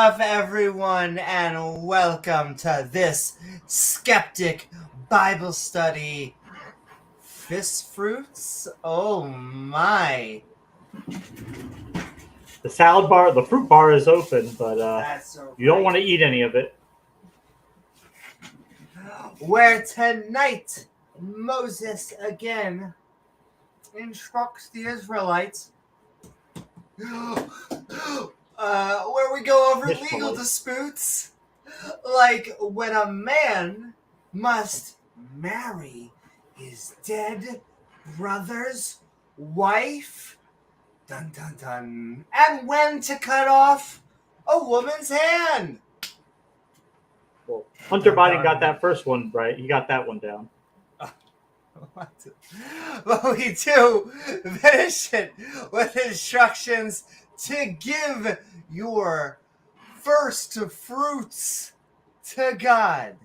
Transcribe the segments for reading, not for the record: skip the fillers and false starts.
up, everyone, and welcome to this Skeptic Bible Study. Fist fruits? Oh my. The salad bar, the fruit bar is open, but That's so you don't want to eat any of it. Where tonight Moses again instructs the Israelites where we go over legal disputes, like when a man must marry his dead brother's wife, dun dun dun, and when to cut off a woman's hand. Well, Hunter Biden got that first one right. He got that one down. But we do finish it with instructions to give your first fruits to God.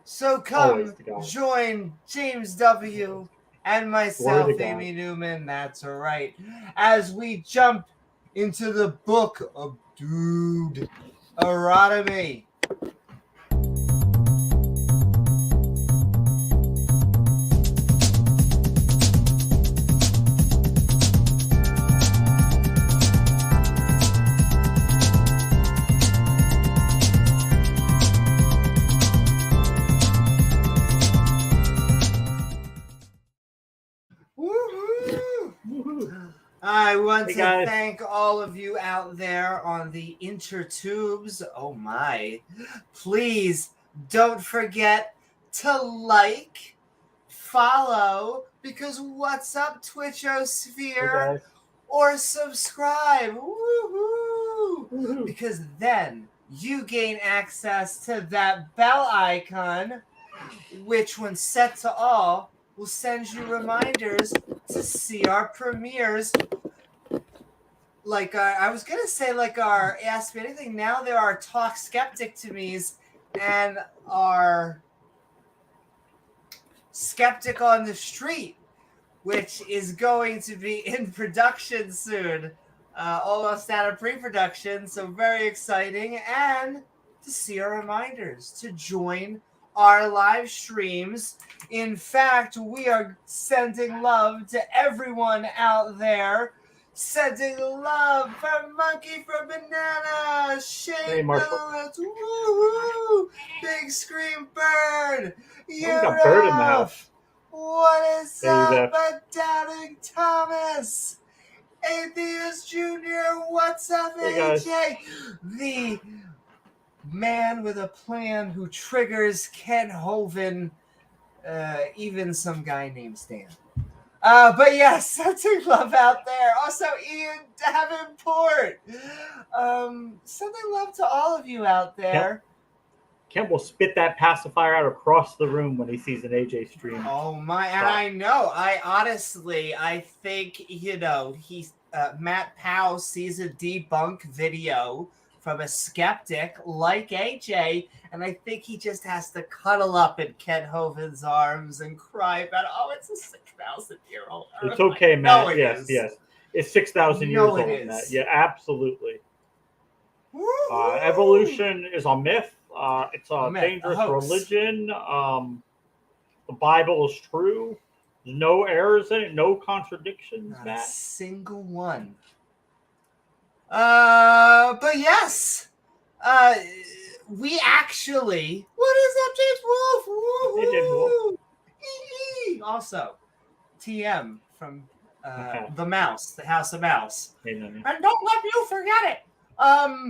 So come join James W. and myself, Amy Newman, that's right, as we jump into the book of Deuteronomy. I want to thank all of you out there on the intertubes. Oh my. Please don't forget to like, follow, because what's up, Twitchosphere? Or subscribe. Woohoo! Because then you gain access to that bell icon, which when set to all, will send you reminders to see our premieres. Like I was gonna say, like our Ask Me Anything. Now there are Talk Skeptic to Me's and our Skeptic on the Street, which is going to be in production soon, almost out of pre-production. So very exciting, and to see our reminders to join our live streams. In fact, we are sending love to everyone out there. Sending love for Monkey for Banana, Shane Bilowitz, woohoo! Big Scream Bird, got Bird in the house. What is up, Doubting Thomas, Atheist Jr., what's up, AJ? The man with a plan who triggers Ken Hovind, even some guy named Stan. But yes, sending love out there. Also, Ian Davenport. Sending love to all of you out there. Kent will spit that pacifier out across the room when he sees an AJ stream. Oh my, and I know. I think, Matt Powell sees a debunk video from a skeptic like AJ, and I think he just has to cuddle up in Ken Hovind's arms and cry about, it's a 6,000-year-old Earth. It's okay, Matt. Yes. It's 6,000 years old, Matt. Yeah, absolutely. Evolution is a myth. It's a dangerous religion. The Bible is true. There's no errors in it, no contradictions, Not Matt. a single one. But yes, we actually. What is up, James Wolfe? Woo-hoo! Hey, James Wolfe. Also, TM from the Mouse, the House of Mouse. Hey, Newman. And don't let you forget it.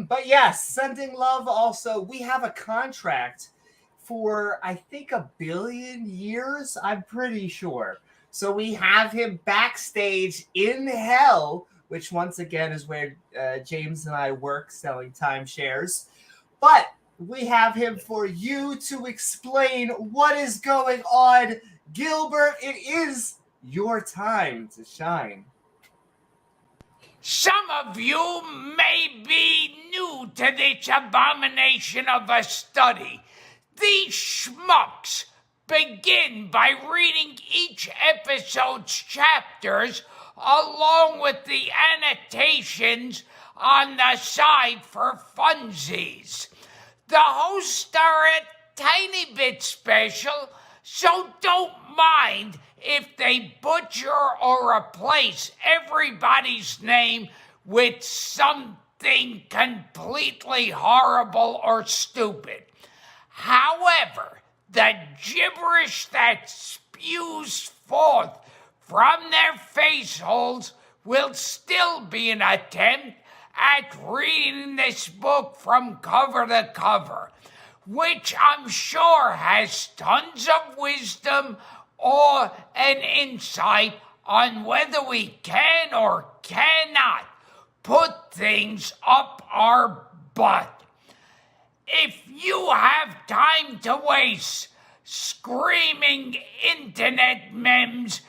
But yes, sending love. Also, we have a contract for I think 1 billion years. I'm pretty sure. So we have him backstage in hell, which once again is where James and I work selling timeshares. But we have him for you to explain what is going on. Gilbert, it is your time to shine. Some of you may be new to this abomination of a study. These schmucks begin by reading each episode's chapters along with the annotations on the side for funsies. The hosts are a tiny bit special, so don't mind if they butcher or replace everybody's name with something completely horrible or stupid. However, the gibberish that spews forth from their face holes will still be an attempt at reading this book from cover to cover, which I'm sure has tons of wisdom or an insight on whether we can or cannot put things up our butt. If you have time to waste screaming internet memes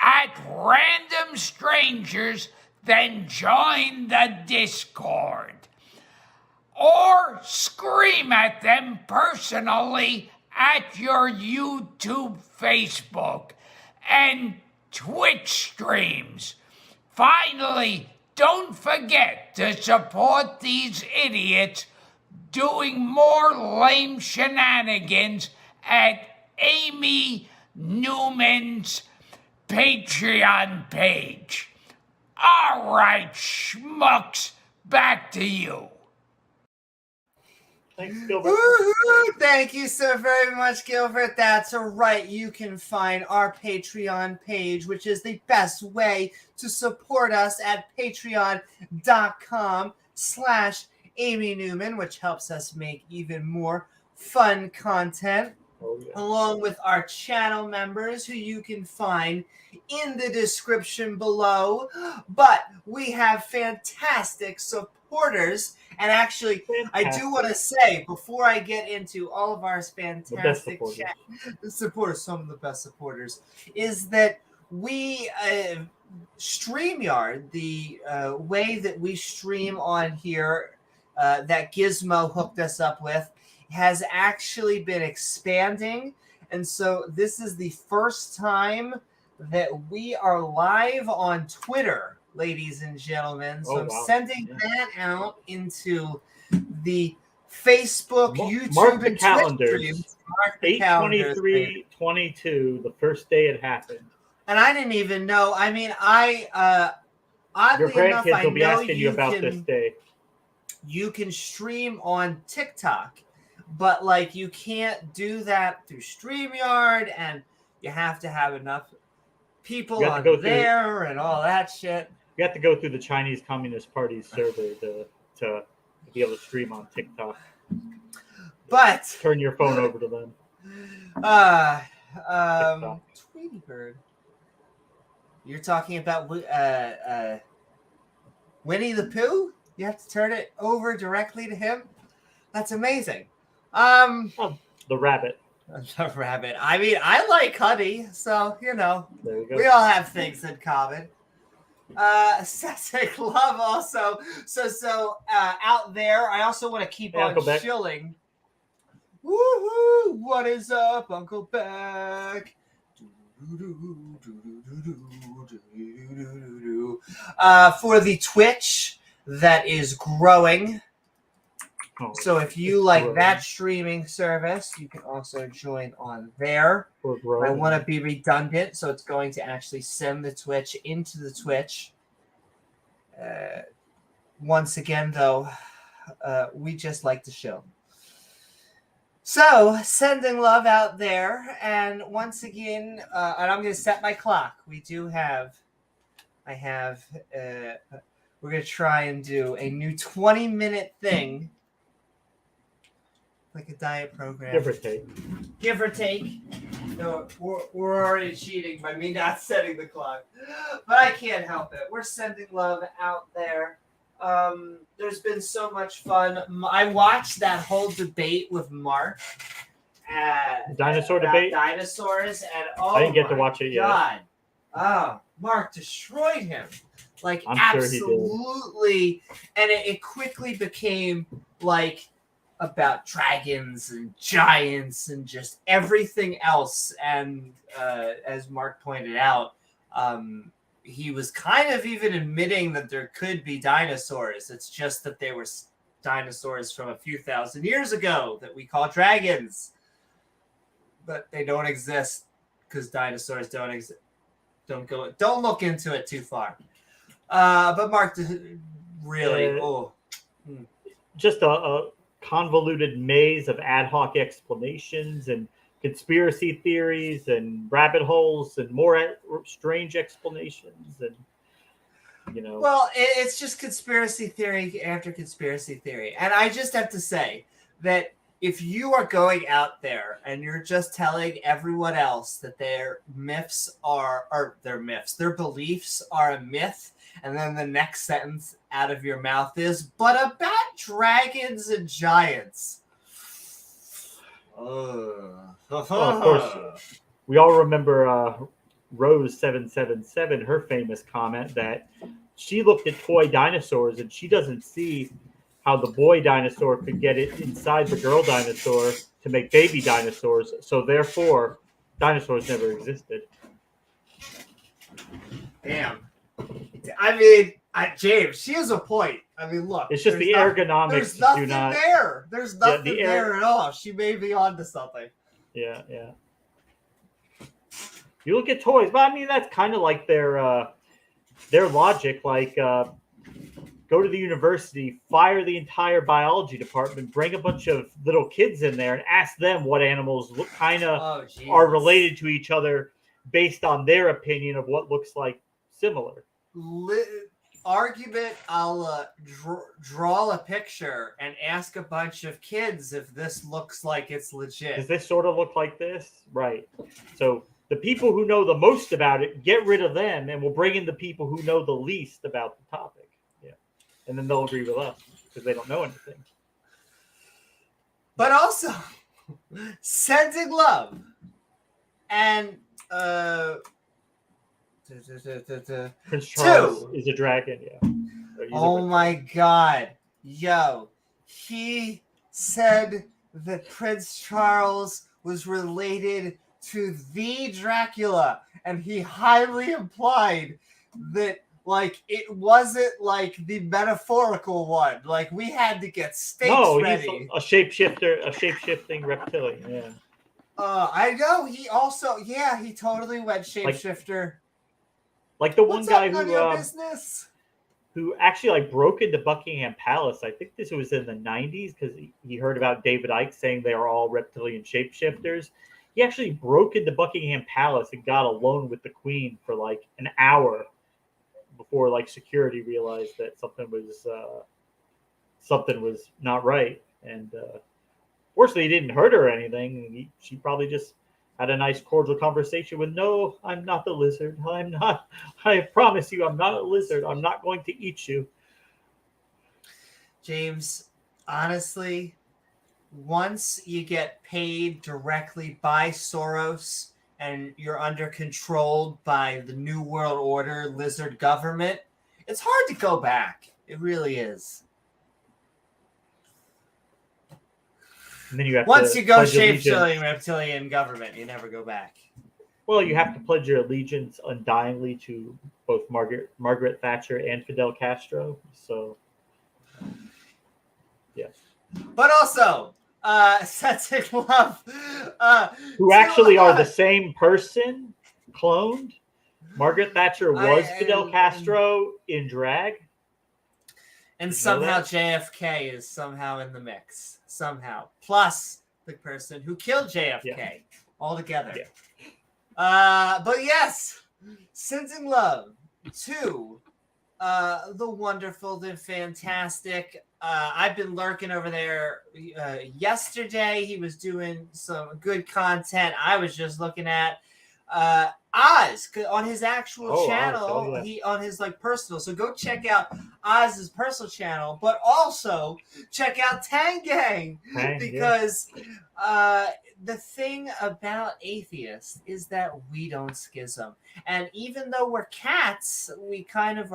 at random strangers, then join the Discord. Or scream at them personally at your YouTube, Facebook, and Twitch streams. Finally, don't forget to support these idiots doing more lame shenanigans at Amy Newman's Patreon page. All right, schmucks, back to you. Thanks, Gilbert. Woo-hoo! Thank you so very much, Gilbert. That's right. You can find our Patreon page, which is the best way to support us at patreon.com/Amy Newman, which helps us make even more fun content, along with our channel members who you can find in the description below. But we have fantastic supporters. And actually, I do want to say, before I get into all of our fantastic supporters, some of the best supporters, is that we StreamYard, the way that we stream on here, that Gizmo hooked us up with, has actually been expanding. And so this is the first time that we are live on Twitter, ladies and gentlemen. So I'm sending that out into the Facebook, YouTube, and Twitch streams. Mark the 8/23/22, the first day it happened. And I didn't even know. I mean, oddly your enough, grandkids will be I know asking you about this day. You can stream on TikTok, but like you can't do that through StreamYard, and you have to have enough people on there and all that shit. You have to go through the Chinese Communist Party's server to be able to stream on TikTok. But turn your phone over to them. Tweety Bird. You're talking about Winnie the Pooh? You have to turn it over directly to him? That's amazing. The rabbit. The rabbit. I mean, I like honey, so you know, we all have things in common. Sessic love also. So out there, I also want to keep on shilling. Woohoo! What is up, Uncle Beck? For the Twitch that is growing. So if you like that streaming service, you can also join on there. I want to be redundant, so it's going to actually send the Twitch into the Twitch. Once again, though, we just like to show. So sending love out there, and once again, and I'm going to set my clock. We're going to try and do a new 20-minute thing. Like a diet program. Give or take. No, we're already cheating by me not setting the clock. But I can't help it. We're sending love out there. There's been so much fun. I watched that whole debate with Mark. Dinosaur debate? Dinosaurs. And I didn't get to watch it yet. Oh, Mark destroyed him. Like, I'm absolutely. Sure and it quickly became like about dragons and giants and just everything else. And as Mark pointed out, he was kind of even admitting that there could be dinosaurs. It's just that they were dinosaurs from a few thousand years ago that we call dragons. But they don't exist because dinosaurs don't exist. Don't look into it too far. But Mark, really, just a convoluted maze of ad hoc explanations and conspiracy theories and rabbit holes and more strange explanations, and Well, it's just conspiracy theory after conspiracy theory, and I just have to say that if you are going out there and you're just telling everyone else that their beliefs are a myth, and then the next sentence out of your mouth is, but about dragons and giants. Well, of course, we all remember Rose 777, her famous comment that she looked at toy dinosaurs and she doesn't see how the boy dinosaur could get it inside the girl dinosaur to make baby dinosaurs. So therefore, dinosaurs never existed. Damn. I mean, James, she has a point. I mean, look. It's just the ergonomics. There's nothing there. There's nothing there at all. She may be onto something. Yeah. You look at toys, but I mean, that's kind of like their logic. Like, go to the university, fire the entire biology department, bring a bunch of little kids in there, and ask them what animals are related to each other based on their opinion of what looks like similar. Argument, I'll draw a picture and ask a bunch of kids if this looks like it's legit. Does this sort of look like this? Right. So the people who know the most about it, get rid of them, and we'll bring in the people who know the least about the topic. Yeah. And then they'll agree with us because they don't know anything. But also, sending love. And Prince Charles is a dragon, yeah. Oh my God. Yo, he said that Prince Charles was related to the Dracula, and he highly implied that, like, it wasn't like the metaphorical one. Like, we had to get stakes ready. He's a shapeshifter, a shape-shifting reptilian, yeah. I know. He also, he totally went shapeshifter. Like the one guy who actually broke into Buckingham Palace. I think this was in the 90s because he heard about David Icke saying they are all reptilian shapeshifters. He actually broke into Buckingham Palace and got alone with the Queen for like an hour before security realized that something was not right. And fortunately, he didn't hurt her or anything. She probably just had a nice cordial conversation with, no, I'm not the lizard. I'm not. I promise you, I'm not a lizard. I'm not going to eat you. James, honestly, once you get paid directly by Soros and you're under control by the New World Order lizard government, it's hard to go back. It really is. And then you have once you go shape-shifting reptilian government, you never go back. Well, you have to pledge your allegiance undyingly to both Margaret Thatcher and Fidel Castro. So, yes. But also, sensing love. Who actually are the same person, cloned. Margaret Thatcher was Fidel Castro in drag. And somehow JFK is somehow in the mix. Somehow. Plus the person who killed JFK altogether. Yeah. But yes, sending love to the wonderful, the fantastic. I've been lurking over there. Yesterday, he was doing some good content. I was just looking at Oz on his actual channel. He on his personal. So go check out Oz's personal channel, but also check out Tang Gang because the thing about atheists is that we don't schism, and even though we're cats, we kind of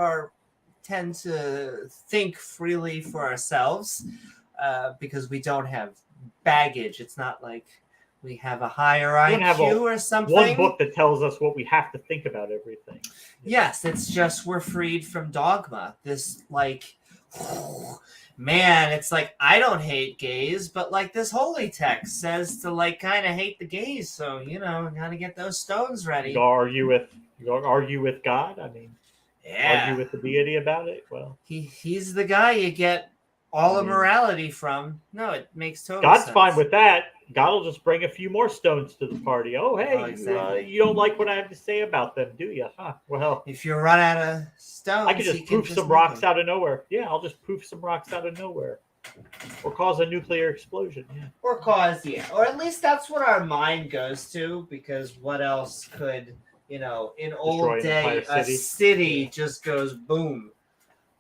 tend to think freely for ourselves because we don't have baggage. It's not like We have a higher We don't have IQ or something. one book that tells us what we have to think about everything. Yes, it's just we're freed from dogma. This, like, man, it's like, I don't hate gays, but, like, this holy text says to, like, kind of hate the gays. So, gotta get those stones ready. You argue with God? I mean, Yeah. argue with the deity about it? Well, he's the guy you get all of morality from. No, it makes total God's sense. fine with that. God will just bring a few more stones to the party. Oh, hey, exactly. you don't like what I have to say about them, do you? Huh? Well, if you run out of stones, I can just poof some rocks out of nowhere. Yeah, I'll just poof some rocks out of nowhere. Or cause a nuclear explosion. Yeah. Or at least that's what our mind goes to, because what else could, in old day, a city just goes boom.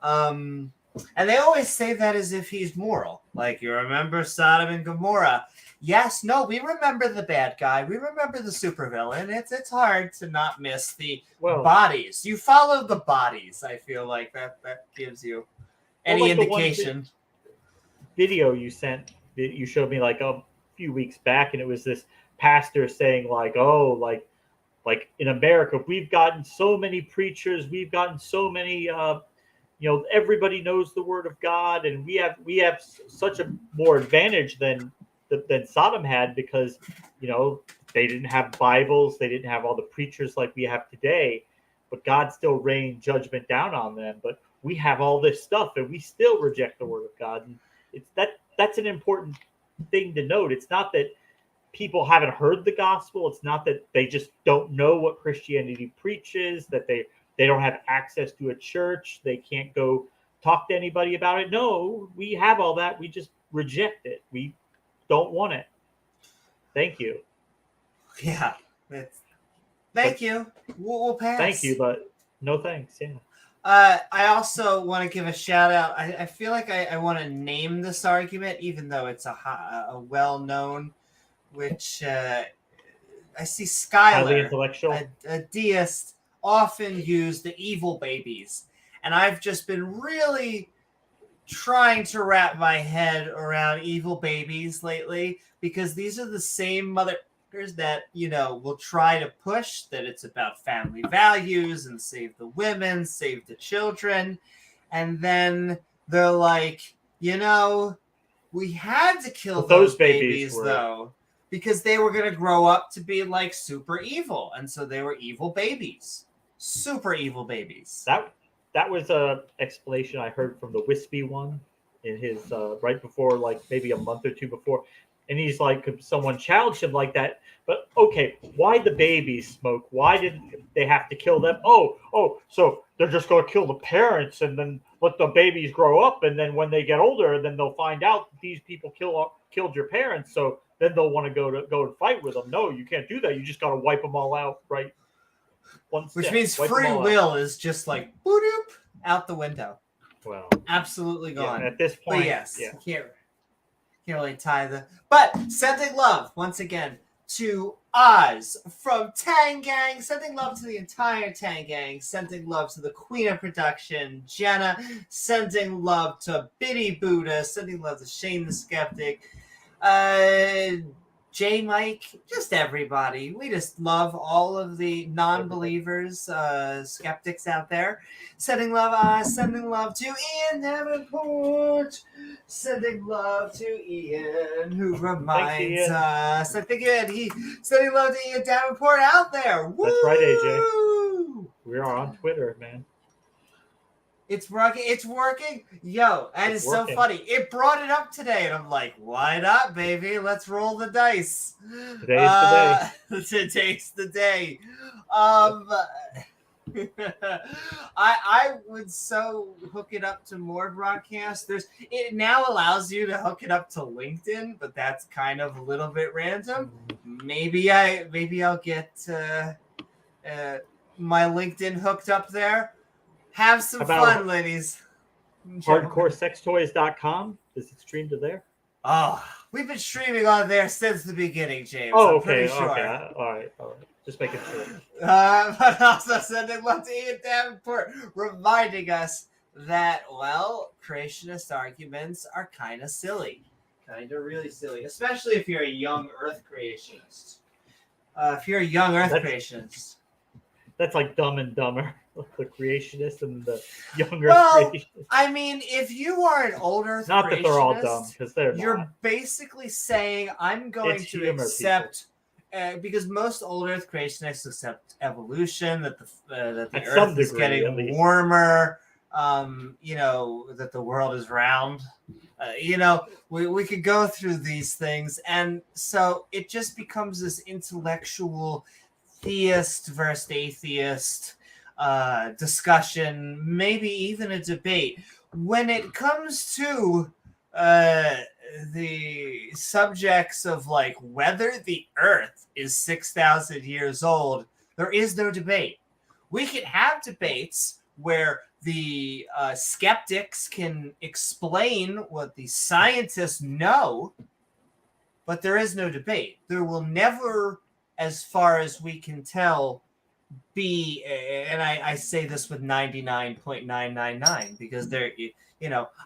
And they always say that as if he's moral. Like, you remember Sodom and Gomorrah. Yes, no, we remember the bad guy. We remember the supervillain. It's hard to not miss the bodies. You follow the bodies. I feel like that gives you any indication. Video you sent, that you showed me like a few weeks back, and it was this pastor saying like, oh, like in America, we've gotten so many preachers, we've gotten so many, everybody knows the word of God, and we have such a more advantage than Sodom had, because they didn't have Bibles, they didn't have all the preachers like we have today, but God still rained judgment down on them. But we have all this stuff, and we still reject the word of God. And that's an important thing to note. It's not that people haven't heard the gospel. It's not that they just don't know what Christianity preaches, that they don't have access to a church, they can't go talk to anybody about it. No, we have all that. We just reject it. We don't want it. Thank you. Yeah. Thank you. We'll pass. Thank you, but no thanks. Yeah. I also want to give a shout out. I feel like I want to name this argument, even though it's a well-known, which I see Highly Skylar, intellectual, a deist, often use the evil babies. And I've just been really trying to wrap my head around evil babies lately, because these are the same motherfuckers that, will try to push that it's about family values and save the women, save the children. And then they're like, we had to kill those babies though, because they were going to grow up to be like super evil. And so they were evil babies. Super evil babies. That was a explanation I heard from the Wispy one in his right before, like maybe a month or two before. And he's like, someone challenged him like that. But okay, why the babies smoke? Why did they have to kill them? Oh, so they're just going to kill the parents and then let the babies grow up. And then when they get older, then they'll find out these people killed your parents. So then they'll want to go and fight with them. No, you can't do that. You just got to wipe them all out, right? Which means free will is just like boop out the window. Well, absolutely gone. Yeah, at this point, but yes, you can't really tie the. But sending love once again to Oz from Tang Gang, sending love to the entire Tang Gang, sending love to the Queen of Production, Jena, sending love to Biddy Buddha, sending love to Shane the Skeptic, J Mike, just everybody. We just love all of the non-believers, skeptics out there. Sending love to Ian Davenport. Sending love to Ian, who reminds us. I think sending love to Ian Davenport out there. Woo! That's right, AJ. We are on Twitter, man. It's working. Yo, that is so funny. It brought it up today, and I'm like, why not, baby? Let's roll the dice. Today's the day. Today's the day. I would so hook it up to more broadcasts. It now allows you to hook it up to LinkedIn, but that's kind of a little bit random. Maybe I'll get my LinkedIn hooked up there. Have some fun, ladies. HardcoreSexToys.com. Does it stream to there? Oh, we've been streaming on there since the beginning, James. Oh, I'm pretty sure. Okay. All right. Just making sure. But also sending love to Ian Davenport, reminding us that, creationist arguments are kind of silly. Kind of really silly, especially if you're a young Earth creationist. If you're a young Earth creationist. That's like Dumb and Dumber, the creationist and the young Earth creationist. I mean, if you are an old Earth not creationist, that they're all dumb, because you're not. basically saying I'm going to accept, because most old Earth creationists accept evolution, that the Earth is getting warmer, that the world is round. We could go through these things, and so it just becomes this intellectual theist versus atheist discussion, maybe even a debate. When it comes to the subjects of like whether the Earth is 6,000 years old, there is no debate. We can have debates where the skeptics can explain what the scientists know, but there is no debate. There will never, as far as we can tell, be, and I say this with 99.999 because there,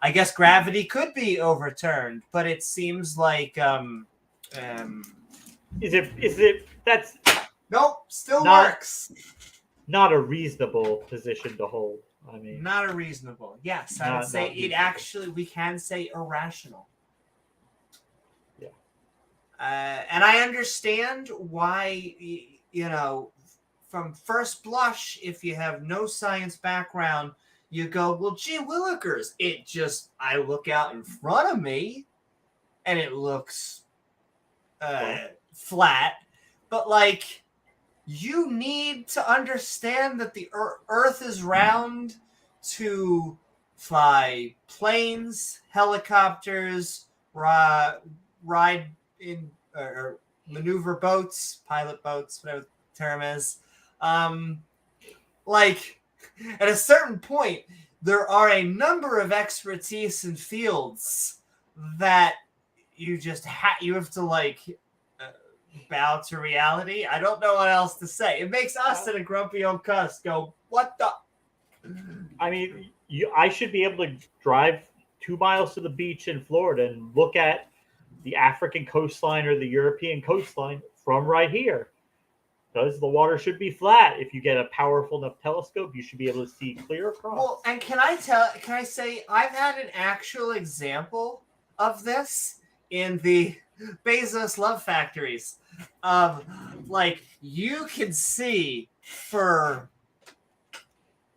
I guess gravity could be overturned, but it seems like is it that's nope, still works. Not a reasonable position to hold. I mean, not a reasonable. Yes, I would say it actually, we can say irrational. Yeah. And I understand why, from first blush, if you have no science background, you go, well, gee willikers, I look out in front of me and it looks flat. But like, you need to understand that the Earth is round to fly planes, helicopters, ride in or maneuver boats, pilot boats, whatever the term is. At a certain point, there are a number of expertise in fields that you just you have to bow to reality. I don't know what else to say. It makes us and a grumpy old Cuss go, what the? I mean, I should be able to drive 2 miles to the beach in Florida and look at the African coastline or the European coastline from right here. Because the water should be flat. If you get a powerful enough telescope, you should be able to see clear across. Well, and can I say, I've had an actual example of this in the Bezos love factories. You can see for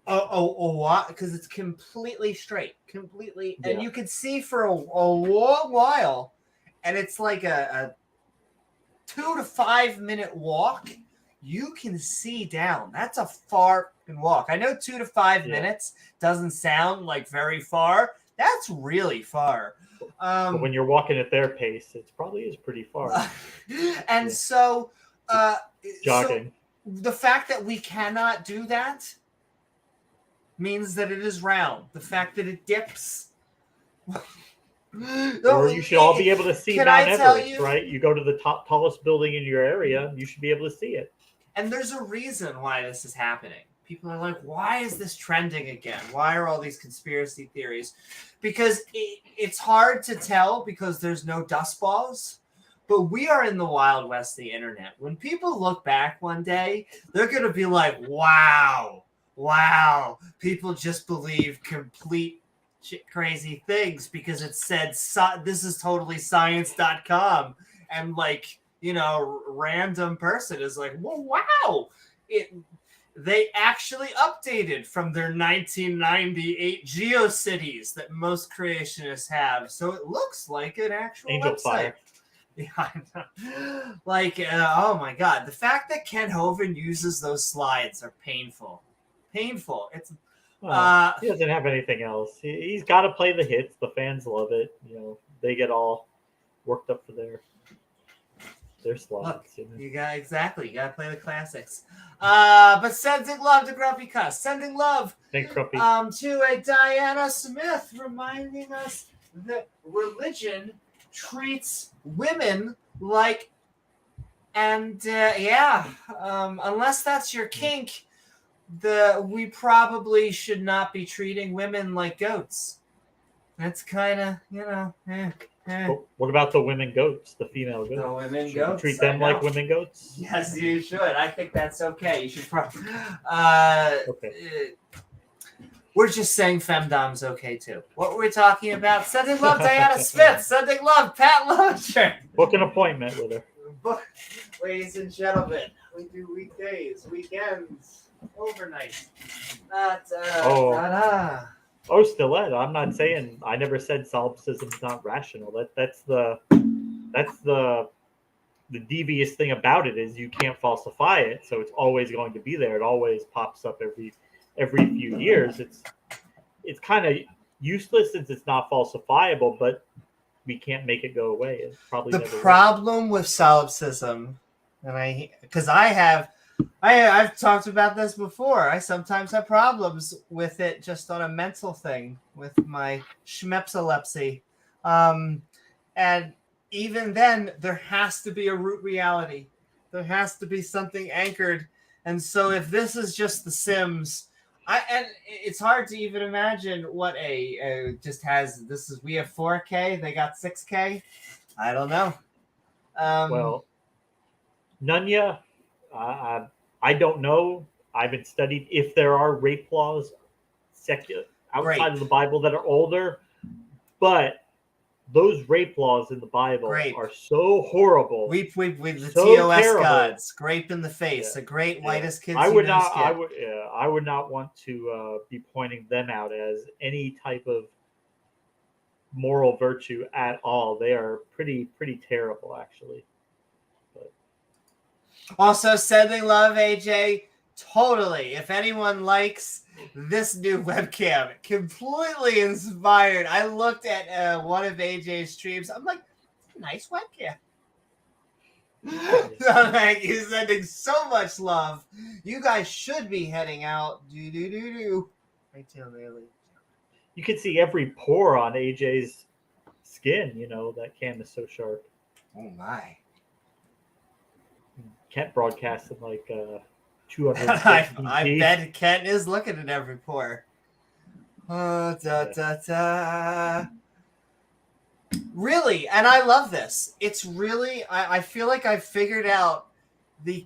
a while, because it's completely straight, and you can see for a long while, and it's like a 2 to 5 minute walk. You can see down. That's a far walk. I know 2 to 5 minutes doesn't sound like very far. That's really far. But when you're walking at their pace, it probably is pretty far. And so, jogging. So the fact that we cannot do that means that it is round. The fact that it dips. Or you should all be able to see Mount Everest, right? You go to the tallest building in your area, you should be able to see it. And there's a reason why this is happening. People are like, why is this trending again? Why are all these conspiracy theories? Because it's hard to tell because there's no dust balls. But we are in the Wild West of the internet. When people look back one day, they're going to be like, wow, people just believe complete crazy things because it said, this is totally science.com. And random person is like, well, wow. They actually updated from their 1998 GeoCities that most creationists have. So it looks like an actual website. Fire. Yeah, I know. Oh my God. The fact that Ken Hovind uses those slides are painful. It's he doesn't have anything else. He's got to play the hits. The fans love it. They get all worked up for their slides. Look, you got to play the classics. But sending love to Grumpy Cuss. Sending love to a Diana Smith, reminding us that religion treats women like, unless that's your kink, we probably should not be treating women like goats. That's kind of, What about the women goats, the female goats? The women Should goats. we treat them like women goats? Yes, you should. I think that's okay. You should probably. Okay. We're just saying femdom's okay too. What were we talking about? Sending love, Diana Smith. Sending love, Pat Lowinger. Book an appointment with her. Ladies and gentlemen, we do weekdays, weekends, overnights. Stiletto. I'm not saying. I never said solipsism is not rational. That's the devious thing about it is you can't falsify it, so it's always going to be there. It always pops up every few years. It's kind of useless since it's not falsifiable, but we can't make it go away. It's probably the never problem with solipsism, and I've talked about this before. I sometimes have problems with it just on a mental thing with my schmepsilepsy. And even then, there has to be a root reality. There has to be something anchored. And so if this is just The Sims, and it's hard to even imagine what we have 4K, they got 6K. I don't know. well, Nunya, I don't know. I haven't studied if there are rape laws outside of the Bible that are older, but those rape laws in the Bible are so horrible. The so TOS terrible. Gods, grape in the face, the great whitest kids. I would not want to be pointing them out as any type of moral virtue at all. They are pretty terrible, actually. But. Also, sending love, AJ. Totally. If anyone likes this new webcam, completely inspired. I looked at one of AJ's streams. I'm like, nice webcam. Thank you, sending so much love. You guys should be heading out. Right tail daily. You can see every pore on AJ's skin. You know that cam is so sharp. Oh my! Can't broadcast in like 200. I bet Kent is looking at every pore. Really, and I love this. It's really, I feel like I figured out the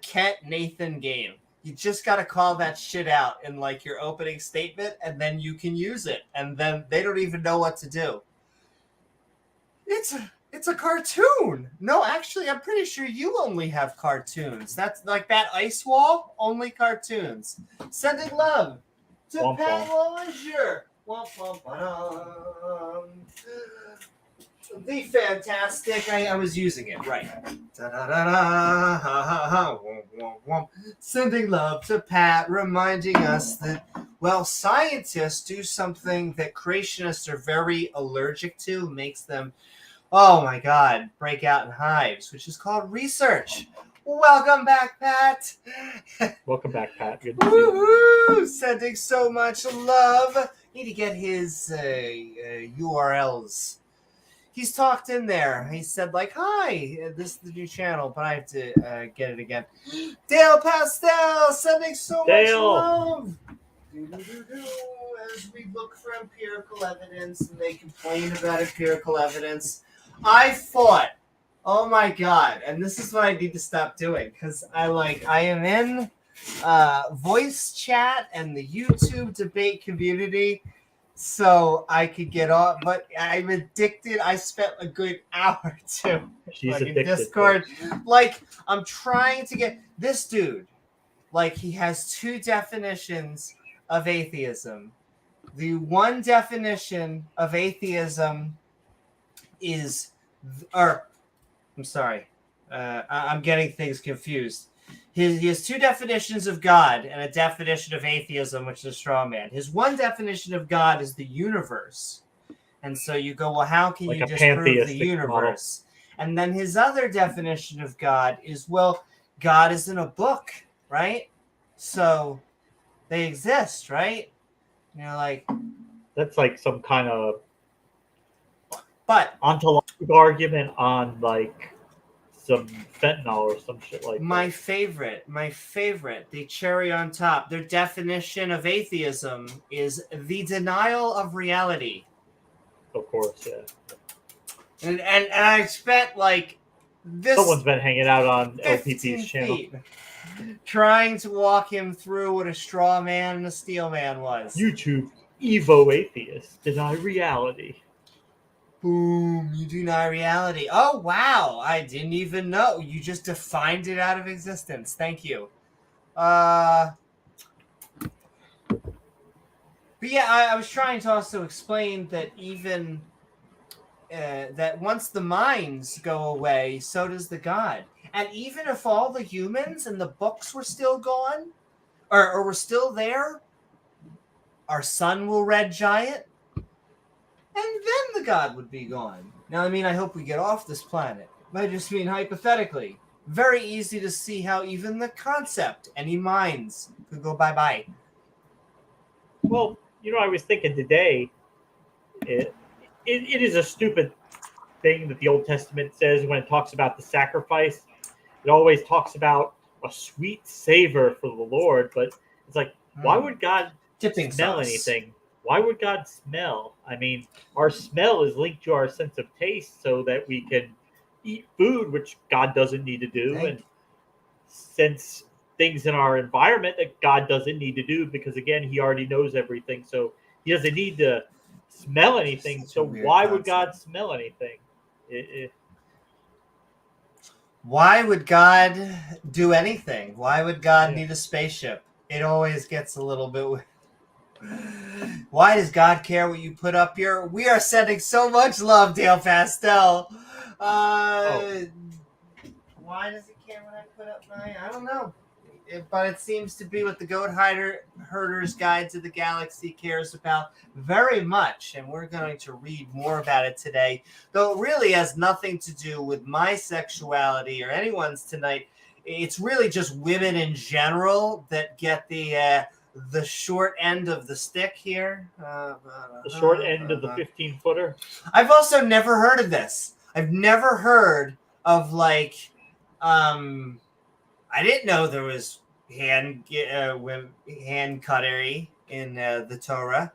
Kent Nathan game. You just got to call that shit out in like your opening statement, and then you can use it, and then they don't even know what to do. It's a cartoon. No, actually, I'm pretty sure you only have cartoons. That's like that ice wall, only cartoons. Sending love to Pat Lowinger. The fantastic. I was using it right. Sending love to Pat, reminding us that scientists do something that creationists are very allergic to, makes them, oh my God, break out in hives, which is called research. Welcome back, Pat. Welcome back, Pat. Good to see you. Sending so much love. Need to get his URLs. He's talked in there. He said, like, hi, this is the new channel, but I have to get it again. Dale Pastel, sending so much love. As we look for empirical evidence, and they complain about empirical evidence. I thought, oh my God, and this is what I need to stop doing, because I am in voice chat and the YouTube debate community, so I could get on, but I'm addicted. I spent a good hour or two in Discord. Like, I'm trying to get this dude, like, he has two definitions of atheism. The one definition of atheism is, I'm sorry, I'm getting things confused. He has two definitions of God and a definition of atheism, which is a straw man. His one definition of God is the universe. And so you go, well, how can you disprove the universe? Model. And then his other definition of God is, well, God is in a book, right? So they exist, right? You know, like, that's like some kind of ontological argument on like some fentanyl or some shit like my favorite, the cherry on top. Their definition of atheism is the denial of reality. Of course, yeah. And I spent like this Someone's been hanging out on 15 LPP's channel. feet trying to walk him through what a straw man and a steel man was. YouTube, Evo Atheist, deny reality. Boom, you deny reality. Oh, wow. I didn't even know. You just defined it out of existence. Thank you. But yeah, I was trying to also explain that even that once the minds go away, so does the God. And even if all the humans and the books were still gone, or were still there, our sun will red giant, and then the God would be gone. Now, I mean, I hope we get off this planet. But I just mean hypothetically. Very easy to see how even the concept, any minds, could go bye-bye. Well, I was thinking today, it is a stupid thing that the Old Testament says when it talks about the sacrifice. It always talks about a sweet savor for the Lord, but it's like, why would God smell anything? Why would God smell? I mean, our smell is linked to our sense of taste so that we can eat food, which God doesn't need to do, and sense things in our environment that God doesn't need to do because, again, he already knows everything, so he doesn't need to smell anything. So why would God smell anything? Why would God do anything? Why would God need a spaceship? It always gets a little bit... Why does God care what you put up here? We are sending so much love, Dale Pastel. Why does it care when I put up my... I don't know. But it seems to be what the Goat Herder's Guide to the Galaxy cares about very much, and we're going to read more about it today, though it really has nothing to do with my sexuality or anyone's tonight. It's really just women in general that get the short end of the stick here. The short end of the 15-footer? I've also never heard of this. I've never heard of, like... I didn't know there was hand cuttery in the Torah.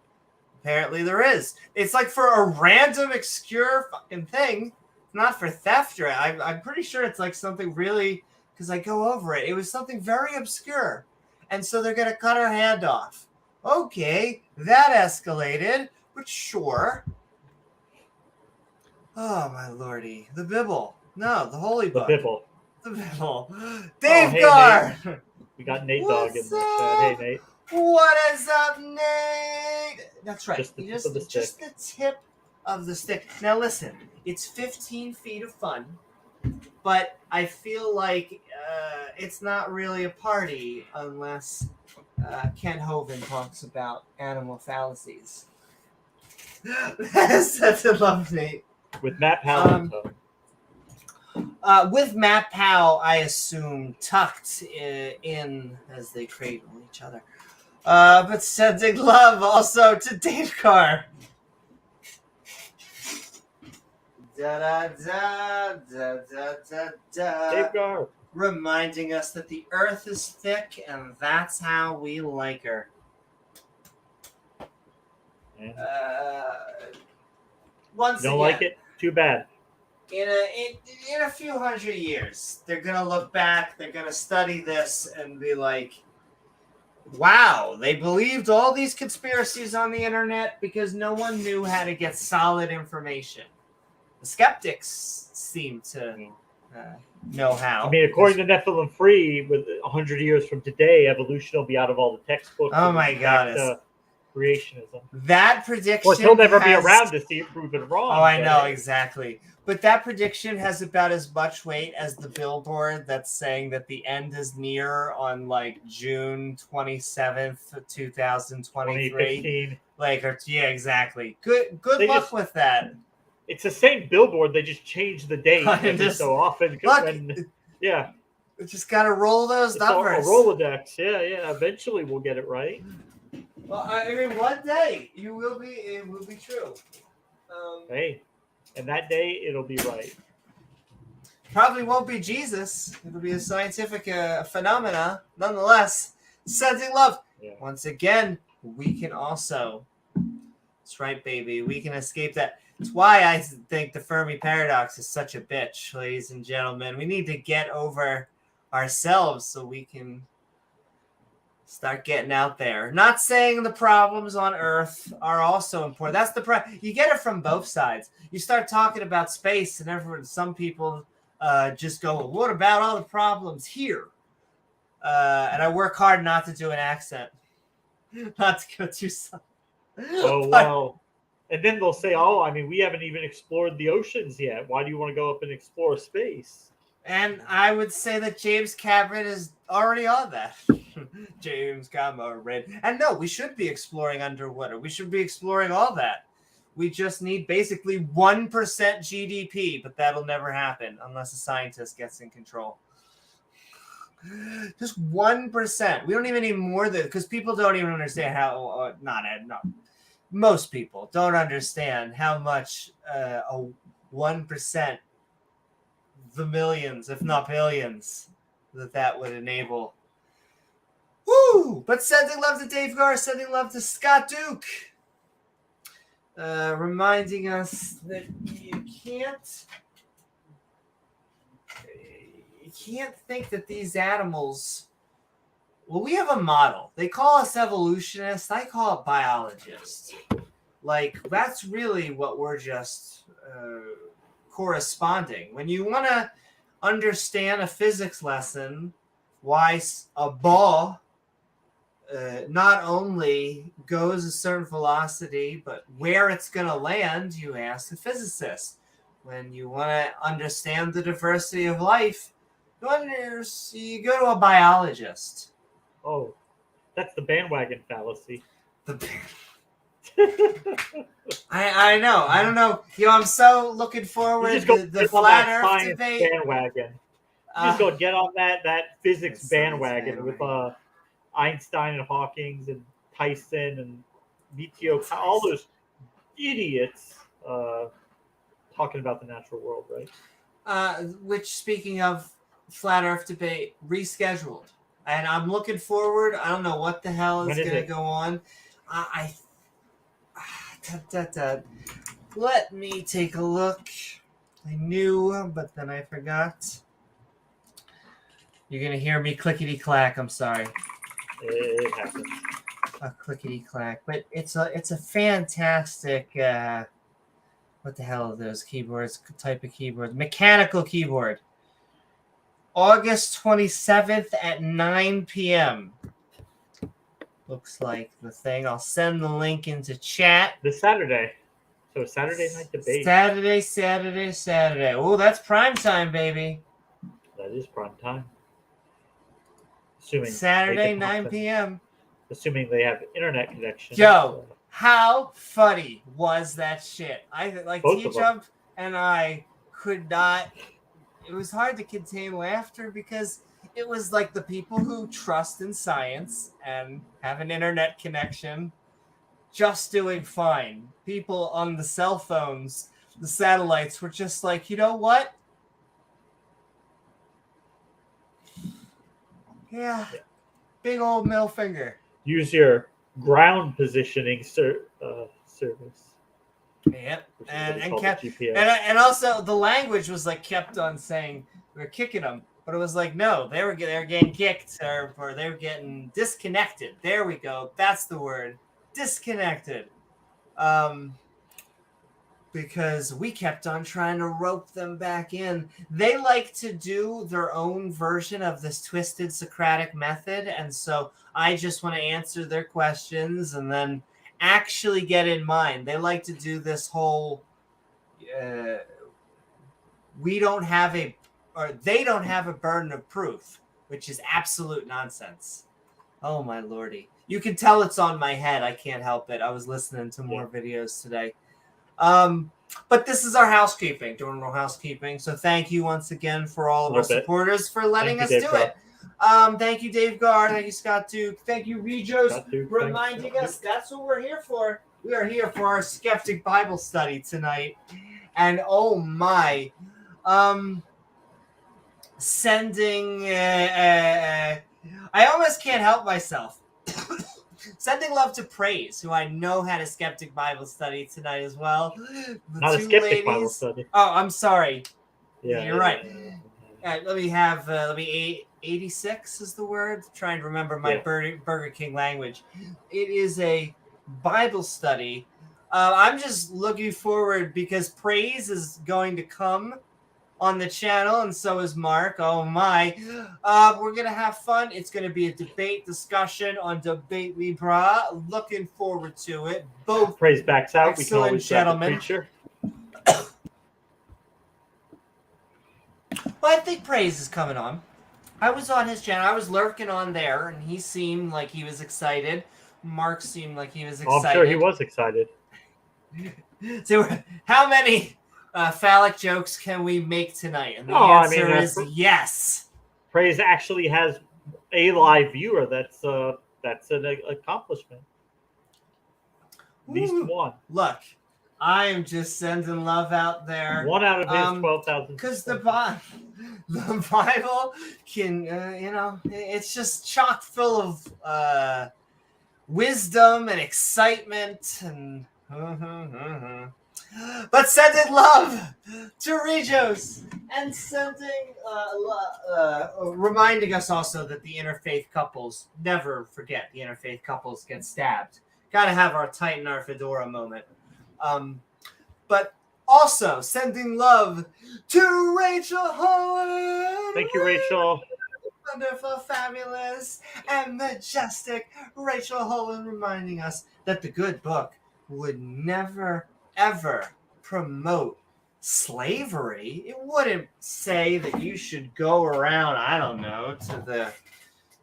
Apparently there is. It's like for a random obscure fucking thing. It's not for theft, or I'm pretty sure it's like something really, because I go over it. It was something very obscure. And so they're going to cut her hand off. Okay, that escalated, but sure. Oh, my lordy. The Bible. No, the Holy Book. The Bible. The Bible. Dave Carr. Nate. We got Nate Dog in the chat. Hey, Nate. What is up, Nate? That's right. Just the tip of the stick. Now, listen. It's 15 feet of fun, but I feel like it's not really a party unless Ken Hovind talks about animal fallacies. That's such a love, Nate. With Matt Powell. With Matt Powell, I assume, tucked in as they cradle each other. But sending love also to Dave Carr. Dave Carr. Reminding us that the earth is thick and that's how we like her. Once you don't again, like it? Too bad. In a few hundred years, they're going to look back, they're going to study this and be like, wow, they believed all these conspiracies on the internet because no one knew how to get solid information. The skeptics seem to know how. I mean, according to Nephilim Free, with 100 years from today, evolution will be out of all the textbooks. Oh my God. Creationism. That prediction. Of course, he'll never be around to see it proven wrong. Oh, I know, exactly. But that prediction has about as much weight as the billboard that's saying that the end is near on like June 27th, 2023. Like, exactly. Good luck with that. It's the same billboard. They just change the date every so often. Yeah. We just got to roll those numbers. A Rolodex. Yeah. Eventually we'll get it right. Well, I mean, one day it will be true. Hey, and that day it'll be right. Probably won't be Jesus. It'll be a scientific phenomena. Nonetheless, sending love. Yeah. Once again, we can also. That's right, baby. We can escape that. It's why I think the Fermi paradox is such a bitch, ladies and gentlemen. We need to get over ourselves so we can start getting out there. Not saying the problems on Earth are also important. That's the you get it from both sides. You start talking about space, and some people just go, well, "What about all the problems here?" And I work hard not to do an accent, not to go too. Oh well, and then they'll say, "Oh, I mean, we haven't even explored the oceans yet. Why do you want to go up and explore space?" And I would say that James Cameron is already on that. James Cameron. And no, we should be exploring underwater. We should be exploring all that. We just need basically 1% GDP, but that'll never happen unless a scientist gets in control. Just 1%. We don't even need more than, because people don't even understand how, most people don't understand how much a 1%, the millions, if not billions, that would enable. Woo! But sending love to Dave Garr, sending love to Scott Duke, reminding us that you can't think that these animals. Well, we have a model. They call us evolutionists. I call it biologists. Like, that's really what we're just corresponding. When you want to understand a physics lesson, why a ball not only goes a certain velocity, but where it's going to land, you ask a physicist. When you want to understand the diversity of life, you go to a biologist. Oh, that's the bandwagon fallacy. I know. I don't know. I'm so looking forward to the flat Earth debate. Bandwagon. You just go get on that physics bandwagon with Einstein and Hawking's and Tyson and Meteo, all those idiots talking about the natural world, right? Which, speaking of flat Earth debate, rescheduled. And I'm looking forward. I don't know what the hell is going to go on. Let me take a look. I knew, but then I forgot. You're going to hear me clickety-clack. I'm sorry. It happens. A clickety-clack. But it's a fantastic... what the hell are those keyboards? Type of keyboard. Mechanical keyboard. August 27th at 9 p.m. Looks like the thing. I'll send the link into chat. This Saturday. So Saturday night debate. Saturday. Oh, that's prime time, baby. That is prime time. Assuming Saturday, 9 p.m. Assuming they have internet connection. Yo, how funny was that shit? Both T-Jump and I could not. It was hard to contain laughter because it was like the people who trust in science and have an internet connection just doing fine. People on the cell phones, the satellites, were just like, you know what? Yeah. Big old middle finger. Use your ground positioning service. Yep. And also the language was like kept on saying we're kicking them, but it was like no, they were getting kicked or they were getting disconnected. There we go. That's the word. Disconnected. Because we kept on trying to rope them back in. They like to do their own version of this twisted Socratic method, and so I just want to answer their questions and then actually get in mind. They like to do this whole they don't have a burden of proof, which is absolute nonsense. Oh my lordy. You can tell it's on my head. I can't help it. I was listening to more videos today. But this is our housekeeping, general housekeeping. So thank you once again for all of our supporters for letting us do it. Thank you, Dave Garr. Thank you, Scott Duke. Thank you, Rejos, reminding us that's what we're here for. We are here for our Skeptic Bible Study tonight. And oh my, sending, I almost can't help myself. Sending love to Praise, who I know had a Skeptic Bible Study tonight as well. The Not a two Skeptic Bible ladies. Study. Oh, I'm sorry. Yeah, You're right. All right, let me 86 is the word. Trying to remember my Burger King language. It is a Bible study. I'm just looking forward because Praise is going to come on the channel, and so is Mark. Oh my. We're going to have fun. It's going to be a debate discussion on Debate Libra. Looking forward to it. Both Praise backs out. We can excellent always grab the gentlemen. preacher. Well, I think Praise is coming on. I was on his channel. I was lurking on there, and he seemed like he was excited. Mark seemed like he was excited. I'm sure he was excited. So, how many phallic jokes can we make tonight? And the answer is yes. Praise actually has a live viewer. That's an accomplishment. At least one. Look, I am just sending love out there. One out of his 12,000. Because the Bible can, it's just chock full of wisdom and excitement and. But sending love to Regos and sending, reminding us also that the interfaith couples, never forget the interfaith couples get stabbed. Gotta have our tighten our fedora moment. But also sending love to Rachel Holland. Thank you, Rachel. Wonderful, fabulous, and majestic Rachel Holland reminding us that the good book would never, ever promote slavery. It wouldn't say that you should go around, I don't know, to the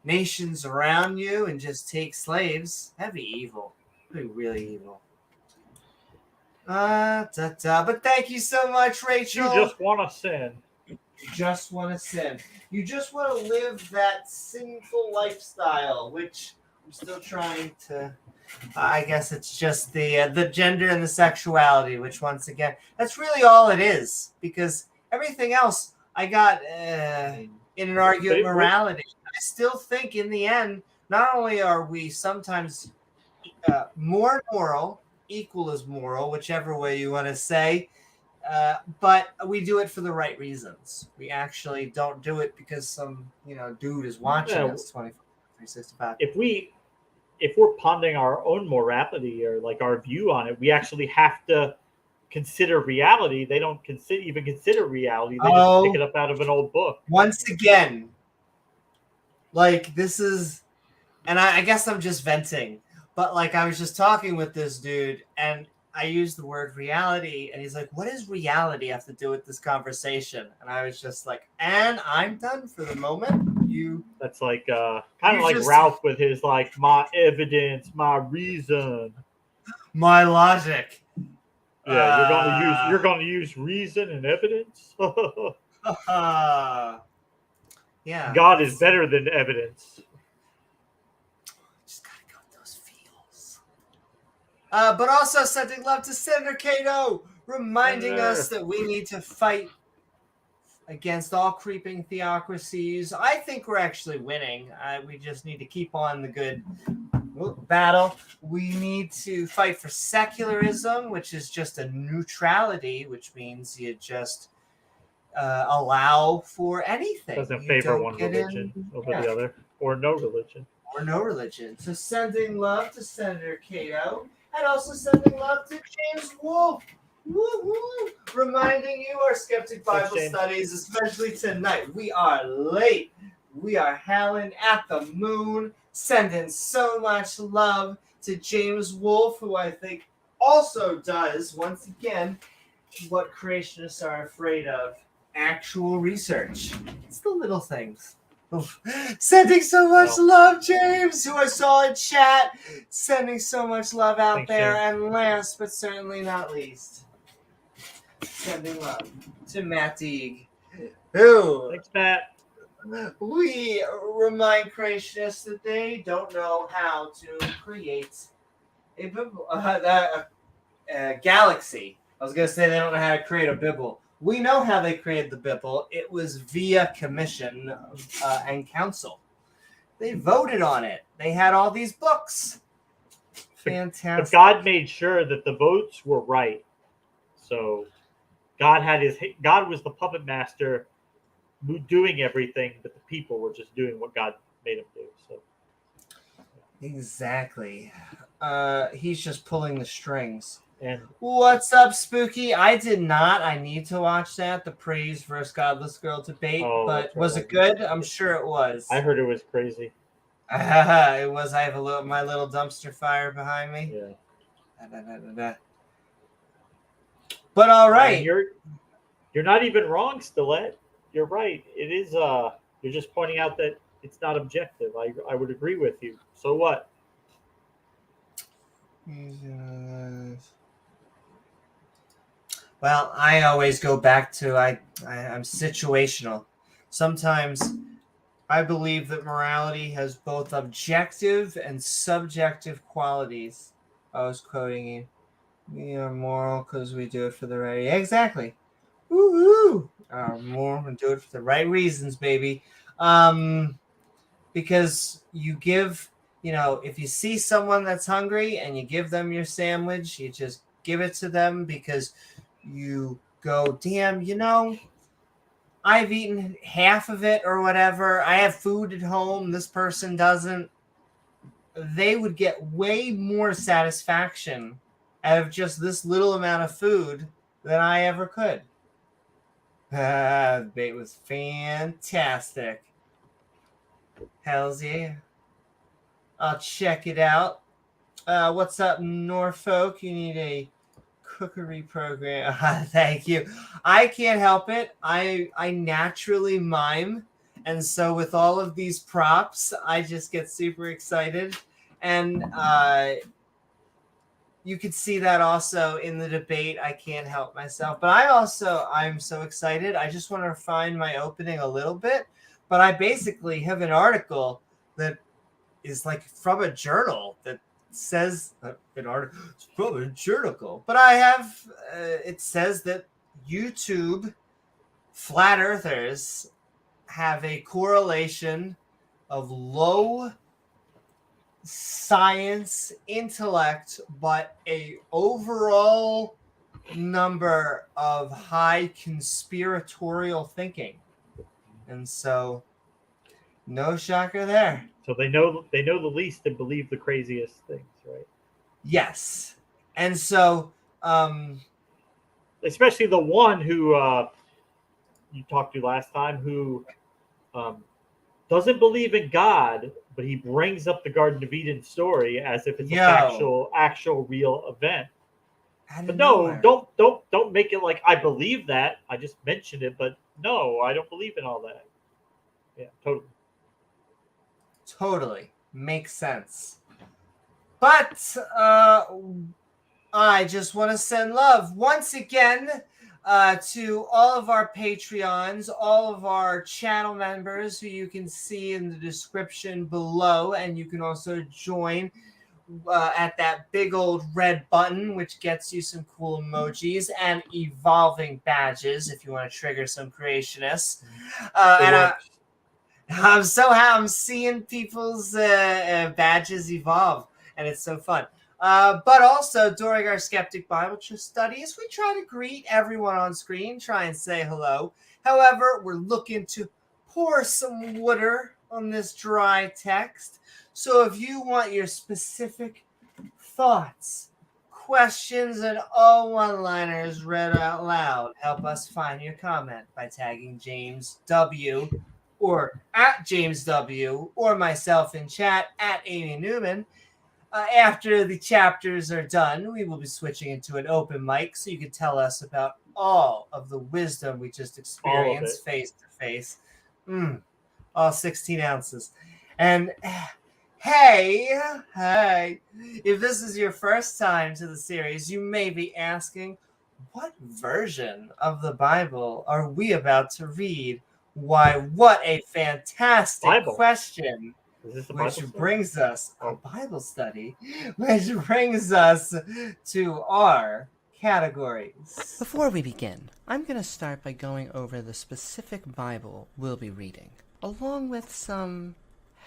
nations around you and just take slaves. That'd be evil. That'd be really evil. But thank you so much, Rachel. You just want to sin. You just want to sin. You just want to live that sinful lifestyle, which I'm still trying to. I guess it's just the gender and the sexuality, which once again, that's really all it is. Because everything else, I got in an argument of morality. I still think in the end, not only are we sometimes more moral, equal as moral, whichever way you want to say, but we do it for the right reasons. We actually don't do it because some dude is watching us 24/365. If we're pondering our own morality or like our view on it, we actually have to consider reality. They don't even consider reality. They just pick it up out of an old book. Once again, like this is, and I guess I'm just venting, but like I was just talking with this dude and I used the word reality and he's like, what does reality have to do with this conversation? And I was just like, and I'm done for the moment. That's like kind of like Ralph with his like my evidence, my reason, my logic. Yeah, you're going to use reason and evidence. Yeah. God is better than evidence. Just gotta go with those feels. But also sending love to Senator Cato, reminding us that we need to fight against all creeping theocracies. I think we're actually winning. We just need to keep on the good battle. We need to fight for secularism, which is just a neutrality, which means you just allow for anything. Doesn't favor one religion over the other, or no religion. Or no religion. So sending love to Senator Cato, and also sending love to James Wolfe. Woo-hoo. Reminding you our Skeptic Bible Studies, especially tonight. We are late. We are howling at the moon, sending so much love to James Wolfe, who I think also does, once again, what creationists are afraid of, actual research. It's the little things. Sending so much love, James, who I saw in chat. Sending so much love out there. James. And last but certainly not least, sending love to Matt Deeg, who thanks, Matt. We remind creationists that they don't know how to create a galaxy. I was going to say they don't know how to create a Bible. We know how they created the Bible. It was via commission and council. They voted on it. They had all these books. Fantastic. But God made sure that the votes were right. So God was the puppet master doing everything, but the people were just doing what God made them do. So exactly. He's just pulling the strings. and What's up, Spooky? I did not. I need to watch that, the Praise versus Godless Girl debate. But that's right. was it good? I'm sure it was. I heard it was crazy. It was. I have my little dumpster fire behind me. Yeah. But all right. And you're not even wrong, Stilette. You're right. It is. You're just pointing out that it's not objective. I would agree with you. So what? Well, I always go back to I'm situational. Sometimes I believe that morality has both objective and subjective qualities. I was quoting you. We are moral because we do it for the right. Exactly. Woohoo! Moral and do it for the right reasons, baby. Because you give, if you see someone that's hungry and you give them your sandwich, you just give it to them because you go, damn, I've eaten half of it or whatever. I have food at home. This person doesn't. They would get way more satisfaction out of just this little amount of food than I ever could. The debate was fantastic. Hells yeah. I'll check it out. What's up, Norfolk? You need a cookery program. Thank you. I can't help it. I naturally mime. And so with all of these props, I just get super excited. And you could see that also in the debate. I can't help myself. But I'm so excited. I just want to refine my opening a little bit. But I basically have an article that is like from a journal that says an article from a journal. But I have it says that YouTube flat earthers have a correlation of low science intellect, but a overall number of high conspiratorial thinking. And so no shocker there. So they know the least and believe the craziest things, right? Yes. And so especially the one who you talked to last time who doesn't believe in God, but he brings up the Garden of Eden story as if it's an actual real event. But no, don't make it like I believe that. I just mentioned it, but no, I don't believe in all that. Yeah, totally. Totally makes sense. But I just want to send love once again to all of our Patreons, all of our channel members who you can see in the description below, and you can also join at that big old red button, which gets you some cool emojis and evolving badges if you want to trigger some creationists. I'm so happy I'm seeing people's badges evolve, and it's so fun. But also, during our Skeptic Bible studies, we try to greet everyone on screen, try and say hello. However, we're looking to pour some water on this dry text. So if you want your specific thoughts, questions, and all one-liners read out loud, help us find your comment by tagging James W. or at James W. or myself in chat at Amy Newman. After the chapters are done, we will be switching into an open mic so you can tell us about all of the wisdom we just experienced face to face. All 16 ounces. And hey, if this is your first time to the series, you may be asking, what version of the Bible are we about to read? Why, what a fantastic question. Which brings us a Bible study, which brings us to our categories. Before we begin, I'm going to start by going over the specific Bible we'll be reading, along with some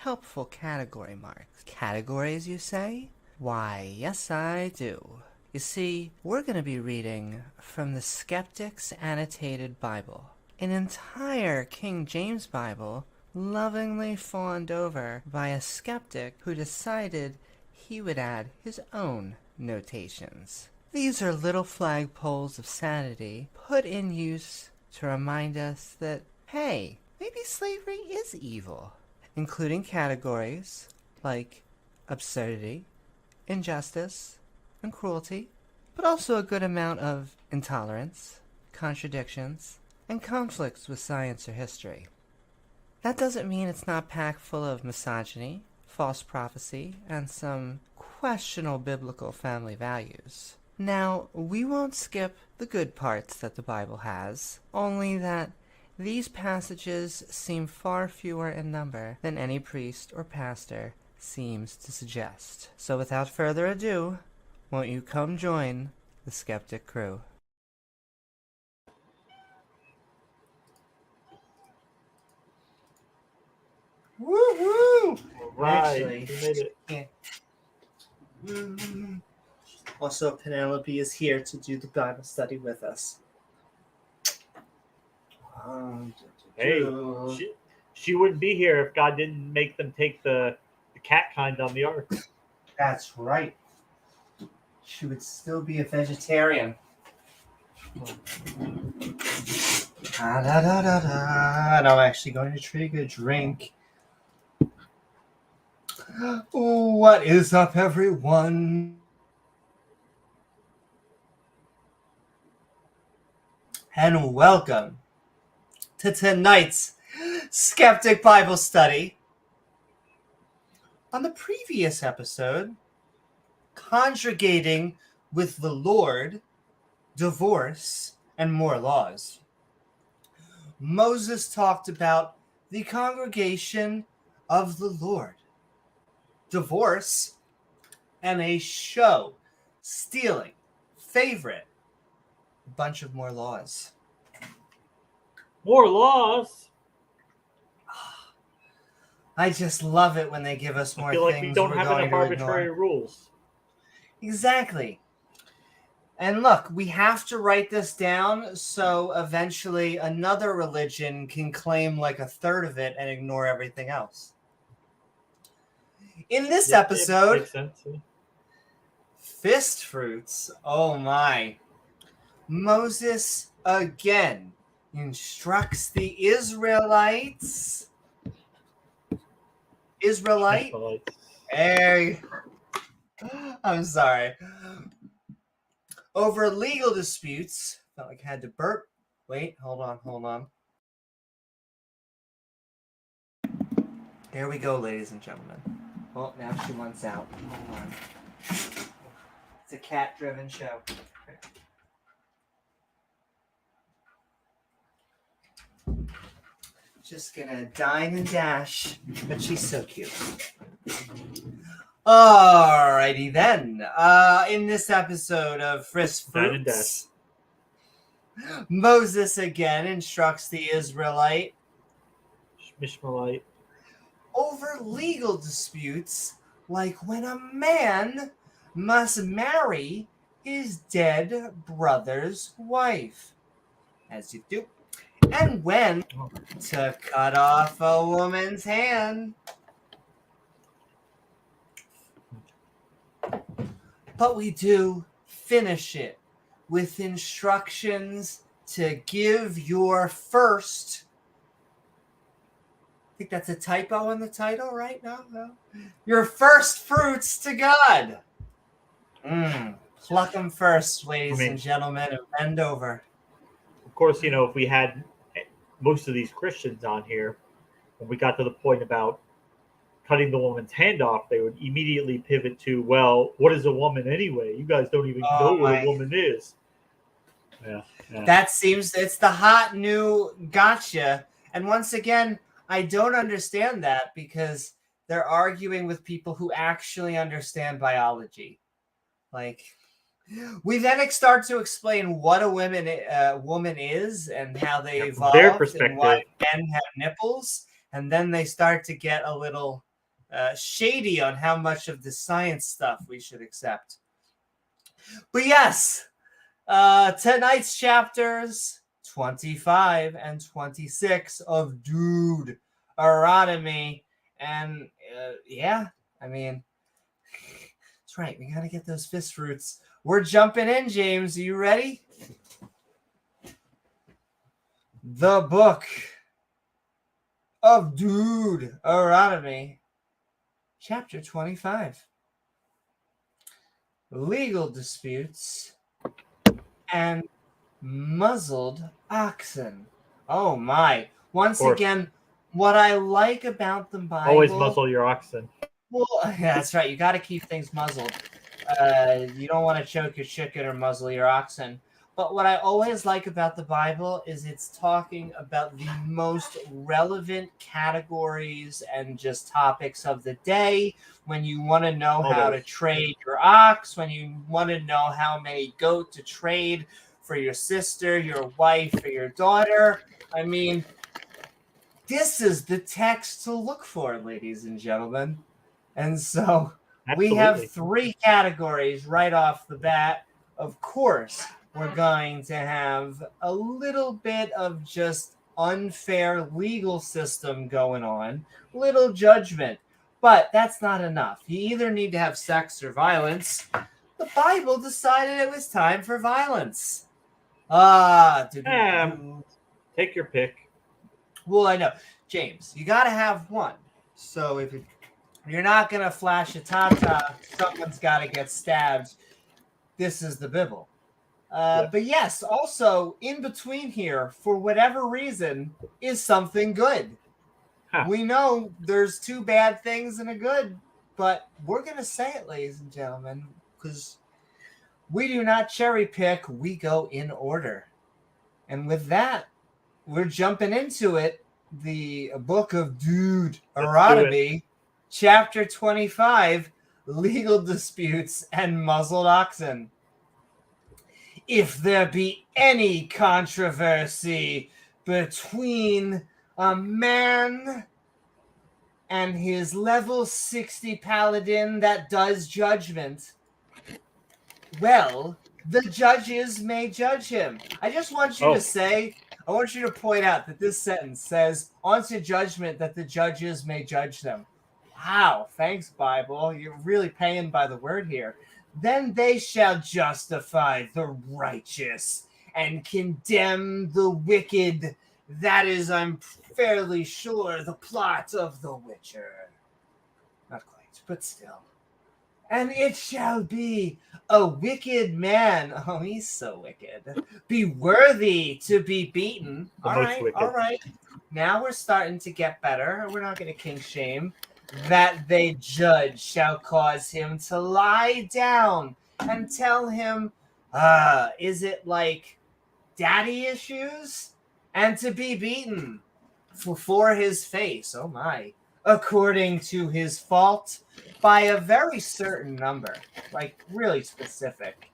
helpful category marks. Categories, you say? Why, yes I do. You see, we're going to be reading from the Skeptic's Annotated Bible, an entire King James Bible lovingly fawned over by a skeptic who decided he would add his own notations. These are little flagpoles of sanity put in use to remind us that, hey, maybe slavery is evil, including categories like absurdity, injustice, and cruelty, but also a good amount of intolerance, contradictions, and conflicts with science or history. That doesn't mean it's not packed full of misogyny, false prophecy, and some questionable biblical family values. Now, we won't skip the good parts that the Bible has, only that these passages seem far fewer in number than any priest or pastor seems to suggest. So without further ado, won't you come join the Skeptic crew? Woo-hoo! Right. Actually, We made it. yeah. Also, Penelope is here to do the Bible study with us. Hey, she wouldn't be here if God didn't make them take the cat kind on the ark. That's right. She would still be a vegetarian. And I'm actually going to take a drink. What is up, everyone? And welcome to tonight's Skeptic Bible Study. On the previous episode, Conjugating with the Lord, Divorce, and More Laws, Moses talked about the congregation of the Lord, divorce, and a show, stealing, favorite, a bunch of more laws. More laws? I just love it when they give us more I feel like things we don't we're have going enough to arbitrary ignore. rules. Exactly. And look, we have to write this down so eventually another religion can claim like a third of it and ignore everything else. In this episode, it makes sense. Yeah. fist fruits. Oh my. Moses again instructs the Israelites. Hey. I'm sorry. Over legal disputes. Felt like I had to burp. Wait, hold on. There we go, ladies and gentlemen. Oh, now she wants out. Hold on. It's a cat-driven show. Just gonna dine and dash, but she's so cute. Alrighty then. In this episode of Frisk Fruits, Moses again instructs the Ishmaelite over legal disputes, like when a man must marry his dead brother's wife, as you do, and when to cut off a woman's hand. But we do finish it with instructions to give your first. I think that's a typo in the title, right? No. Your first fruits to God. Pluck them first, ladies and gentlemen, and bend over. Of course, if we had most of these Christians on here, when we got to the point about cutting the woman's hand off, they would immediately pivot to, well, what is a woman anyway? You guys don't even know what a woman is. Yeah. That seems, it's the hot new gotcha. And once again, I don't understand that because they're arguing with people who actually understand biology. Like, we then start to explain what a woman is and how they evolved their perspective, and why men have nipples. And then they start to get a little shady on how much of the science stuff we should accept. But yes, tonight's chapters 25 and 26 of Deuteronomy. And yeah, I mean, that's right. We got to get those fist roots. We're jumping in, James. Are you ready? The book of Deuteronomy, chapter 25. Legal disputes and muzzled oxen. Oh my. Once again, what I like about the Bible... Always muzzle your oxen. Well, yeah, that's right. You got to keep things muzzled. You don't want to choke your chicken or muzzle your oxen. But what I always like about the Bible is it's talking about the most relevant categories and just topics of the day. When you want to know how to trade your ox, when you want to know how many goat to trade for your sister, your wife, or your daughter. I mean, this is the text to look for, ladies and gentlemen. And so we have 3 categories right off the bat. Of course, we're going to have a little bit of just unfair legal system going on, little judgment, but that's not enough. You either need to have sex or violence. The Bible decided it was time for violence. Take your pick. Well, I know. James, you got to have one. So if you're not going to flash a tata, someone's got to get stabbed. This is the Bible. But yes, also in between here, for whatever reason, is something good. We know there's 2 bad things and a good, but we're going to say it, ladies and gentlemen, because we do not cherry pick. We go in order. And with that, we're jumping into it. The book of Deuteronomy, chapter 25, legal disputes and muzzled oxen. If there be any controversy between a man and his level 60 paladin that does judgment, well, the judges may judge him. I just want you to say, I want you to point out that this sentence says, onto judgment that the judges may judge them. Wow, thanks, Bible. You're really paying by the word here. Then they shall justify the righteous and condemn the wicked. That is, I'm fairly sure, the plot of The Witcher. Not quite, but still. And it shall be a wicked man. Oh, he's so wicked. Be worthy to be beaten. All right. Now we're starting to get better. We're not going to king shame. That they judge shall cause him to lie down and tell him, is it like daddy issues? And to be beaten for his face. Oh my. According to his fault, by a very certain number, like really specific.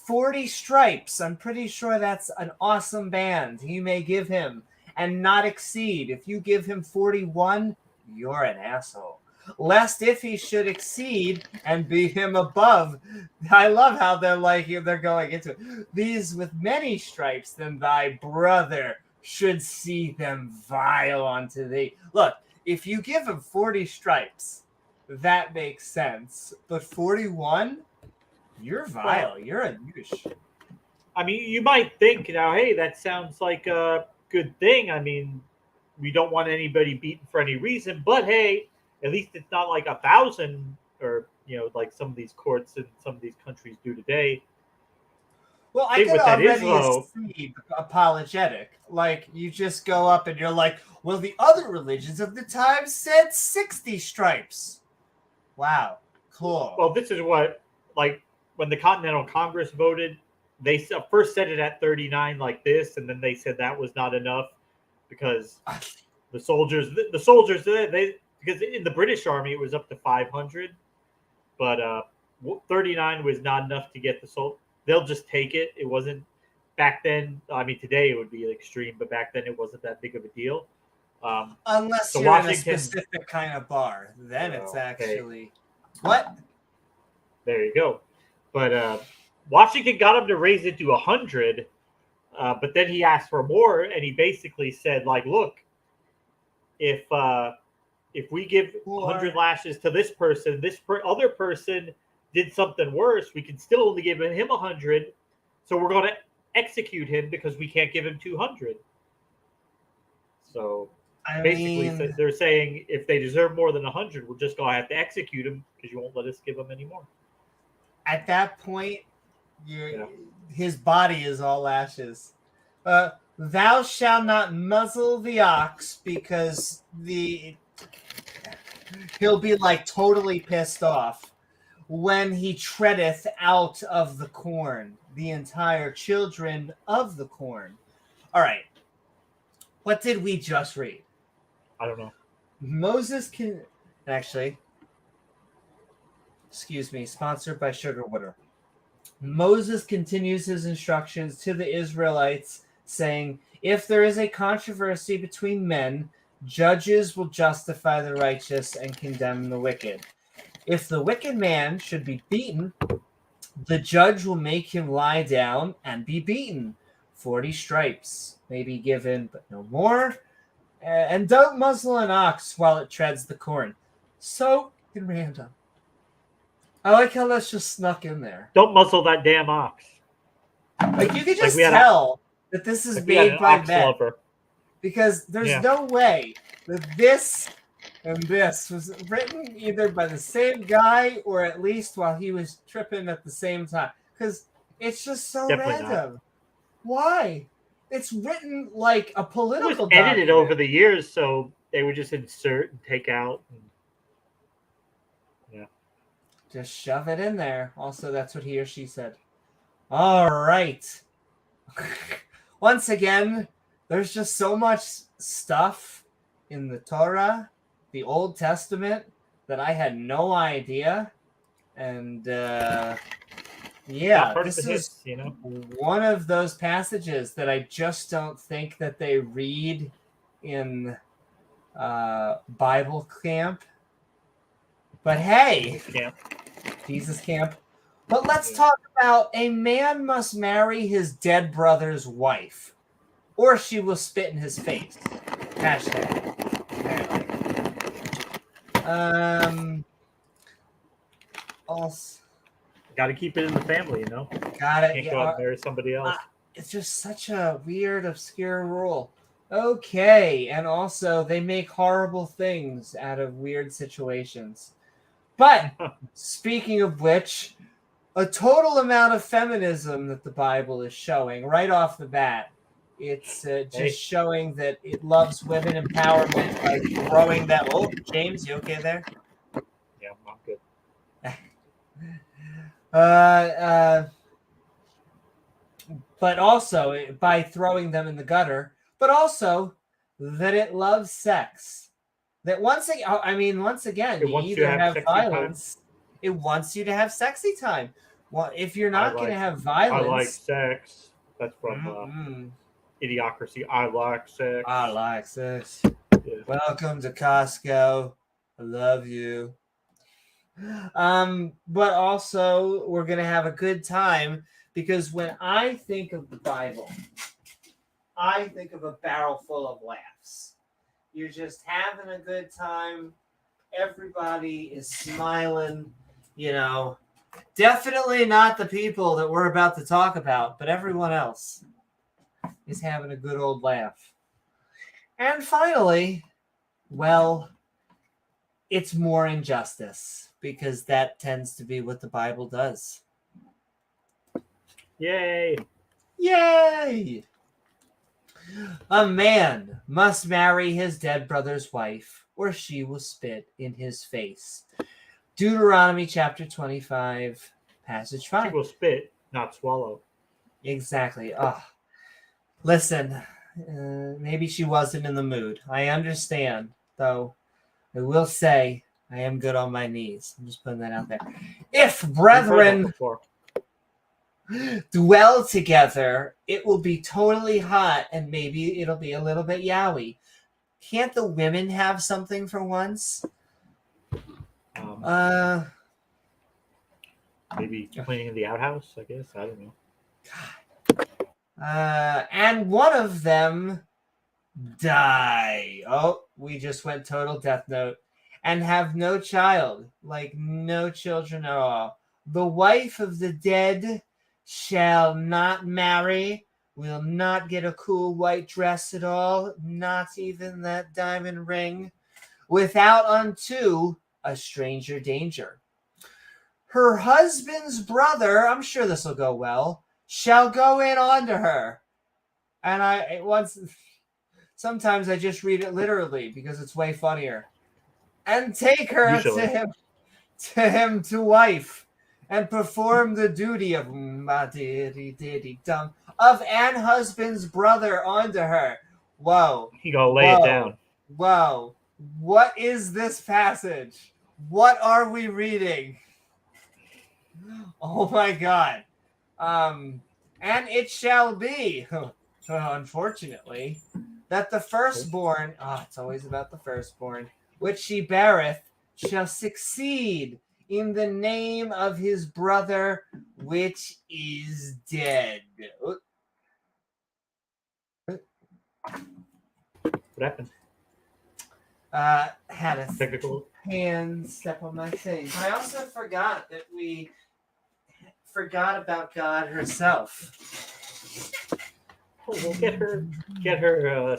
40 stripes. I'm pretty sure that's an awesome band he may give him and not exceed. If you give him 41, you're an asshole. Lest if he should exceed and be him above. I love how they're going into it. These with many stripes, then thy brother should see them vile unto thee. Look, if you give him 40 stripes, that makes sense. But 41, you're vile. You're a douche. I mean, you might think now, hey, that sounds like a good thing. I mean, we don't want anybody beaten for any reason, but hey, at least it's not like 1,000 or, like some of these courts in some of these countries do today. Well, I could already see apologetic. Like, you just go up and you're like, well, the other religions of the time said 60 stripes. Wow. Cool. Well, this is what, like, when the Continental Congress voted, they first set it at 39 like this, and then they said that was not enough because the soldiers, because in the British Army, it was up to 500, but 39 was not enough to get the soldiers. They'll just take it. It wasn't back then. I mean, today it would be extreme, but back then it wasn't that big of a deal. Unless So you're in a Washington- specific kind of bar, then it's Okay. actually what? There you go. But Washington got him to raise it to 100, but then he asked for more, and he basically said, like, look, if we give 100 lashes to this person, other person did something worse, we can still only give him 100, so we're going to execute him because we can't give him 200. So basically, they're saying if they deserve more than 100, we're just going to have to execute him because you won't let us give them any more. At that point, his body is all lashes. Thou shalt not muzzle the ox, because he'll be like totally pissed off when he treadeth out of the corn, the entire children of the corn. All right. What did we just read? I don't know. Moses can actually, excuse me, sponsored by Sugar Water. Moses continues his instructions to the Israelites, saying, if there is a controversy between men, judges will justify the righteous and condemn the wicked. If the wicked man should be beaten, the judge will make him lie down and be beaten. 40 stripes may be given, but no more. And don't muzzle an ox while it treads the corn. So random. I like how that's just snuck in there. Don't muzzle that damn ox. Like, you can just tell that this is made by men. Lover. Because there's no way that this and this was written either by the same guy or at least while he was tripping at the same time. Because it's just so Definitely random. Not. Why? It's written like a political It was edited document. over the years, so they would just insert and take out. Yeah. Just shove it in there. Also, that's what he or she said. All right. Once again, there's just so much stuff in the Torah, the Old Testament, that I had no idea. And this is one of those passages that I just don't think that they read in Bible camp. But hey, Jesus camp. But let's talk about a man must marry his dead brother's wife, or she will spit in his face. Hashtag. Also, got to keep it in the family, Got it. Can't go out and marry somebody else. It's just such a weird, obscure rule. Okay, and also they make horrible things out of weird situations. But speaking of which, a total amount of feminism that the Bible is showing right off the bat. It's just showing that it loves women empowerment by throwing them. Oh, James, you okay there? Yeah, I'm good. But also by throwing them in the gutter, but also that it loves sex. That once again, you either have violence, it wants you to have sexy time. Well, if you're not going to have violence, I like sex. That's from Idiocracy. I like sex. I like sex. Yeah. Welcome to Costco. I love you. But also we're going to have a good time, because when I think of the Bible, I think of a barrel full of laughs. You're just having a good time. Everybody is smiling, Definitely not the people that we're about to talk about, but everyone else is having a good old laugh. And finally, well, it's more injustice, because that tends to be what the Bible does. Yay! Yay! A man must marry his dead brother's wife, or she will spit in his face. Deuteronomy chapter 25, passage 5. She will spit, not swallow. Exactly. Listen, maybe she wasn't in the mood. I understand, though. I will say I am good on my knees. I'm just putting that out there. If brethren dwell together, it will be totally hot, and maybe it'll be a little bit yowie. Can't the women have something for once? Maybe cleaning the outhouse, I guess. I don't know. And one of them die. Oh, we just went total death note. And have no child, like no children at all. The wife of the dead shall not marry, will not get a cool white dress at all, not even that diamond ring, without unto a stranger danger. Her husband's brother, I'm sure this will go well, shall go in onto her. And sometimes I just read it literally because it's way funnier. And take her Usually. to him to wife, and perform the duty of an husband's brother onto her. Whoa. You gotta lay it down. Whoa. What is this passage? What are we reading? Oh my God. And it shall be, unfortunately, that the firstborn, it's always about the firstborn, which she beareth, shall succeed in the name of his brother, which is dead. What happened? Had a Technical hand step on my thing. But I also forgot that we forgot about God herself. Oh, we'll get her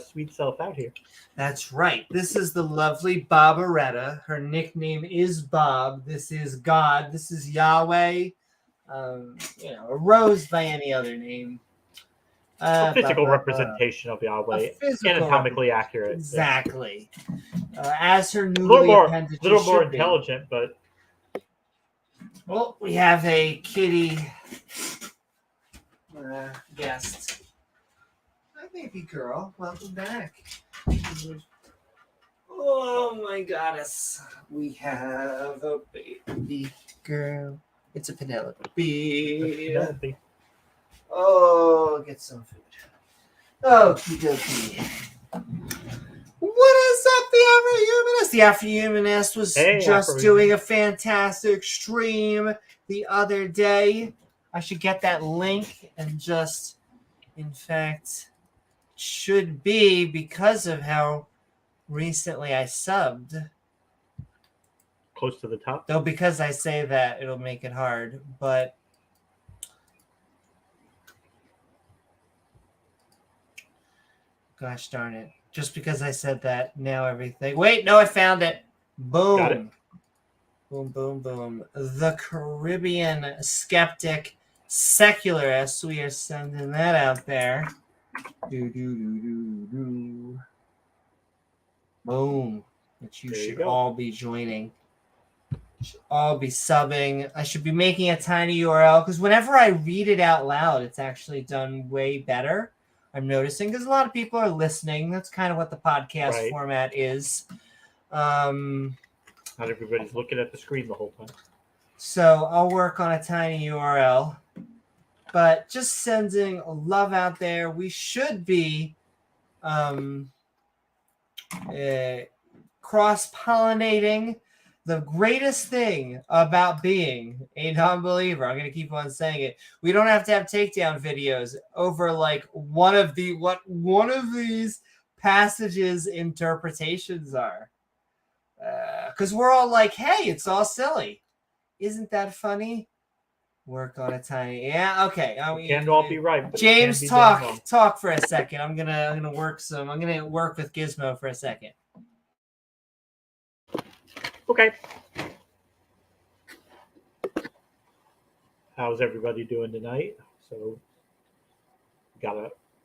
sweet self out here. That's right. This is the lovely Barbaretta. Her nickname is Bob. This is God. This is Yahweh. A rose by any other name. A physical representation of Yahweh, anatomically accurate. Exactly. As her newly appendages a little more should be. intelligent, but well, we have a kitty guest. Hi, baby girl. Welcome back. Oh my goddess. We have a baby girl. It's a Penelope. Oh, get some food. Okie dokie. What is up, the Afrohumanist? The Afrohumanist was doing a fantastic stream the other day. I should get that link and just, in fact, should be because of how recently I subbed. Close to the top. Though because I say that, it'll make it hard. But gosh darn it. Just because I said that, now everything... Wait, no, I found it. Boom. Got it. Boom, boom, boom. The Caribbean Skeptic Secularist. We are sending that out there. Boom. Which you should all be joining. Should all be subbing. I should be making a tiny URL because whenever I read it out loud, it's actually done way better. I'm noticing because a lot of people are listening. That's kind of what the podcast format is. Not everybody's looking at the screen the whole time. So I'll work on a tiny URL. But just sending love out there. We should be cross-pollinating. The greatest thing about being a non-believer, I'm going to keep on saying it, we don't have to have takedown videos over like one of these passages interpretations are. Because we're all like, hey, it's all silly. Isn't that funny? Work on a tiny... Yeah, okay. It can't all be right. But James, talk for a second. I'm gonna work with Gizmo for a second. Okay. How's everybody doing tonight? So,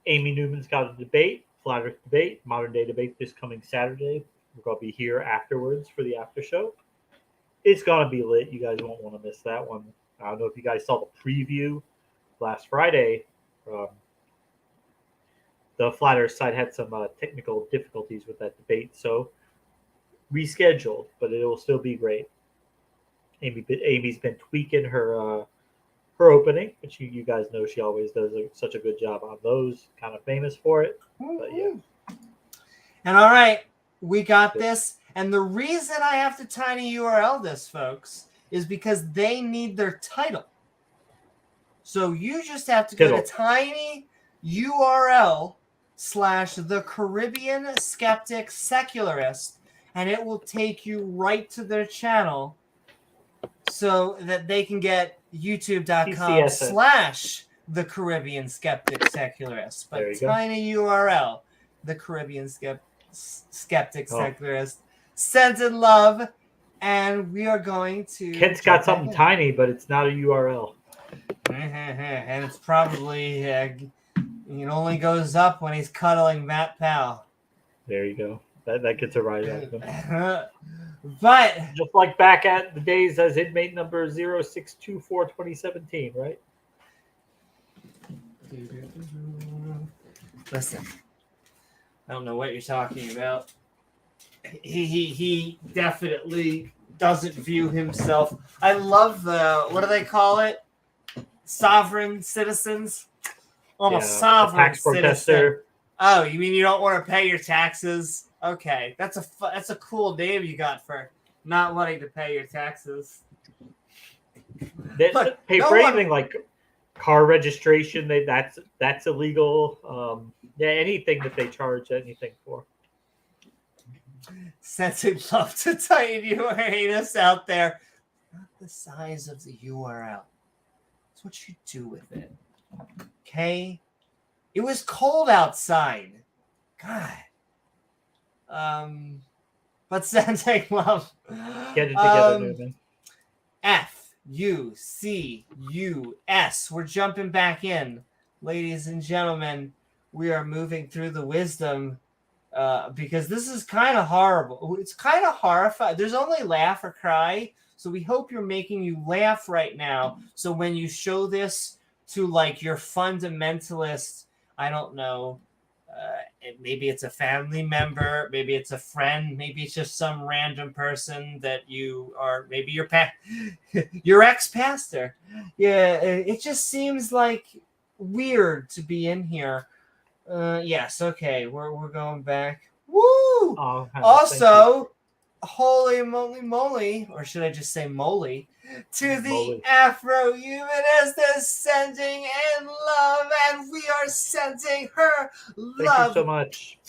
Amy Newman's got a debate, flat earth debate, modern day debate this coming Saturday. We're going to be here afterwards for the after show. It's going to be lit. You guys won't want to miss that one. I don't know if you guys saw the preview last Friday. The flat earth side had some technical difficulties with that debate, so rescheduled, but it will still be great. Amy's been tweaking her opening, which you guys know she always does such a good job on those. Kind of famous for it, but yeah. And all right, we got this. And the reason I have to tiny URL this, folks, is because they need their title. So you just have to go to tiny URL/the Caribbean Skeptic Secularist, and it will take you right to their channel so that they can get youtube.com/the Caribbean Skeptic Secularist. But tiny URL, the Caribbean Skeptic Secularist. Sent in love, and we are going to... Kent's got something tiny, but it's not a URL. And it's probably... it only goes up when he's cuddling Matt Powell. There you go. That gets a rise out of him. But... just like back at the days as inmate number 0624-2017, right? Listen. I don't know what you're talking about. He definitely doesn't view himself. I love the, what do they call it? Sovereign citizens? Almost sovereign tax protester. Oh, you mean you don't want to pay your taxes? Okay, that's a cool name you got for not wanting to pay your taxes. They pay for anything like car registration. That's illegal. Anything that they charge anything for. Sensing love to tiny URL out there. Not the size of the URL. It's what you do with it. Okay? It was cold outside. God. But sensing love. Get it together, Newman. FUCUS. We're jumping back in. Ladies and gentlemen, we are moving through the wisdom because this is kind of horrible. It's kind of horrifying. There's only laugh or cry, so we hope you're making you laugh right now. So when you show this to like your fundamentalist, I don't know, maybe it's a family member, maybe it's a friend, maybe it's just some random person that you are, maybe your ex-pastor. Yeah, it just seems like weird to be in here. Yes, okay, we're going back. Woo! Oh, also, holy moly, or should I just say moly, to the Afro-Humanist is sending in love, and we are sending her love. Thank you so much.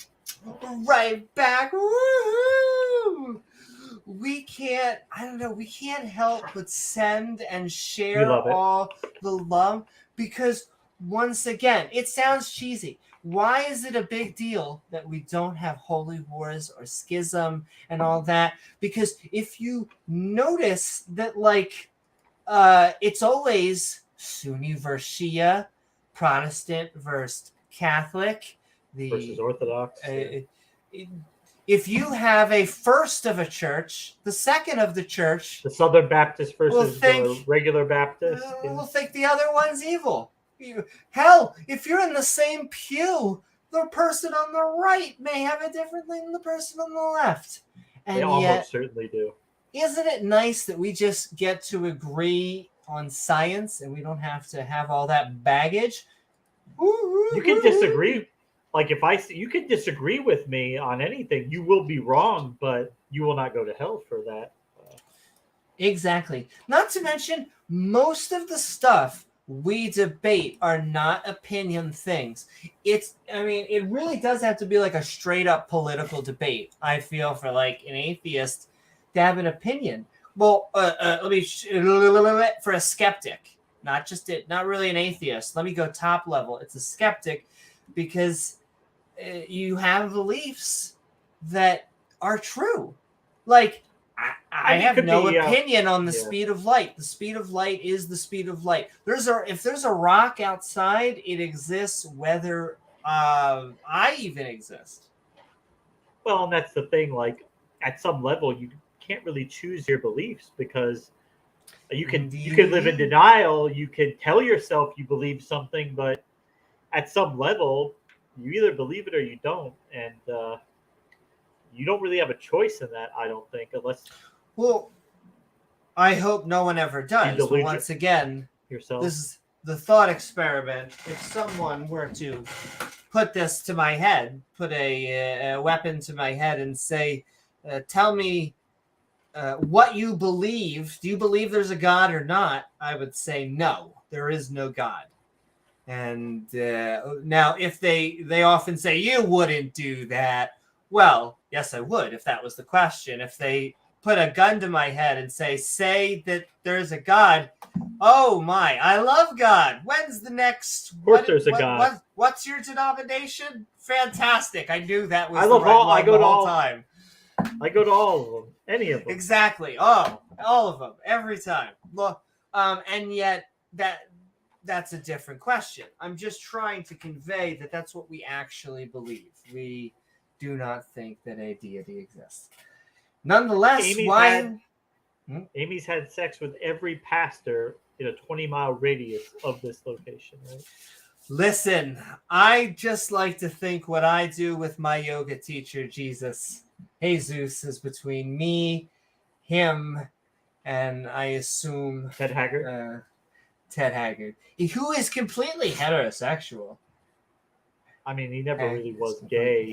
Right back. Woo! We can't help but send and share all the love because once again, it sounds cheesy. Why is it a big deal that we don't have holy wars or schism and all that? Because if you notice that, like, it's always Sunni versus Shia, Protestant versus Catholic, versus Orthodox. If you have a first of a church, the second of the church, the Southern Baptist versus the regular Baptist, we'll think the other one's evil. Hell, if you're in the same pew, the person on the right may have a different thing than the person on the left. And they almost certainly do. Isn't it nice that we just get to agree on science and we don't have to have all that baggage? You can disagree. Like you can disagree with me on anything. You will be wrong, but you will not go to hell for that. Exactly. Not to mention, most of the stuff we debate are not opinion things. It really does have to be like a straight up political debate. I feel for like an atheist to have an opinion. Well, for a skeptic, not really an atheist. Let me go top level. It's a skeptic because you have beliefs that are true. Like, I have no opinion on the speed of light. The speed of light is the speed of light. If there's a rock outside, it exists whether I even exist. Well, and that's the thing. Like, at some level, you can't really choose your beliefs because you can live in denial. You can tell yourself you believe something, but at some level, you either believe it or you don't, and you don't really have a choice in that. I don't think, unless. Well, I hope no one ever does. But once again, yourself. This is the thought experiment. If someone were to put this to my head, put a weapon to my head and say, tell me what you believe. Do you believe there's a God or not? I would say no, there is no God. And now if they often say you wouldn't do that, well, yes, I would if that was the question. If they put a gun to my head and say that there's a God, oh my, I love God. When's the next? Of course there's a God. What's your denomination? Fantastic. I knew that was I the love right all. one I go the to whole all. time. I go to all of them. Any of them. Exactly. Oh, all of them. Every time. Look, and yet that's a different question. I'm just trying to convey that that's what we actually believe. We do not think that a deity exists. Nonetheless, Amy's had sex with every pastor in a 20-mile radius of this location, right? Listen, I just like to think what I do with my yoga teacher, Jesus is between me, him, and I assume Ted Haggard. Ted Haggard, who is completely heterosexual. I mean, he never really was gay.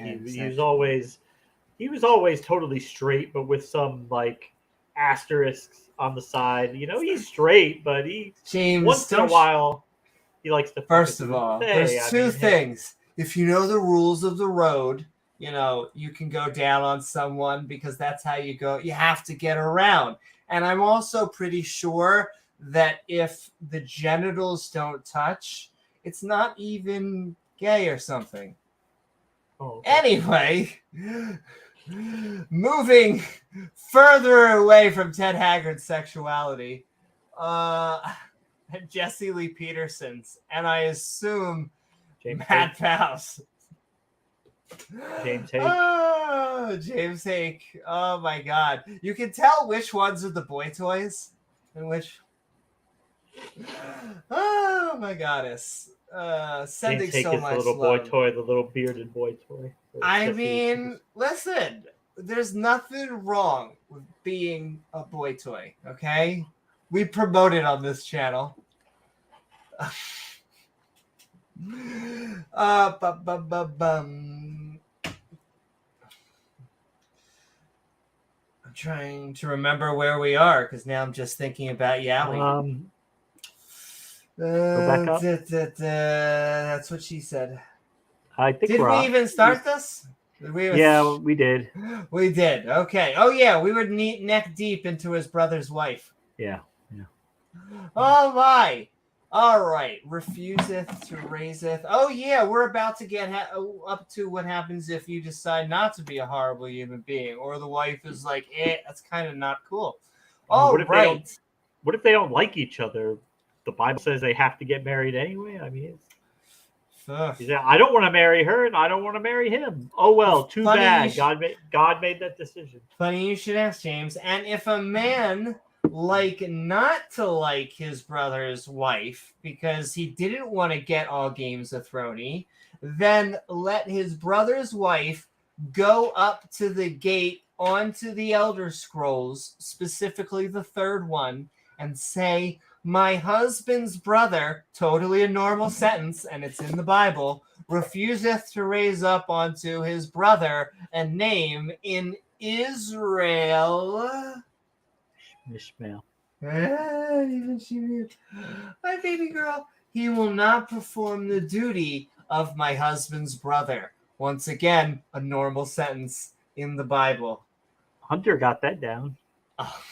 He was always totally straight, but with some like asterisks on the side. You know, he's straight, but once in a while he likes to. First of all, there's two things. If you know the rules of the road, you know you can go down on someone because that's how you go. You have to get around. And I'm also pretty sure that if the genitals don't touch, it's not even gay or something. Oh, okay. Anyway, moving further away from Ted Haggard's sexuality, Jesse Lee Peterson's, and I assume Matt Powell's. James Hake. Oh, James Hake. Oh my God. You can tell which ones are the boy toys and which. Oh my goddess. Sending James Hake so is much the little love. boy toy, the little bearded boy toy. I mean, listen, there's nothing wrong with being a boy toy, okay? We promote it on this channel. I'm trying to remember where we are because now I'm just thinking about Yowie. Go back up. That's what she said. I think did we even start this? Yeah, we did. We did. Okay. Oh yeah, we were neck deep into his brother's wife. Yeah. Oh my. All right. Refuseth to raiseth. Oh yeah, we're about to get up to what happens if you decide not to be a horrible human being, or the wife is like, that's kind of not cool. All right. What if they don't like each other? The Bible says they have to get married anyway. I mean, I don't want to marry her, and I don't want to marry him. Oh well, too bad. God made that decision. Funny you should ask, James. And if a man not to like his brother's wife because he didn't want to get all Games of Thrones, then let his brother's wife go up to the gate onto the Elder Scrolls, specifically the third one, and say, my husband's brother, totally a normal sentence, and it's in the Bible, refuseth to raise up unto his brother a name in Israel. Ishmael. Even she, my baby girl, he will not perform the duty of my husband's brother. Once again, a normal sentence in the Bible. Hunter got that down. Oh.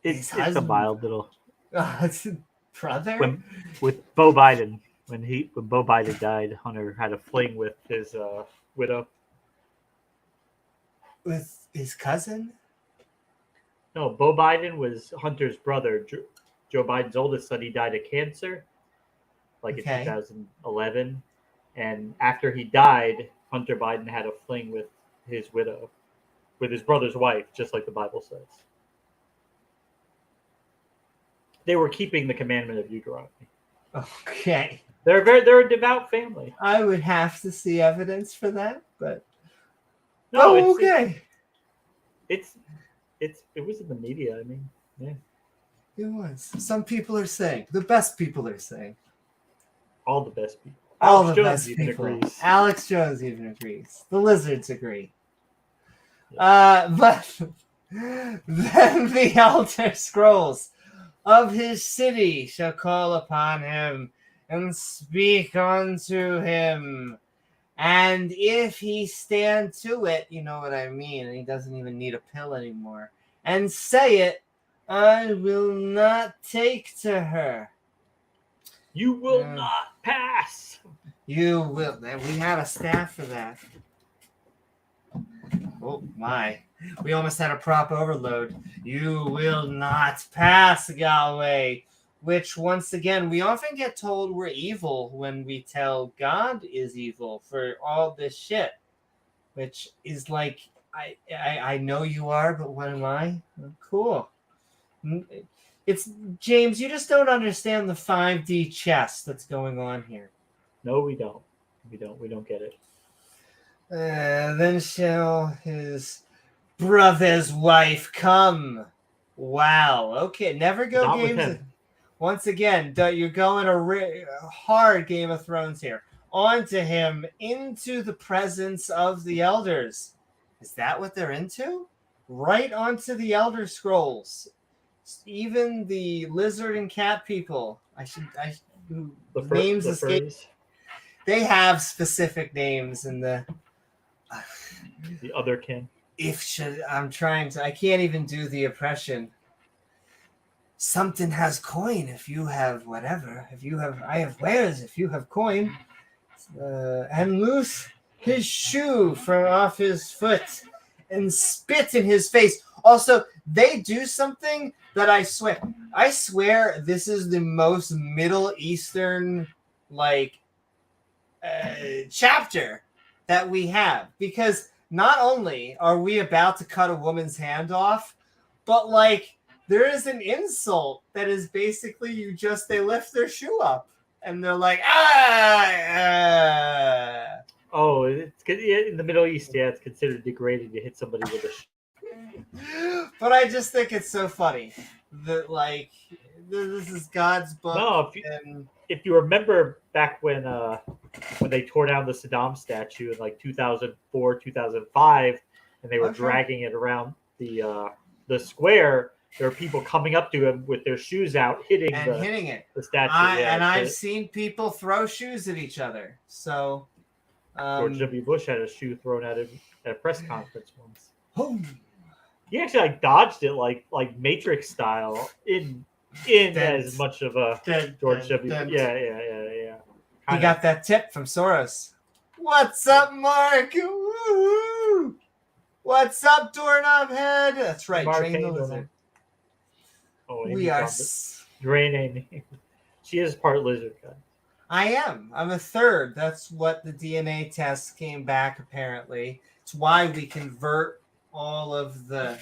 It's a mild little. It's a brother. With Beau Biden, when Beau Biden died, Hunter had a fling with his widow. With his cousin? No, Beau Biden was Hunter's brother. Joe Biden's oldest son. He died of cancer, in 2011, and after he died, Hunter Biden had a fling with his widow, with his brother's wife, just like the Bible says. They were keeping the commandment of Deuteronomy. Okay. They're a devout family. I would have to see evidence for that, but no, okay. It was in the media. I mean, yeah. It was. Some people are saying. The best people are saying. All the best people. All Alex the Jones best even people. agrees. Alex Jones even agrees. The lizards agree. But then the elder scrolls of his city shall call upon him and speak unto him. And if he stand to it, you know what I mean, and he doesn't even need a pill anymore, and say it, I will not take to her. You will not pass. You will. We have a staff for that. Oh my. We almost had a prop overload. You will not pass, Yahweh. Which, once again, we often get told we're evil when we tell God is evil for all this shit. Which is like, I know you are, but what am I? Cool. It's, James, you just don't understand the 5D chess that's going on here. No, we don't. We don't get it. Then shall his brother's wife come. Wow. Okay, never go Not with games. him. Once again, you're going a hard Game of Thrones here. Onto him, into the presence of the elders. Is that what they're into? Right onto the Elder Scrolls. Even the lizard and cat people. Names escape. They have specific names in the other kin. I'm trying to. I can't even do the oppression. Something has coin if you have whatever. I have wares if you have coin. And loose his shoe from off his foot and spit in his face. Also, they do something that I swear this is the most Middle Eastern chapter that we have, because not only are we about to cut a woman's hand off, but there is an insult that is basically they lift their shoe up and they're like, Oh, it's in the Middle East, yeah, it's considered degrading to hit somebody with a shoe. But I just think it's so funny that this is God's book. No, if you remember back when they tore down the Saddam statue in 2004, 2005, and they were dragging it around the square, there were people coming up to him with their shoes out, hitting the statue. I've seen people throw shoes at each other. So George W. Bush had a shoe thrown at him at a press conference once. Oh. He actually dodged it like Matrix style in as much of a George W. Yeah. He got that tip from Soros. What's up, Mark? Woo-hoo! What's up, doorknob head? That's right, Mark Train the Lizard. Oh, we are. Amy. She is part lizard guy. I am. I'm a third. That's what the DNA test came back. Apparently, it's why we convert all of the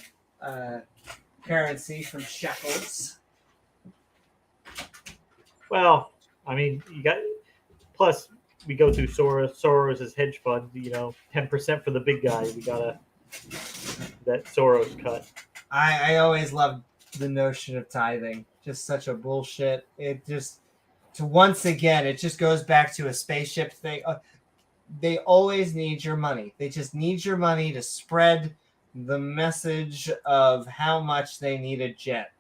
currency from shekels. Well, I mean, you got. Plus, we go through Soros' hedge fund. 10% for the big guy. We got that Soros cut. I always loved the notion of tithing. Just such a bullshit. It just goes back to a spaceship thing. They always need your money. They just need your money to spread the message of how much they need a jet.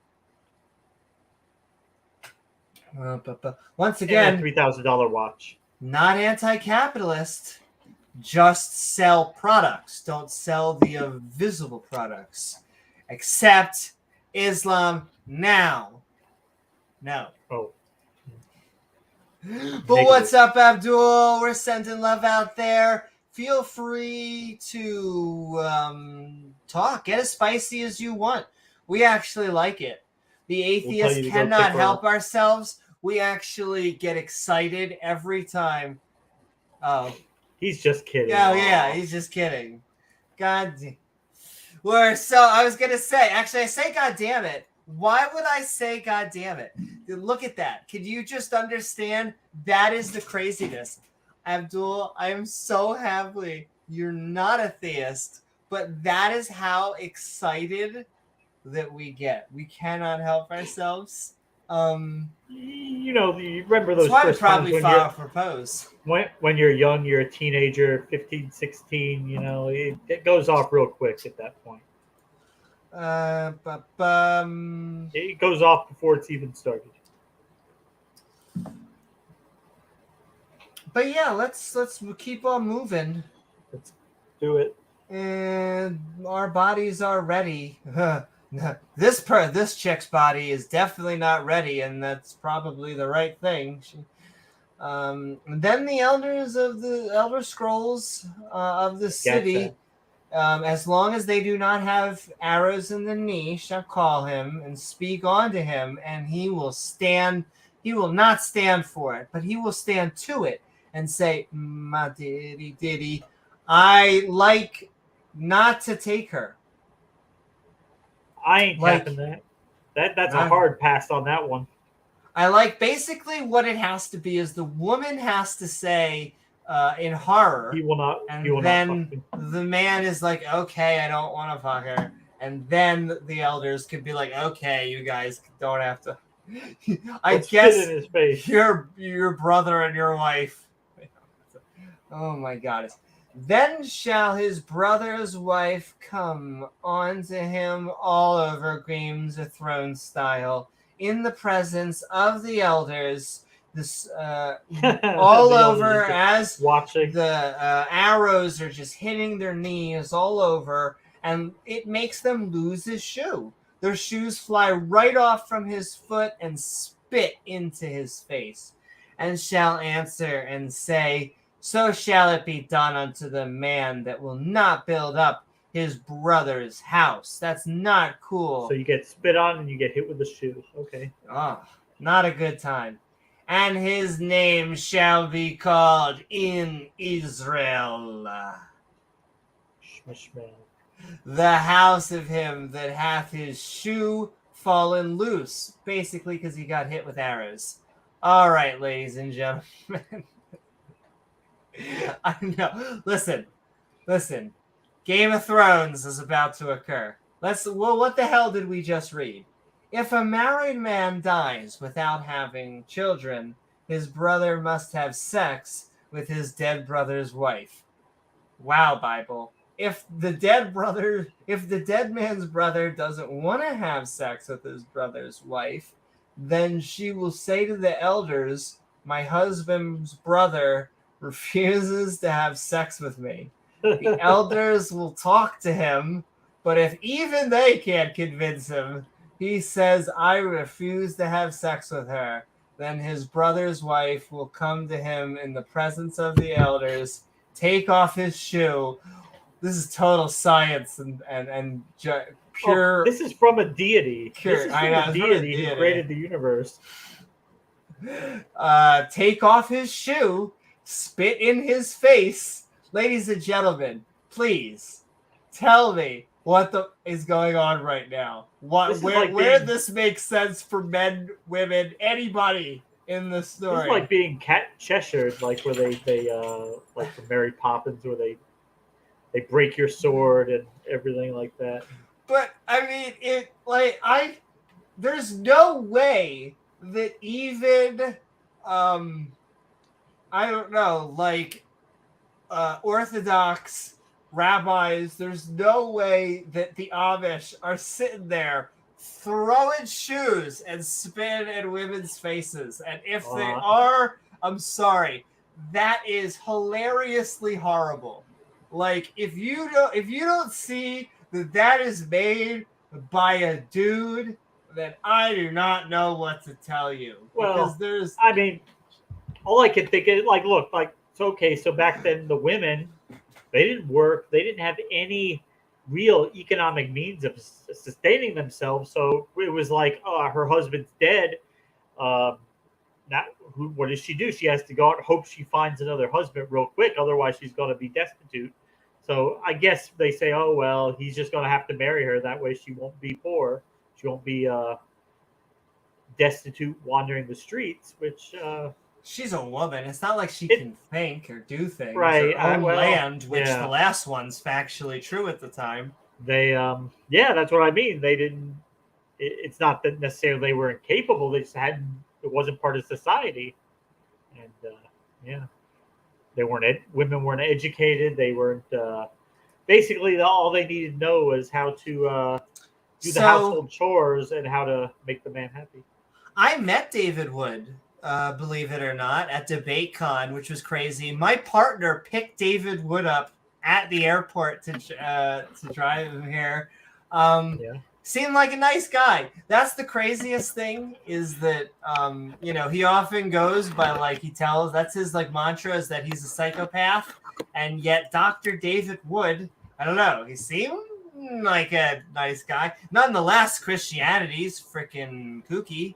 But once again, $3,000 watch. Not anti-capitalist. Just sell products. Don't sell the visible products. Accept Islam now. No. Oh. But what's up, Abdul? We're sending love out there. Feel free to talk. Get as spicy as you want. We actually like it. The atheists cannot help ourselves. We actually get excited every time. Oh. He's just kidding. Oh, yeah, he's just kidding. God. I was going to say, actually, I say God damn it. Why would I say God damn it? Look at that. Can you just understand? That is the craziness. Abdul, I am so happy you're not a theist, but that is how excited that we get. We cannot help ourselves. You remember That's those why I first times probably propose. when you're young, you're a teenager, 15, 16, it goes off real quick at that point. It goes off before it's even started. But yeah, let's keep on moving. Let's do it. And our bodies are ready. This chick's body is definitely not ready, and that's probably the right thing. Then the elders of the Elder Scrolls of the city, as long as they do not have arrows in the knee, shall call him and speak unto him, and he will stand. He will not stand for it, but he will stand to it and say, "Ma diddy, I like not to take her." I ain't tapping that. That's a hard pass on that one. I like basically what it has to be is the woman has to say in horror. He will not. And he will then not the man is like, okay, I don't want to fuck her. And then the elders could be like, okay, you guys don't have to. I guess spit in his face. Your brother and your wife. Oh my God. Then shall his brother's wife come unto him all over Games of Thrones style, in the presence of the elders, this all over as watching. The arrows are just hitting their knees all over, and it makes them lose his shoe. Their shoes fly right off from his foot and spit into his face, and shall answer and say, so shall it be done unto the man that will not build up his brother's house. That's not cool. So you get spit on and you get hit with the shoe. Okay. Oh, not a good time. And his name shall be called in Israel, the house of him that hath his shoe fallen loose. Basically because he got hit with arrows. All right, ladies and gentlemen. I know. Listen. Game of Thrones is about to occur. What the hell did we just read? If a married man dies without having children, his brother must have sex with his dead brother's wife. Wow, Bible. If the dead man's brother doesn't want to have sex with his brother's wife, then she will say to the elders, my husband's brother refuses to have sex with me. The elders will talk to him, but if even they can't convince him, he says, I refuse to have sex with her. Then his brother's wife will come to him in the presence of the elders, take off his shoe. This is total science and pure. Oh, this is from a deity. Pure, this is from a deity who created the universe. Take off his shoe, spit in his face. Ladies and gentlemen, please tell me what is going on right now. Where this makes sense for men, women, anybody in the story. This is like being Cheshired, like where they like from Mary Poppins, where they break your sword and everything like that. But I mean, there's no way that even I don't know, like Orthodox rabbis, there's no way that the Amish are sitting there throwing shoes and spitting in women's faces. And if they are, I'm sorry, that is hilariously horrible. Like if you don't see that is made by a dude, then I do not know what to tell you. Well, I mean, all I can think is look, it's okay. So back then, the women, they didn't work. They didn't have any real economic means of sustaining themselves. So it was like, oh, her husband's dead. What does she do? She has to go out and hope she finds another husband real quick. Otherwise, she's going to be destitute. So I guess they say, oh, well, he's just going to have to marry her. That way she won't be poor. She won't be destitute wandering the streets, which... she's a woman. It's not like she can think or do things. Right. Her own land, which the last one's factually true at the time. They, that's what I mean. They didn't it's not that necessarily they were incapable. They just it wasn't part of society, and yeah, women weren't educated. They weren't. Basically, all they needed to know was how to do the household chores and how to make the man happy. I met David Wood, believe it or not, at DebateCon, which was crazy. My partner picked David Wood up at the airport to drive him here. Seemed like a nice guy. That's the craziest thing is that, he often goes by that's his mantra is that he's a psychopath. And yet Dr. David Wood, I don't know, he seemed like a nice guy. Nonetheless, Christianity's freaking kooky.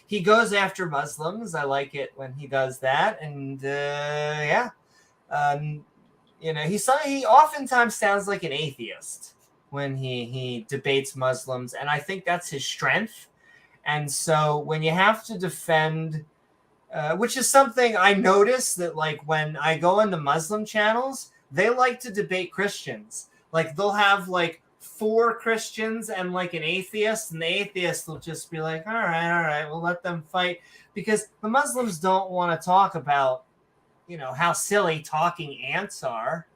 He goes after Muslims. I like it when he does that. And he oftentimes sounds like an atheist when he debates Muslims, and I think that's his strength. And so when you have to defend, which is something I notice that when I go into Muslim channels, they like to debate Christians. They'll have 4 Christians and an atheist, and the atheist will just be like, all right, we'll let them fight, because the Muslims don't want to talk about, how silly talking ants are.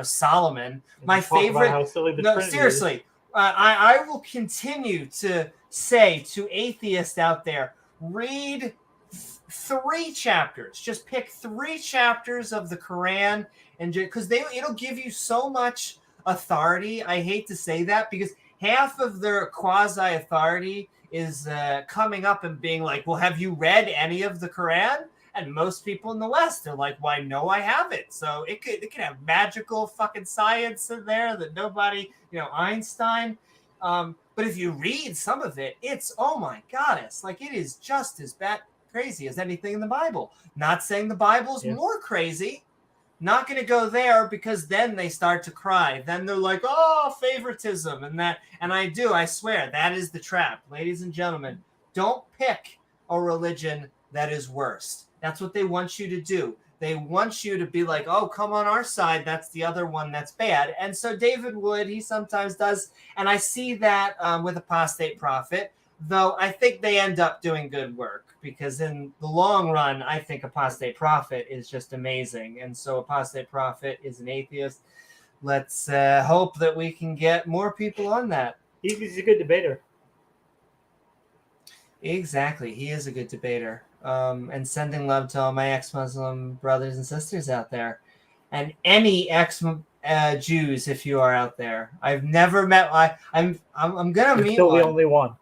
Solomon, my favorite. No, seriously, I will continue to say to atheists out there, read 3 chapters. Just pick 3 chapters of the Quran, and because it'll give you so much authority. I hate to say that because half of their quasi authority is coming up and being like, well, have you read any of the Quran? And most people in the West are like, why, no, I haven't. So it could have magical fucking science in there that nobody, Einstein. But if you read some of it, it's, oh my goddess, it is just as crazy as anything in the Bible. Not saying the Bible's more crazy. Not going to go there, because then they start to cry. Then they're like, oh, favoritism and that. And I swear, that is the trap. Ladies and gentlemen, don't pick a religion that is worse. That's what they want you to do. They want you to be like, oh, come on our side. That's the other one that's bad. And so David Wood, he sometimes does. And I see that with Apostate Prophet, though I think they end up doing good work, because in the long run, I think Apostate Prophet is just amazing. And so Apostate Prophet is an atheist. Let's hope that we can get more people on that. He's a good debater. Exactly. He is a good debater. And sending love to all my ex-Muslim brothers and sisters out there, and any ex-Jews if you are out there. I've never met. I'm gonna meet still one. The only one.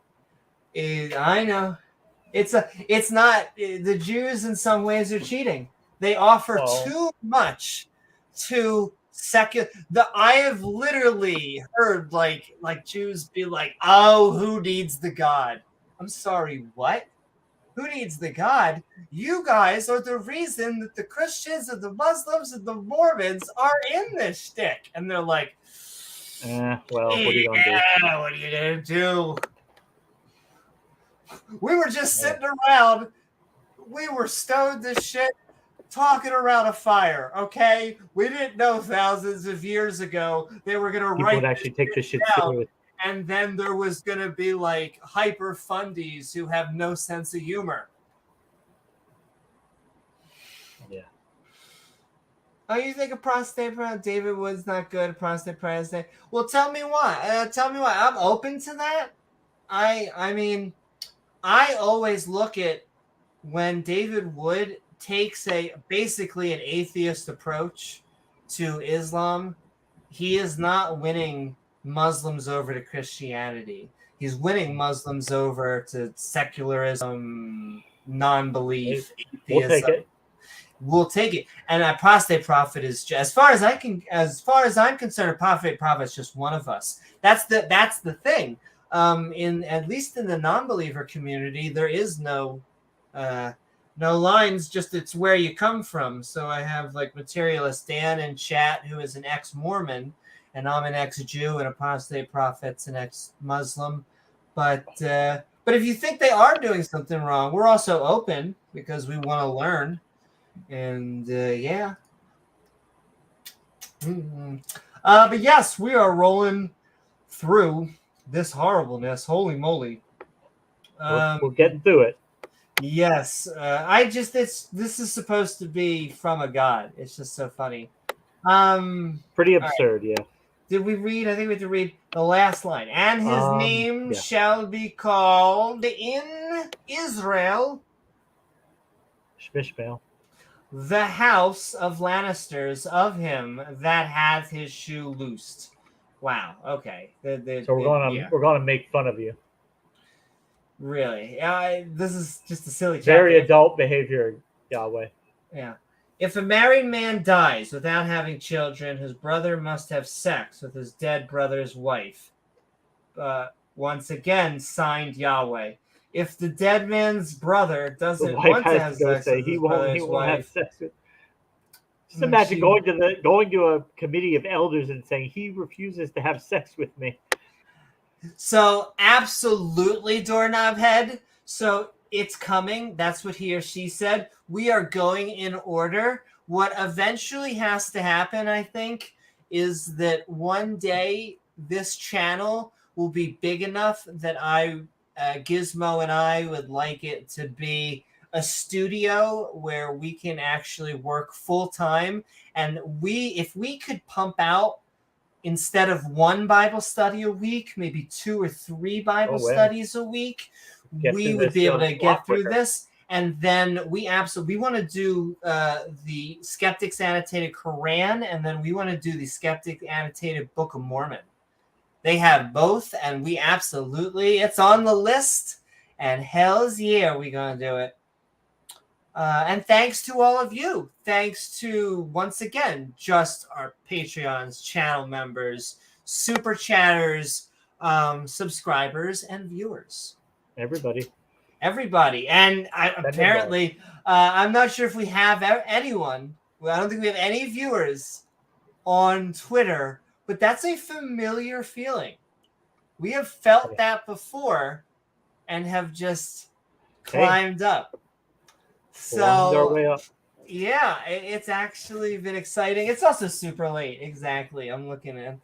I know. It's not the Jews in some ways are cheating. They offer too much to secular. I have literally heard like Jews be like, oh, who needs the God? I'm sorry, what? Who needs the God? You guys are the reason that the Christians and the Muslims and the Mormons are in this shtick. And they're like, what are you going to do? What are you going to do? We were just sitting around. We were stoned as shit, talking around a fire, okay? We didn't know thousands of years ago they were going to write. People would actually take this shit seriously. And then there was going to be hyper fundies who have no sense of humor. Yeah. Oh, you think David Wood's not good? Prostate President? Well, tell me why. I'm open to that. I mean, I always look at when David Wood takes basically an atheist approach to Islam, he is not winning Muslims over to Christianity. He's winning Muslims over to secularism, non-belief, atheism. We'll take it. And Apostate Prophet is just, as far as I'm concerned, Apostate Prophet is just one of us. That's the thing. At least in the non-believer community, there is no lines. Just it's where you come from. So I have Materialist Dan in chat, who is an ex-Mormon. And I'm an ex-Jew, and Apostate Prophet's an ex-Muslim. But if you think they are doing something wrong, we're also open because we want to learn. And yeah. Mm-hmm. But yes, we are rolling through this horribleness. Holy moly. We're getting through it. Yes. This is supposed to be from a god. It's just so funny. Pretty absurd, yeah. Did we read? I think we had to read the last line. And his name yeah. shall be called in Israel Shmishmael. the house of Lannisters of him that hath his shoe loosed. Wow. Okay. So we're gonna make fun of you. Really? This is just a silly chapter. Very adult behavior, Yahweh. Yeah. If a married man dies without having children, his brother must have sex with his dead brother's wife. Once again, signed Yahweh. If the dead man's brother doesn't want to have sex with his brother's wife, have sex with. Just imagine going to a committee of elders and saying he refuses to have sex with me. So absolutely, doorknob head. So it's coming. That's what he or she said. We are going in order. What eventually has to happen, I think, is that one day this channel will be big enough that Gizmo and I would like it to be a studio where we can actually work full time. And if we could pump out, instead of one Bible study a week, maybe 2 or 3 Bible studies a week, we would be able to get through this. And then we want to do the Skeptics Annotated Quran, and then we want to do the Skeptic Annotated Book of Mormon. They have both, and we absolutely, it's on the list, and hell's yeah, we're going to do it. And thanks to all of you. Thanks to, once again, just our Patreons, channel members, super chatters, subscribers, and viewers. Everybody. And apparently, I'm not sure if we have anyone. I don't think we have any viewers on Twitter, but that's a familiar feeling. We have felt that before and have just climbed up. So, yeah, it's actually been exciting. It's also super late. Exactly. I'm looking at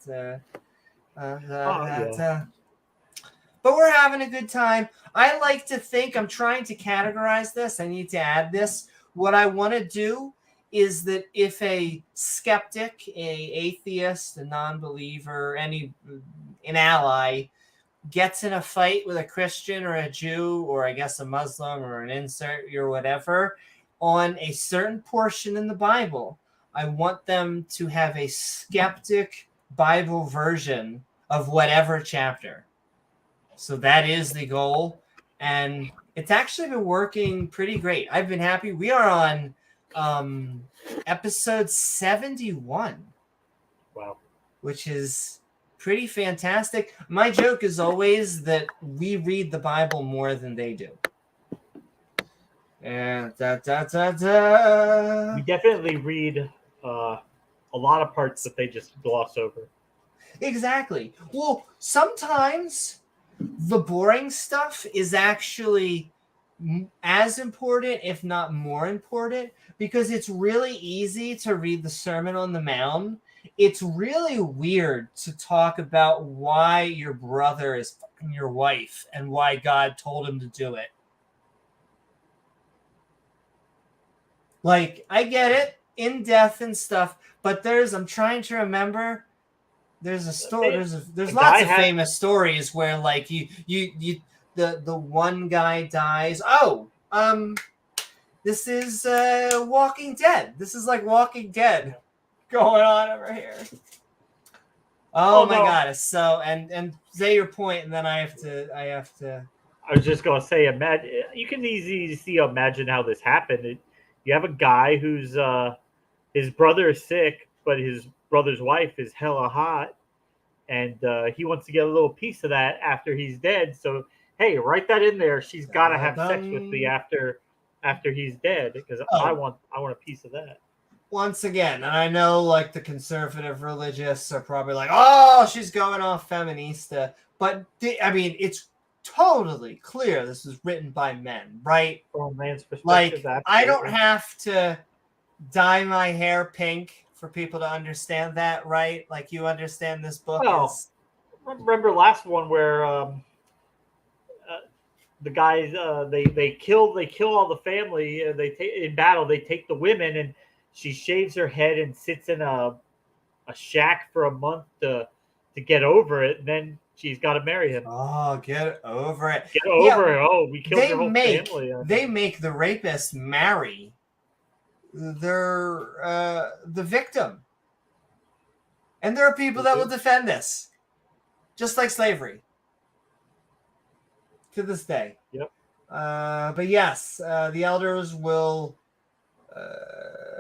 but we're having a good time. I like to think, I'm trying to categorize this. I need to add this. What I want to do is that if a skeptic, a atheist, a non-believer, an ally gets in a fight with a Christian or a Jew or I guess a Muslim or an insert or whatever on a certain portion in the Bible, I want them to have a skeptic Bible version of whatever chapter. So that is the goal. And it's actually been working pretty great. I've been happy. We are on episode 71. Wow. Which is pretty fantastic. My joke is always that we read the Bible more than they do. And we definitely read a lot of parts that they just gloss over. Exactly. Well, sometimes the boring stuff is actually as important, if not more important, because it's really easy to read the Sermon on the Mount. It's really weird to talk about why your brother is fucking your wife and why God told him to do it. Like, I get it, in death and stuff, but I'm trying to remember, there's a story, there's lots of famous stories where, like, the one guy dies. This is Walking Dead. This is like Walking Dead going on over here. Oh my God! So and say your point, and then I have to. I was just gonna say, imagine you can easily imagine how this happened. You have a guy who's his brother is sick, but his brother's wife is hella hot, and he wants to get a little piece of that after he's dead. So hey, write that in there. She's got to have sex with me after he's dead because I want a piece of that. Once again, and I know like the conservative religious are probably like, oh, she's going off feminista. But I mean, it's totally clear this was written by men, right? From a man's perspective, like, absolutely. I don't have to dye my hair pink for people to understand that, right? Like, you understand this book is... remember last one where the guys they kill all the family. They take in battle. They take the women, and she shaves her head and sits in a shack for a month to get over it. And then she's got to marry him. Oh, get over it. Get over it. Oh, we killed your whole family. They make the rapist marry the victim. And there are people that will defend this. Just like slavery. To this day. Yep. But yes, the elders will...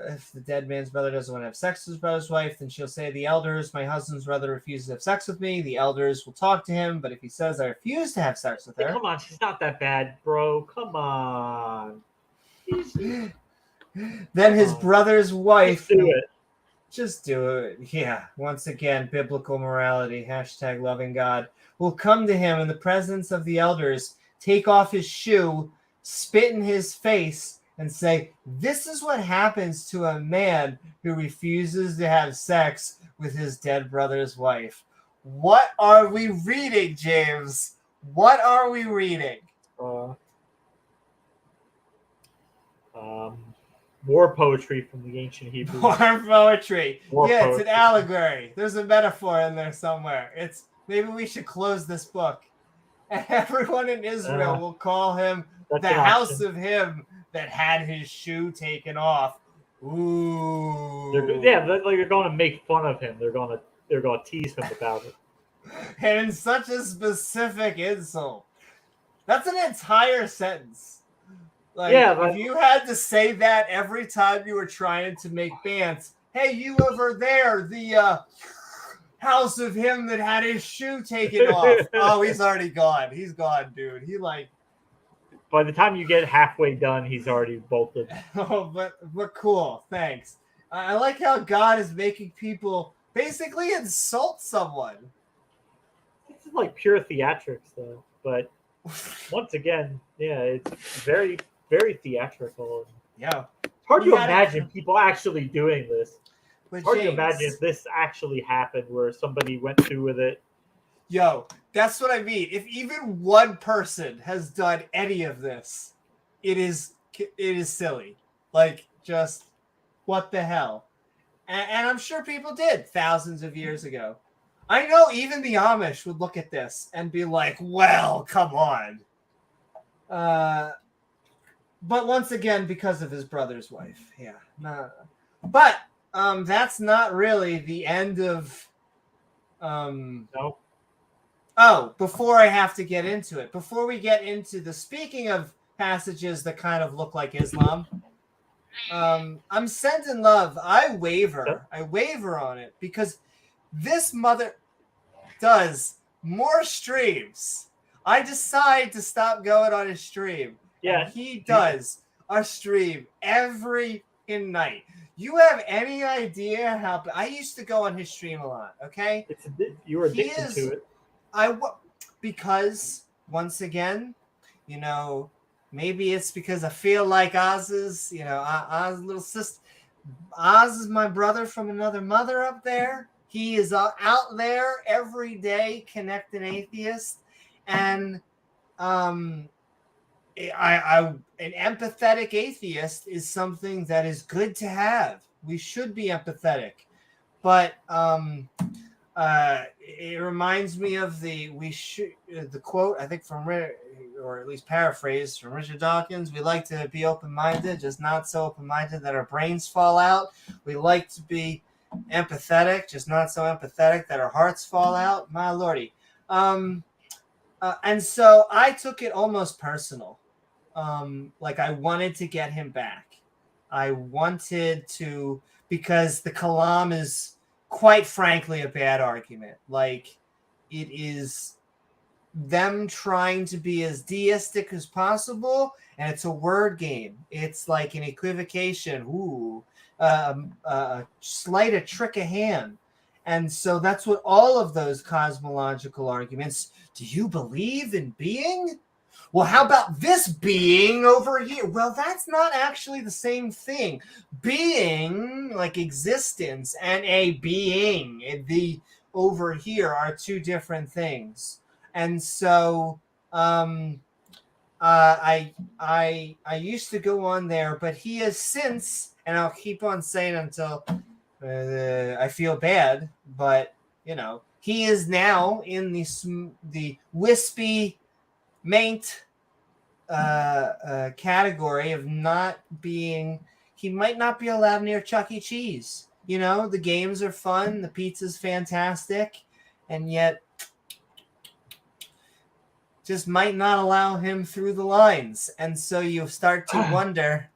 if the dead man's brother doesn't want to have sex with his brother's wife, then she'll say, the elders, my husband's brother refuses to have sex with me. The elders will talk to him, but if he says, I refuse to have sex with her... Hey, come on, she's not that bad, bro. Come on. Then his brother's wife... Just do it. Just do it. Yeah. Once again, biblical morality, #loving God, will come to him in the presence of the elders, take off his shoe, spit in his face, and say, this is what happens to a man who refuses to have sex with his dead brother's wife. What are we reading, James? What are we reading? War poetry from the ancient Hebrew. War poetry. Poetry. It's an allegory. There's a metaphor in there somewhere. It's maybe we should close this book. And everyone in Israel will call him the house of him that had his shoe taken off. Ooh. They're going to make fun of him. They're going to tease him about it. And in such a specific insult. That's an entire sentence. Like, if you had to say that every time you were trying to make bands, hey, you over there, the house of him that had his shoe taken off. Oh, he's already gone. He's gone, dude. By the time you get halfway done, he's already bolted. Oh, but cool. Thanks. I like how God is making people basically insult someone. This is like pure theatrics, though. But once again, it's very, very theatrical. Yeah. It's hard to imagine people actually doing this. It's hard to imagine if this actually happened where somebody went through with it. Yo, that's what I mean. If even one person has done any of this, it is silly. Like, just what the hell? And I'm sure people did thousands of years ago. I know even the Amish would look at this and be like, well, come on. But once again, because of his brother's wife. Yeah. Nah. But that's not really the end of... No. Oh, before I have to get into it, before we get into the speaking of passages that kind of look like Islam, I'm sent in love. I waver on it because this mother does more streams. I decide to stop going on his stream. Yeah. And he does a stream every night. You have any idea how... I used to go on his stream a lot, okay? You were addicted to it. Because, once again, maybe it's because I feel like Oz's little sister. Oz is my brother from another mother up there. He is out there every day connecting atheists. And an empathetic atheist is something that is good to have. We should be empathetic. But it reminds me of the quote, I think from, or at least paraphrased from Richard Dawkins. We like to be open-minded, just not so open-minded that our brains fall out. We like to be empathetic, just not so empathetic that our hearts fall out. My lordy. And so I took it almost personal. Like I wanted to get him back. I wanted to, because the Kalam is quite frankly a bad argument. Like, it is them trying to be as deistic as possible, and it's a word game. It's like an equivocation. Sleight of trick of hand. And so that's what all of those cosmological arguments. Do you believe in being? Well, how about this being over here? Well, that's not actually the same thing. Being, like existence, and a being. The over here are two different things. And so I used to go on there, but he has since, and I'll keep on saying until I feel bad, but he is now in the wispy maint category of not being. He might not be allowed near Chuck E. Cheese. The games are fun, the pizza's fantastic, and yet just might not allow him through the lines. And so you start to wonder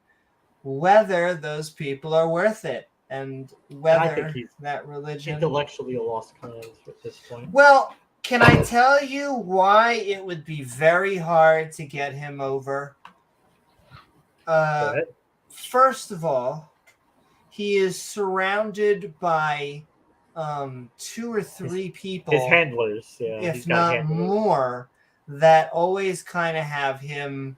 whether those people are worth it, and whether that religion intellectually a lost cause at this point. Well, can I tell you why it would be very hard to get him over? First of all, he is surrounded by 2 or 3 people, his handlers, if not more, that always kind of have him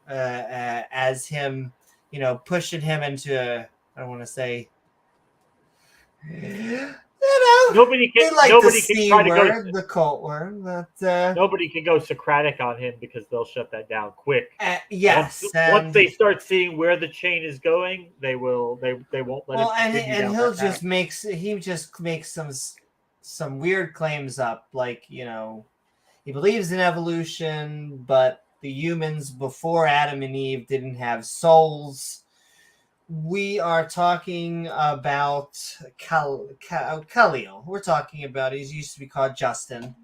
as him, pushing him into, I don't want to say, nobody can try to go the cult word, but nobody can go Socratic on him because they'll shut that down quick. Yes, once they start seeing where the chain is going, they won't let it. Well, and he'll just make some weird claims up, like he believes in evolution, but the humans before Adam and Eve didn't have souls. We are talking about Khalil. We're talking about, he used to be called Justin.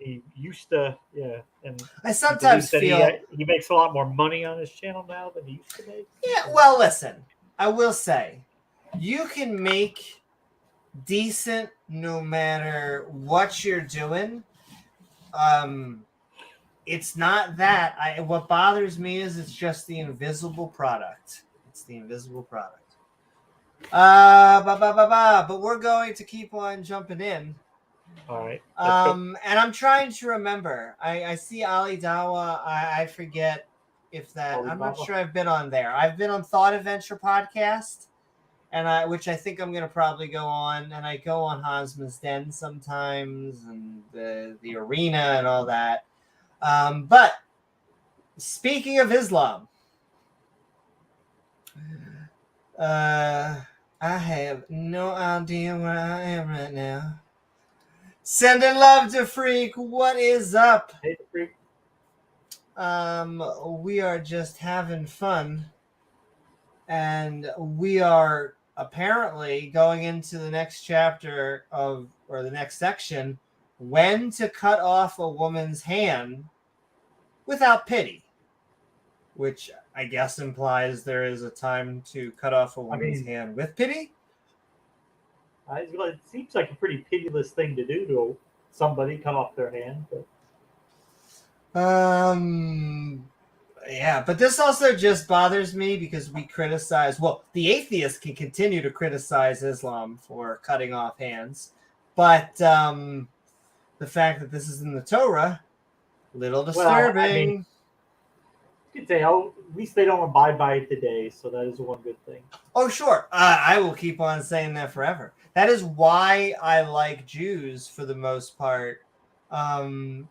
He used to, and I sometimes feel he makes a lot more money on his channel now than he used to make. Yeah, well, listen, I will say, you can make decent no matter what you're doing. It's not that. What bothers me is it's just the invisible product. It's the invisible product. But we're going to keep on jumping in. All right. And I'm trying to remember. I see Ali Dawa. I forget if that. I'm not sure I've been on there. I've been on Thought Adventure podcast, and which I think I'm gonna probably go on. And I go on Hansman's Den sometimes, and the arena and all that. But speaking of Islam, I have no idea where I am right now. Sending love to Freak. What is up? Hey, Freak. We are just having fun, and we are apparently going into the next chapter or the next section, when to cut off a woman's hand without pity, which I guess implies there is a time to cut off a woman's hand with pity. It seems like a pretty pitiless thing to do to somebody, cut off their hand. But... yeah, but this also just bothers me because we criticize. Well, the atheists can continue to criticize Islam for cutting off hands, but the fact that this is in the Torah, little disturbing. Well, you could say, at least they don't abide by it today, so that is one good thing. Oh, sure. I will keep on saying that forever. That is why I like Jews for the most part. Most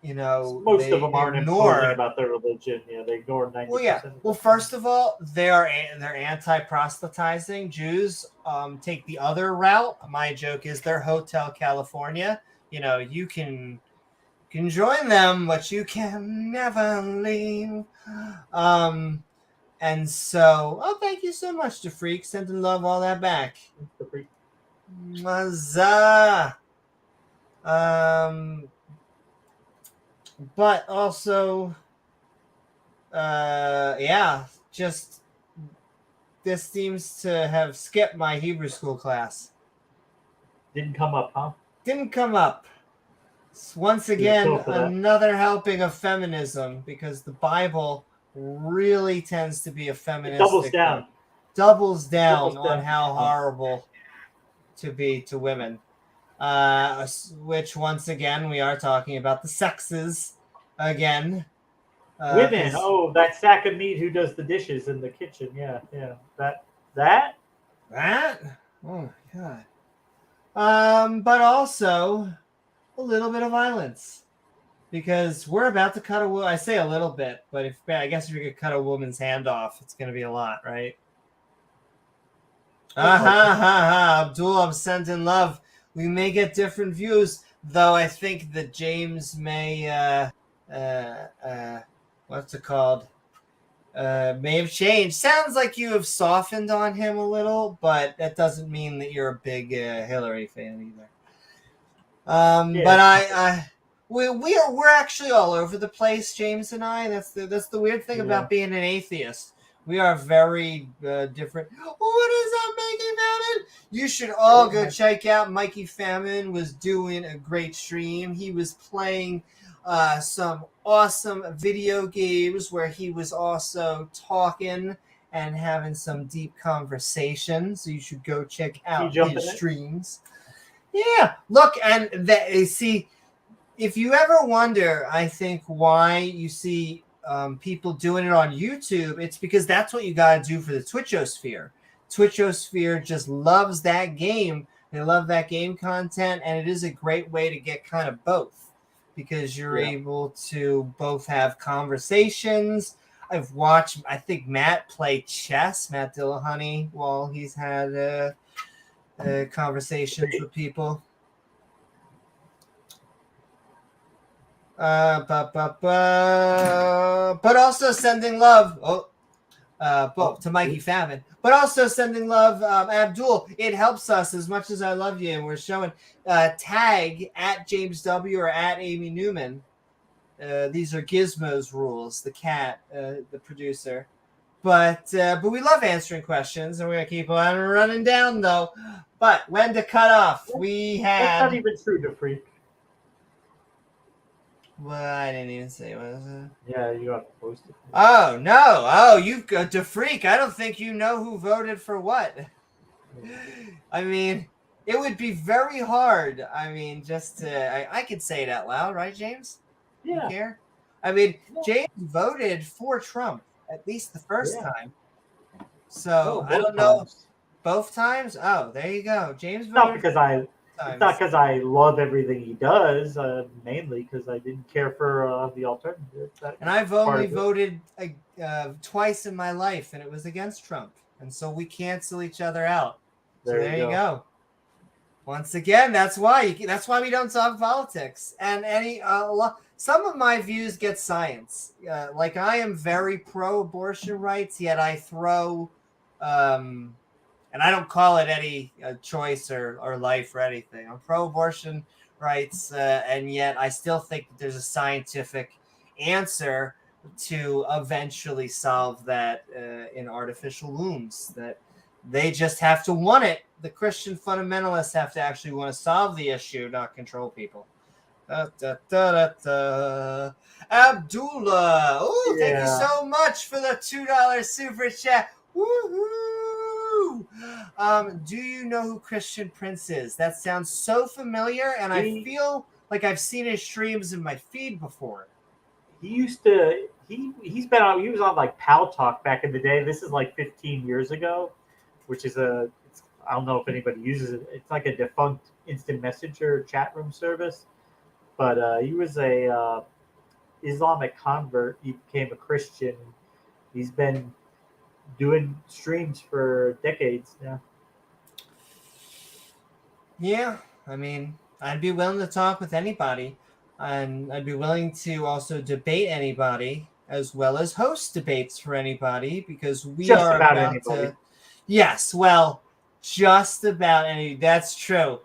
of them aren't informed about their religion. Yeah, they ignore 90%. Well, yeah. Well, first of all, they're anti-proselytizing. Jews take the other route. My joke is they're Hotel California. You can join them, but you can never leave. And so, thank you so much to Freak. Sending love, all that back. The Freak. Mazza. But also, just this seems to have skipped my Hebrew school class. Didn't come up, huh? Didn't come up. Once again, another helping of feminism, because the Bible really tends to be a feminist. Doubles down on how horrible to be to women. Which, once again, we are talking about the sexes again. Women. That sack of meat who does the dishes in the kitchen. Yeah. That? Oh, my God. but also a little bit of violence. Because we're about to cut I say a little bit, but I guess if you could cut a woman's hand off, it's going to be a lot, right? Abdul, I'm sending love. We may get different views, though I think that James may, what's it called? May have changed. Sounds like you have softened on him a little, but that doesn't mean that you're a big Hillary fan either. But we're actually all over the place, James and I. That's the weird thing about being an atheist. We are very different. What is that, Mikey Famine? You should all go check out. Mikey Famine was doing a great stream. He was playing some awesome video games where he was also talking and having some deep conversations. So you should go check out his streams. Yeah, look, and see, if you ever wonder, I think, why you see people doing it on YouTube, it's because that's what you got to do for the Twitchosphere. Twitchosphere just loves that game. They love that game content, and it is a great way to get kind of both, because you're able to both have conversations. I've watched, I think, Matt play chess, Matt Dillahunty, while he's had conversations with people. But also sending love to Mikey Famine, but also sending love, Abdul. It helps us as much as I love you, and we're showing tag at James W or at Amy Newman. These are Gizmo's rules, the cat, the producer. But we love answering questions, and we're gonna keep on running down though. But when to cut off, we had. That's not even true, the freak. Well, I didn't even say what was it. Yeah, you have to post it. Oh no! Oh, you've got to freak. I don't think you know who voted for what. I mean, it would be very hard. I mean, just to I could say it out loud, right, James? Yeah. You care? I mean, James voted for Trump at least the first time. So I don't know. Both times? Oh, there you go. James voted. It's not because I love everything he does, mainly because I didn't care for the alternative. And I've only voted twice in my life, and it was against Trump. And so we cancel each other out. So there you go. Once again, that's why we don't talk politics. And some of my views get science. Like, I am very pro-abortion rights, yet I throw... and I don't call it any choice or life or anything. I'm pro-abortion rights, and yet I still think that there's a scientific answer to eventually solve that in artificial wombs. That they just have to want it. The Christian fundamentalists have to actually want to solve the issue, not control people. Abdullah. Oh, thank you so much for the $2 super chat. Woohoo! Do you know who Christian Prince is? That sounds so familiar, and I feel like I've seen his streams in my feed before. He was on like Pal Talk back in the day. This is like 15 years ago, which is I don't know if anybody uses it. It's like a defunct instant messenger chat room service. But he was a Islamic convert. He became a Christian. He's been doing streams for decades now. Yeah, I mean, I'd be willing to talk with anybody, and I'd be willing to also debate anybody, as well as host debates for anybody, because we just are about about anybody. to. Yes, well, just about any. That's true.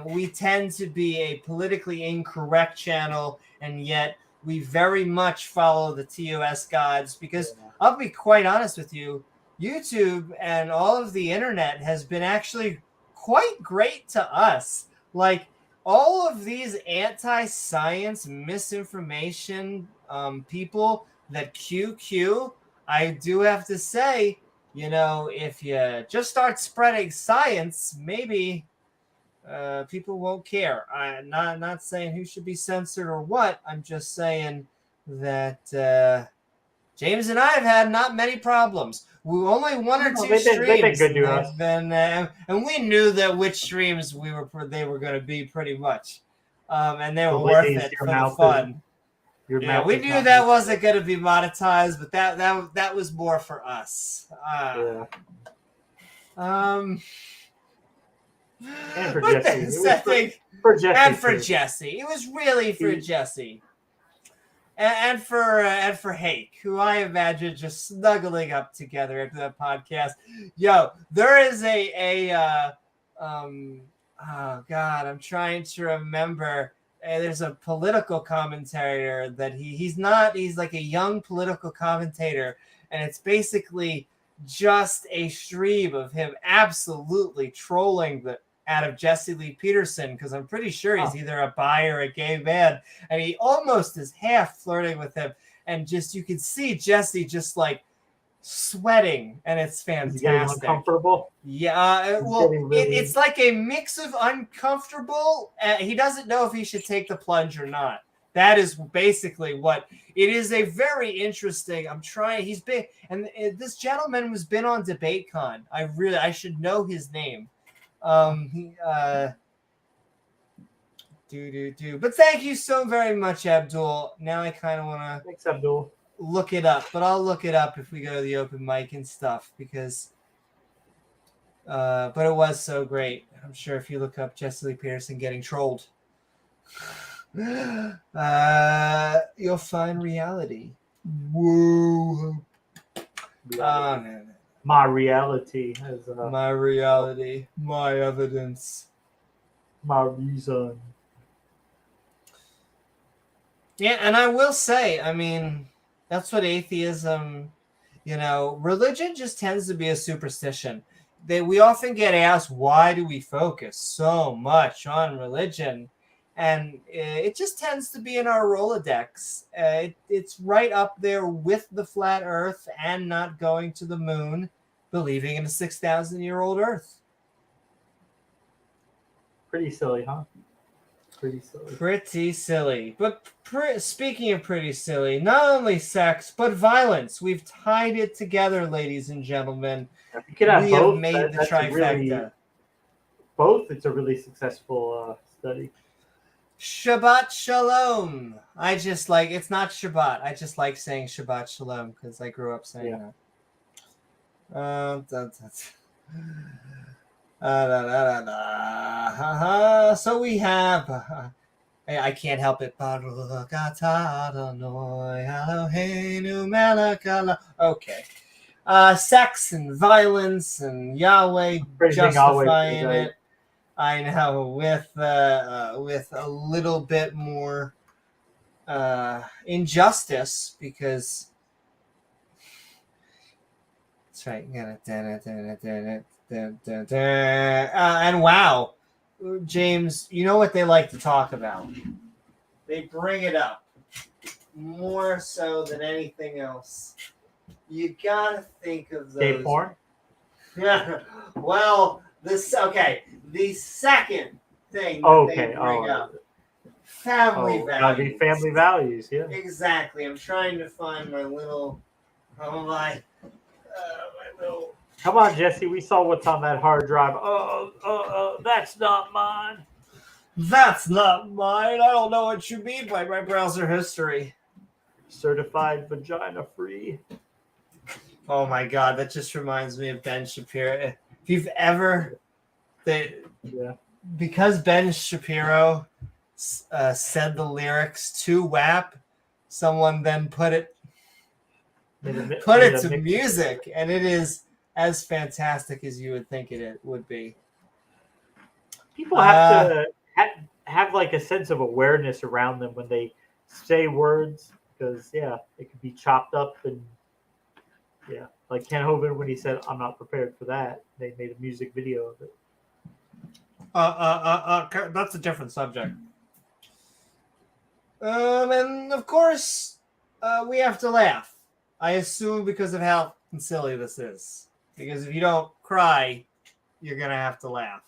We tend to be a politically incorrect channel, and yet we very much follow the TOS gods, because I'll be quite honest with you, YouTube and all of the internet has been actually quite great to us. Like, all of these anti-science misinformation people that QQ, I do have to say, if you just start spreading science, maybe people won't care. I'm not saying who should be censored or what. I'm just saying that James and I have had not many problems. We only one or two they've streams. been good to us. And we knew that which streams they were going to be pretty much, and they were worth it for the fun. Yeah, we knew that wasn't going to be monetized, but that was more for us. Yeah. And for Jesse. For Jesse. It was really for Jesse. And for Hake, who I imagine just snuggling up together after that podcast. Yo, there is oh God, I'm trying to remember. There's a political commentator that he's like a young political commentator, and it's basically just a stream of him absolutely trolling out of Jesse Lee Peterson, because I'm pretty sure he's either a bi or a gay man, and he almost is half flirting with him, and just you can see Jesse just like sweating, and it's fantastic. Uncomfortable. Yeah, it's like a mix of uncomfortable. He doesn't know if he should take the plunge or not. That is basically what it is. A very interesting. He's been, and this gentleman has been on DebateCon. I should know his name. But thank you so very much, Abdul. Now I kind of want to. Thanks, Abdul. Look it up, but I'll look it up if we go to the open mic and stuff, because but it was so great. I'm sure if you look up Jesse Lee Peterson getting trolled, you'll find reality. Whoa. My reality has my reality, my evidence, my reason. Yeah, and I will say, I mean, that's what atheism, religion just tends to be a superstition. We often get asked, why do we focus so much on religion? And it just tends to be in our Rolodex. It's right up there with the flat earth and not going to the moon, believing in a 6,000-year-old earth. Pretty silly, huh? Pretty silly. But speaking of pretty silly, not only sex, but violence. We've tied it together, ladies and gentlemen. If you could have we both, have made the trifecta. Both, it's a really successful study. Shabbat Shalom. It's not Shabbat. I just like saying Shabbat Shalom because I grew up saying that. So we have I can't help it. Okay. Sex and violence and Yahweh justifying it. I know, with a little bit more injustice, because that's right. And wow, James, you know what they like to talk about? They bring it up more so than anything else. You gotta think of those. Gay porn? Yeah. Well, the second thing that they bring up. Family values. Gotta be family values, yeah. Exactly. I'm trying to find my little. my little. Come on, Jesse. We saw what's on that hard drive. That's not mine. That's not mine. I don't know what you mean by my browser history. Certified vagina free. Oh my God, that just reminds me of Ben Shapiro. If you've ever, because Ben Shapiro said the lyrics to WAP, someone then put it to music, and it is as fantastic as you would think it would be. People have to have like a sense of awareness around them when they say words, because it could be chopped up and like Ken Hovind when he said, "I'm not prepared for that." They made a music video of it. That's a different subject. And of course, we have to laugh. I assume because of how silly this is. Because if you don't cry, you're gonna have to laugh.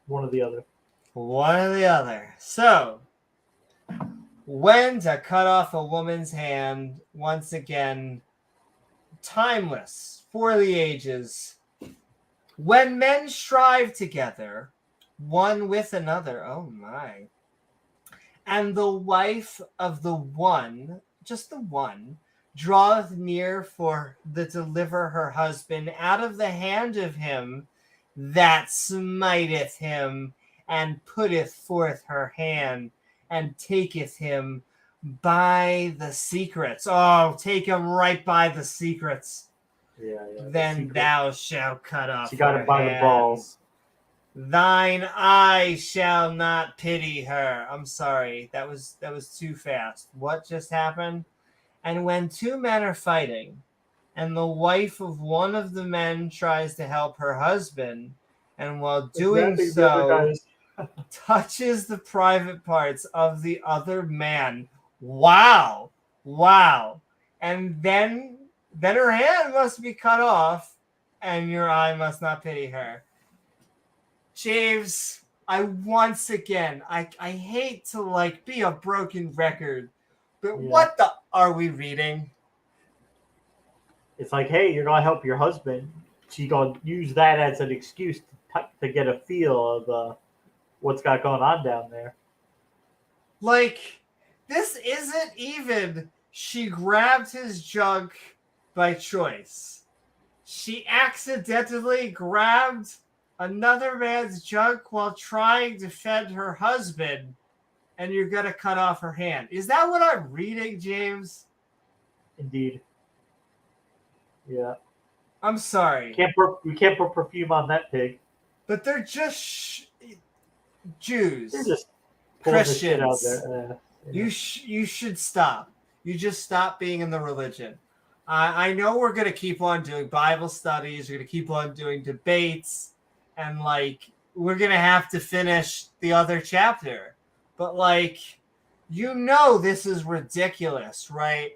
One or the other. One or the other. So, When to cut off a woman's hand, once again, timeless, for the ages. When men strive together, one with another, oh my, and the wife of the one, just the one, draweth near for the deliver her husband out of the hand of him that smiteth him, and putteth forth her hand, and taketh him by the secrets. Oh, take him right by the secrets. Yeah. Then thou shalt cut off She got her him by the balls. Thine eye shall not pity her. I'm sorry, that was too fast. What just happened? And when two men are fighting, and the wife of one of the men tries to help her husband, and while doing so, touches the private parts of the other man. Wow. And then her hand must be cut off, and your eye must not pity her. James, I once again, I hate to be a broken record, but what the are we reading? It's like, hey, you're gonna help your husband. She gonna use that as an excuse to get a feel of what's got going on down there. This isn't even she grabbed his junk by choice. She accidentally grabbed another man's junk while trying to defend her husband, and you're going to cut off her hand. Is that what I'm reading, James? Indeed. Yeah. I'm sorry. We can't put perfume on that pig. But they're just Jews. They're just Christians. Out there. You should stop. You just stop being in the religion. I know we're going to keep on doing Bible studies. We're going to keep on doing debates. And, we're going to have to finish the other chapter. But, this is ridiculous, right?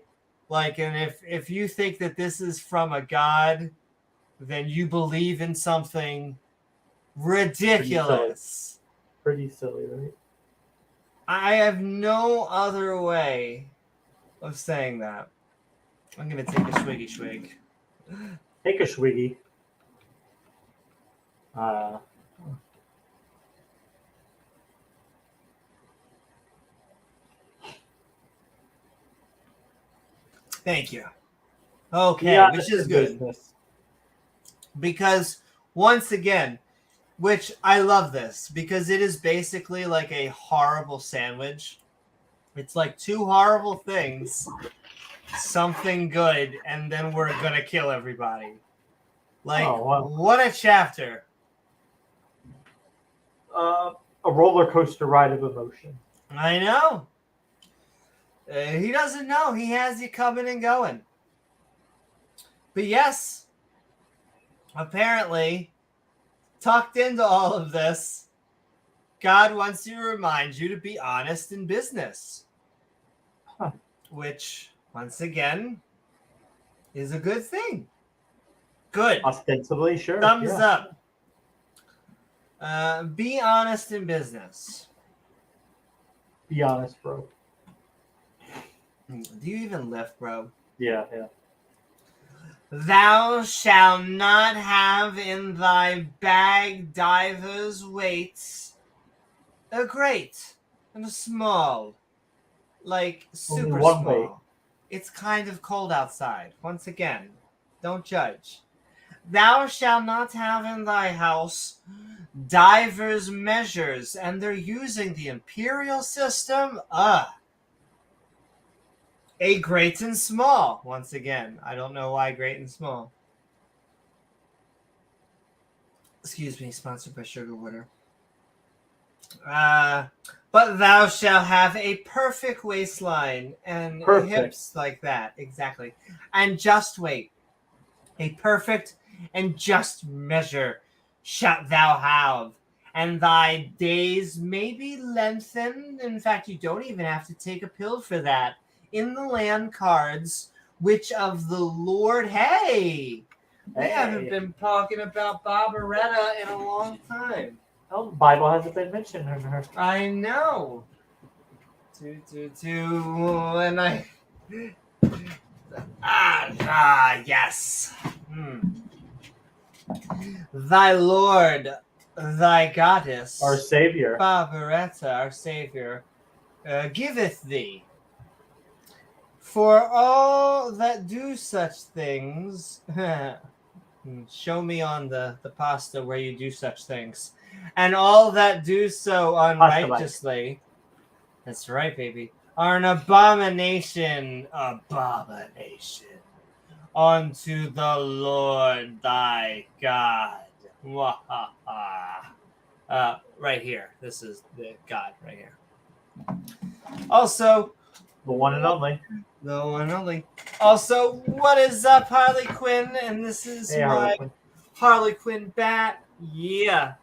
And if you think that this is from a God, then you believe in something ridiculous. Pretty silly, right? I have no other way of saying that. I'm going to take a swiggy swig. Take a swiggy. Thank you. Okay, which is good. Business. Because, once again, which I love this, because it is basically like a horrible sandwich. It's like two horrible things, something good, and then we're going to kill everybody. What a chapter. A roller coaster ride of emotion. I know. He doesn't know. He has you coming and going. But yes, apparently, tucked into all of this, God wants to remind you to be honest in business. Huh. Which, once again, is a good thing. Good. Ostensibly, sure. Thumbs up. Be honest in business. Be honest, bro. Do you even lift, bro? Yeah. Thou shalt not have in thy bag divers weights, a great and a small, super small. Weight. It's kind of cold outside. Once again, don't judge. Thou shalt not have in thy house divers measures, and they're using the imperial system. A great and small. Once again, I don't know why great and small. Excuse me, sponsored by Sugar Water. But thou shalt have a perfect waistline and hips like that. Exactly. And just weight. A perfect and just measure shalt thou have. And thy days may be lengthened. In fact, you don't even have to take a pill for that. In the land cards, which of the Lord, we haven't been talking about Barbaretta in a long time. Oh, the Bible hasn't been mentioned in her. I know. And I. Yes. Thy Lord, thy goddess, Our Savior. Barbaretta, our Savior, giveth thee. For all that do such things, show me on the pasta where you do such things, and all that do so unrighteously, that's right, baby, are an abomination unto the Lord thy God. Right here. This is the God right here. Also, The one and only. the one and only. Also, what is up, Harley Quinn? And this is Hey, my Harley Quinn bat. Yeah.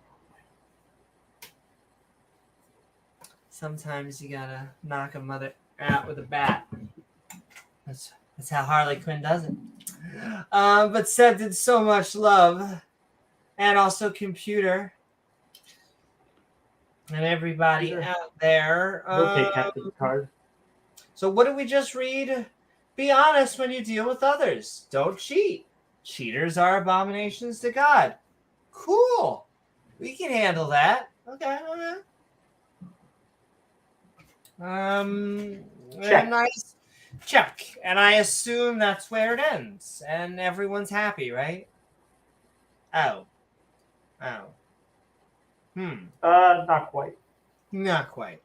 Sometimes you gotta knock a mother out with a bat. That's how Harley Quinn does it. But Seb did so much love, and also Computer, and everybody out there. Okay, Captain Card. So what did we just read? Be honest when you deal with others. Don't cheat. Cheaters are abominations to God. Cool. We can handle that. Okay. Check. Nice. Check. And I assume that's where it ends. And everyone's happy, right? Oh. Not quite. Not quite.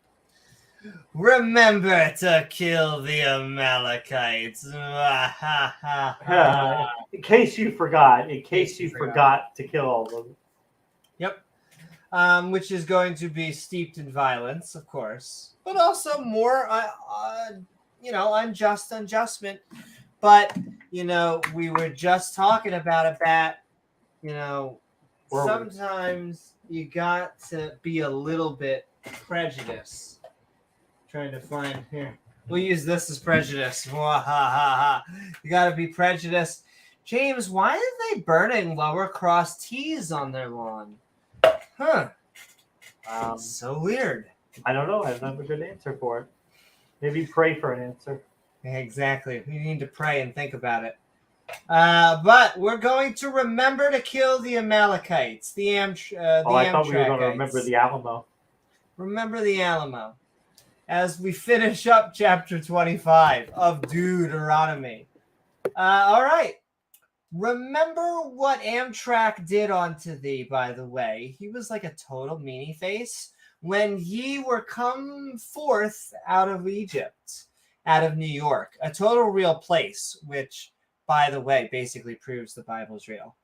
Remember to kill the Amalekites. In case you forgot. In case you forgot to kill all of them. Yep. Which is going to be steeped in violence, of course, but also more, unjust adjustment. But we were just talking about it. That sometimes you got to be a little bit prejudiced. Trying to find here. We'll use this as prejudice. You got to be prejudiced. James, why are they burning lower cross T's on their lawn? Huh. So weird. I don't know. I don't have a good answer for it. Maybe pray for an answer. Exactly. We need to pray and think about it. But we're going to remember to kill the Amalekites. I thought we were going to remember the Alamo. Remember the Alamo. As we finish up chapter 25 of Deuteronomy. All right. Remember what Amtrak did unto thee, by the way. He was like a total meanie face when ye were come forth out of Egypt, out of New York, a total real place, which, by the way, basically proves the Bible's real.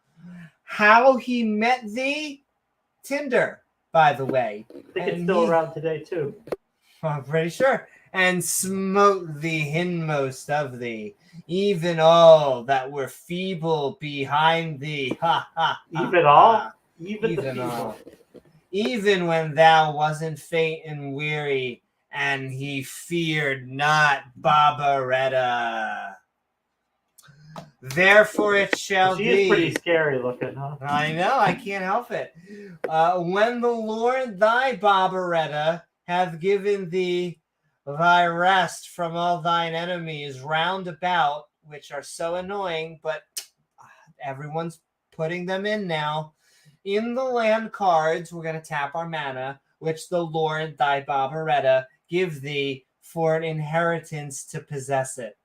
How he met thee? Tinder, by the way. I think it's still around today, too. I'm pretty sure. And smote the hindmost of thee, even all that were feeble behind thee. Even all? Even the feeble. All. Even when thou wasn't faint and weary, and he feared not Barbaretta. Therefore it shall be. She is pretty scary looking, huh? I know, I can't help it. When the Lord thy Barbaretta hath given thee thy rest from all thine enemies round about, which are so annoying, but everyone's putting them in now. In the land cards, we're going to tap our mana, which the Lord thy Barbaretta give thee for an inheritance to possess it.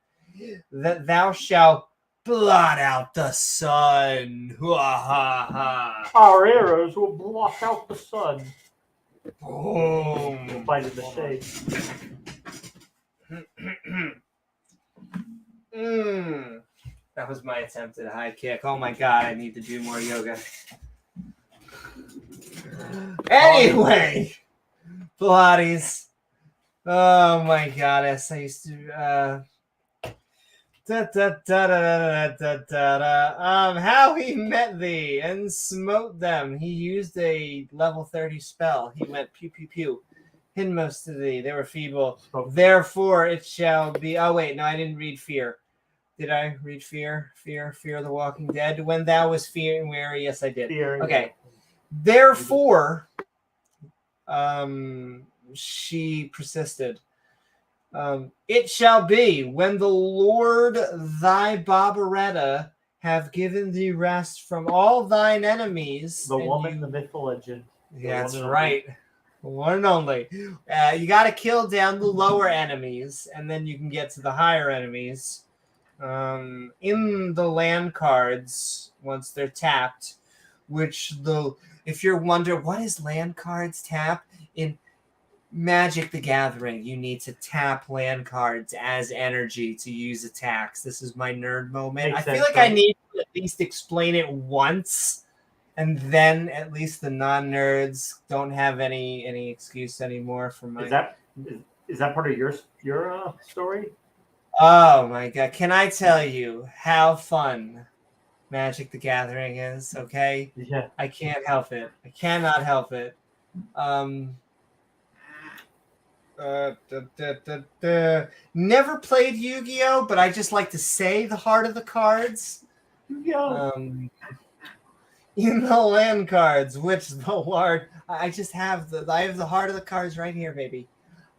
That thou shalt blot out the sun. Our arrows will block out the sun. Boom. We'll find in the shade. That was my attempt at a high kick. Oh my god, I need to do more yoga. Anyway, Pilates. Oh my goddess, I used to. How he met thee and smote them. He used a level 30 spell. He went pew pew pew. Hindmost to thee. They were feeble. Therefore it shall be. Oh wait, no, I didn't read fear. Did I read fear? Fear the Walking Dead. When thou was fear and weary. Yes, I did. Okay. Therefore, she persisted. It shall be when the Lord thy Barbaretta have given thee rest from all thine enemies. The and woman, you- the myth, the legend. Yeah, that's one and right. One and only. You got to kill down the lower enemies, and then you can get to the higher enemies. In the land cards, once they're tapped, if you're wondering what is land cards tap in Magic the Gathering, you need to tap land cards as energy to use attacks. This is my nerd moment. Makes I feel sense, like I right? need to at least explain it once, and then at least the non-nerds don't have any excuse anymore for my. Is that part of your story? Oh my god! Can I tell you how fun Magic the Gathering is? Okay, Yeah. I can't help it. I cannot help it. Never played Yu-Gi-Oh, but I just like to say the heart of the cards. Yu-Gi-Oh. In the land cards, which the Lord, I just have I have the heart of the cards right here, baby.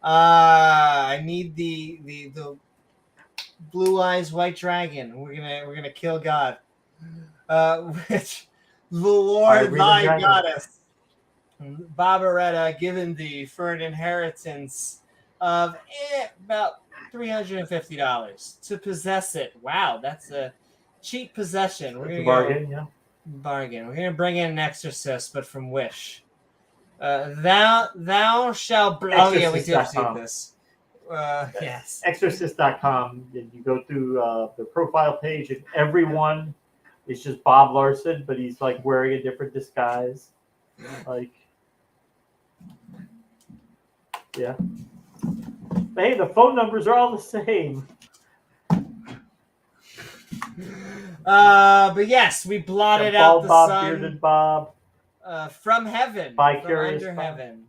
I need the blue eyes white dragon. We're gonna kill God. Which the Lord thy goddess Barbaretta given thee for an inheritance of about $350 to possess it. Wow, that's a cheap possession. We're gonna bargain, yeah. Bargain. We're gonna bring in an exorcist, but from Wish. Thou shalt. Oh yeah, we did do this. Yes. Exorcist.com. And you go through the profile page, and everyone is just Bob Larson, but he's like wearing a different disguise. Like, yeah. But hey, the phone numbers are all the same. But yes, we blotted out the Bob, sun. Bearded Bob. From heaven. From under heaven.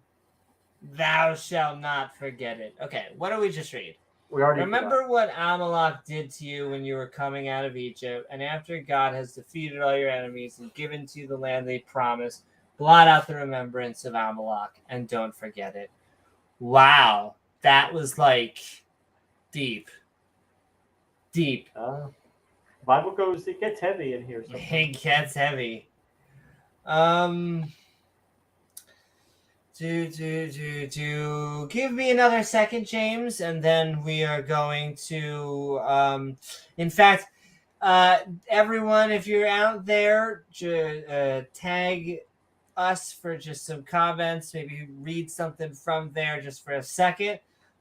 Thou shalt not forget it. Okay, what do we just read? We already remember what Amalek did to you when you were coming out of Egypt, and after God has defeated all your enemies and given to you the land they promised, blot out the remembrance of Amalek and don't forget it. Wow, that was like deep. Bible goes, it gets heavy in here. It gets heavy. Give me another second, James, and then we are going to in fact, everyone, if you're out there, tag us for just some comments, maybe read something from there just for a second.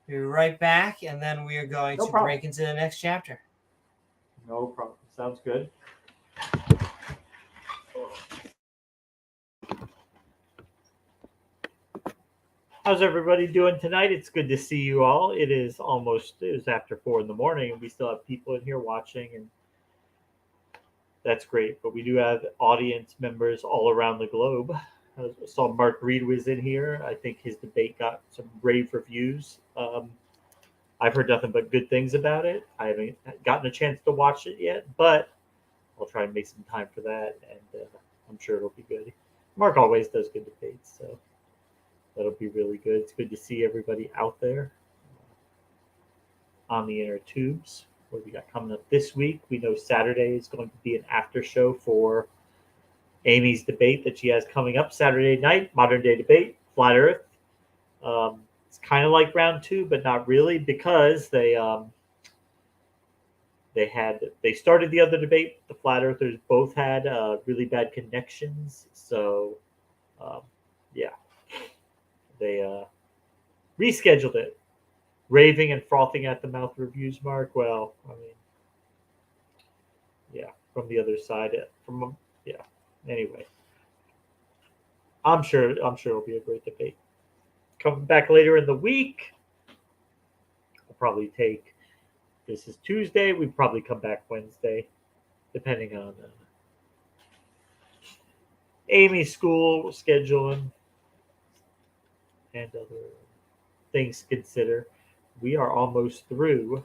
We'll be right back, and then we are going to break into the next chapter. No problem. Sounds good. How's everybody doing tonight? It's good to see you all. It is after 4 a.m, and we still have people in here watching, and that's great. But we do have audience members all around the globe. I saw Mark Reid was in here. I think his debate got some rave reviews. I've heard nothing but good things about it. I haven't gotten a chance to watch it yet, but I'll try and make some time for that, and I'm sure it'll be good. Mark always does good debates, so that'll be really good. It's good to see everybody out there on the inner tubes. What we got coming up this week? We know Saturday is going to be an after show for Amy's debate that she has coming up Saturday night, modern day debate, flat earth. It's kind of like round 2, but not really, because they started the other debate. The flat earthers both had really bad connections, so yeah, they rescheduled it. Raving and frothing at the mouth reviews, Mark. Well, I mean, yeah, from the other side, Anyway, I'm sure it'll be a great debate. Coming back later in the week, I'll probably take. This is Tuesday. We probably come back Wednesday, depending on Amy's school scheduling and other things to consider. We are almost through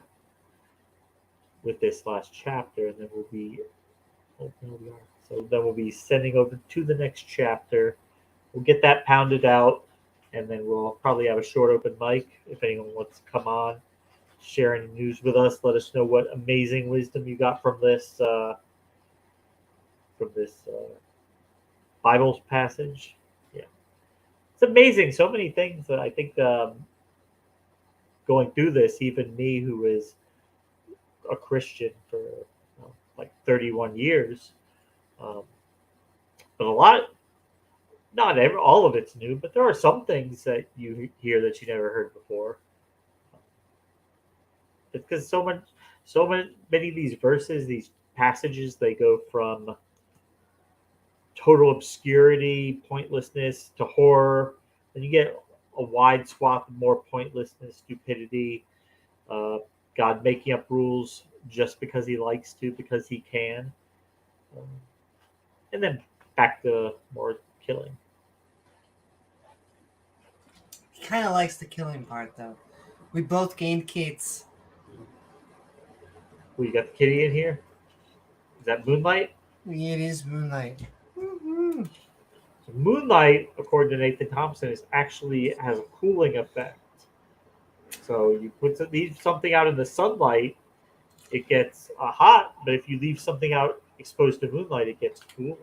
with this last chapter, and then we'll be. Oh, no, we are. So then we'll be sending over to the next chapter. We'll get that pounded out, and then we'll probably have a short open mic if anyone wants to come on. share any news with us. Let us know what amazing wisdom you got from this Bible passage. Yeah, it's amazing. So many things that I think going through this, even me, who is a Christian for like 31 years, um, but a lot, not all of it's new, but there are some things that you hear that you never heard before. It's because many of these verses, these passages, they go from total obscurity, pointlessness to horror. Then you get a wide swath of more pointlessness, stupidity, uh, God making up rules just because he likes to, because he can. And then back to more killing. He kind of likes the killing part, though. We both gained kids. You got the kitty in here? Is that Moonlight? It is Moonlight. Mm-hmm. So Moonlight, according to Nathan Thompson, actually has a cooling effect. So you leave something out in the sunlight, it gets hot, but if you leave something out exposed to moonlight, it gets cooler.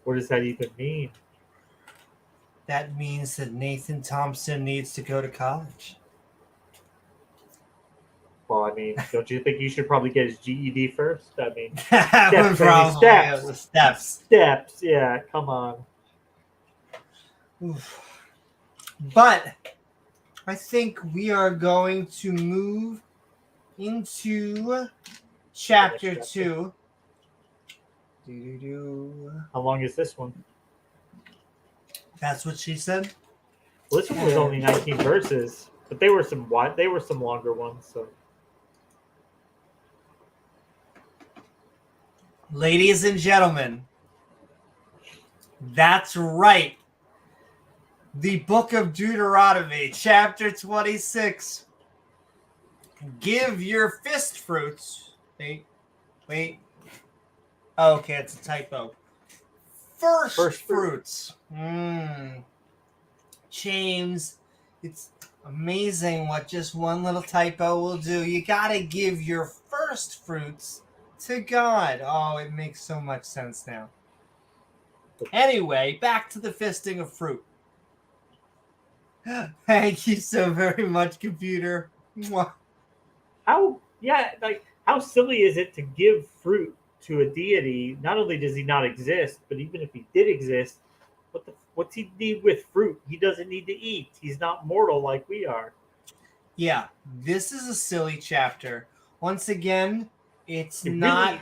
What does that even mean? That means that Nathan Thompson needs to go to college. Well, I mean, don't you think you should probably get his GED first? I mean, steps. Yeah, come on. Oof. But I think we are going to move into chapter 2. How long is this one? That's what she said. Well, this one was only 19 verses, but they were some longer ones. So, ladies and gentlemen, that's right. The book of Deuteronomy, chapter 26. Give your fist fruits. Wait. Oh, okay, it's a typo. First fruits. James, it's amazing what just one little typo will do. You gotta give your first fruits to God. Oh, it makes so much sense now. Anyway, back to the fisting of fruit. Thank you so very much, computer. how silly is it to give fruit to a deity? Not only does he not exist, but even if he did exist, what's he need with fruit? He doesn't need to eat. He's not mortal like we are. Yeah, this is a silly chapter. Once again, it's not.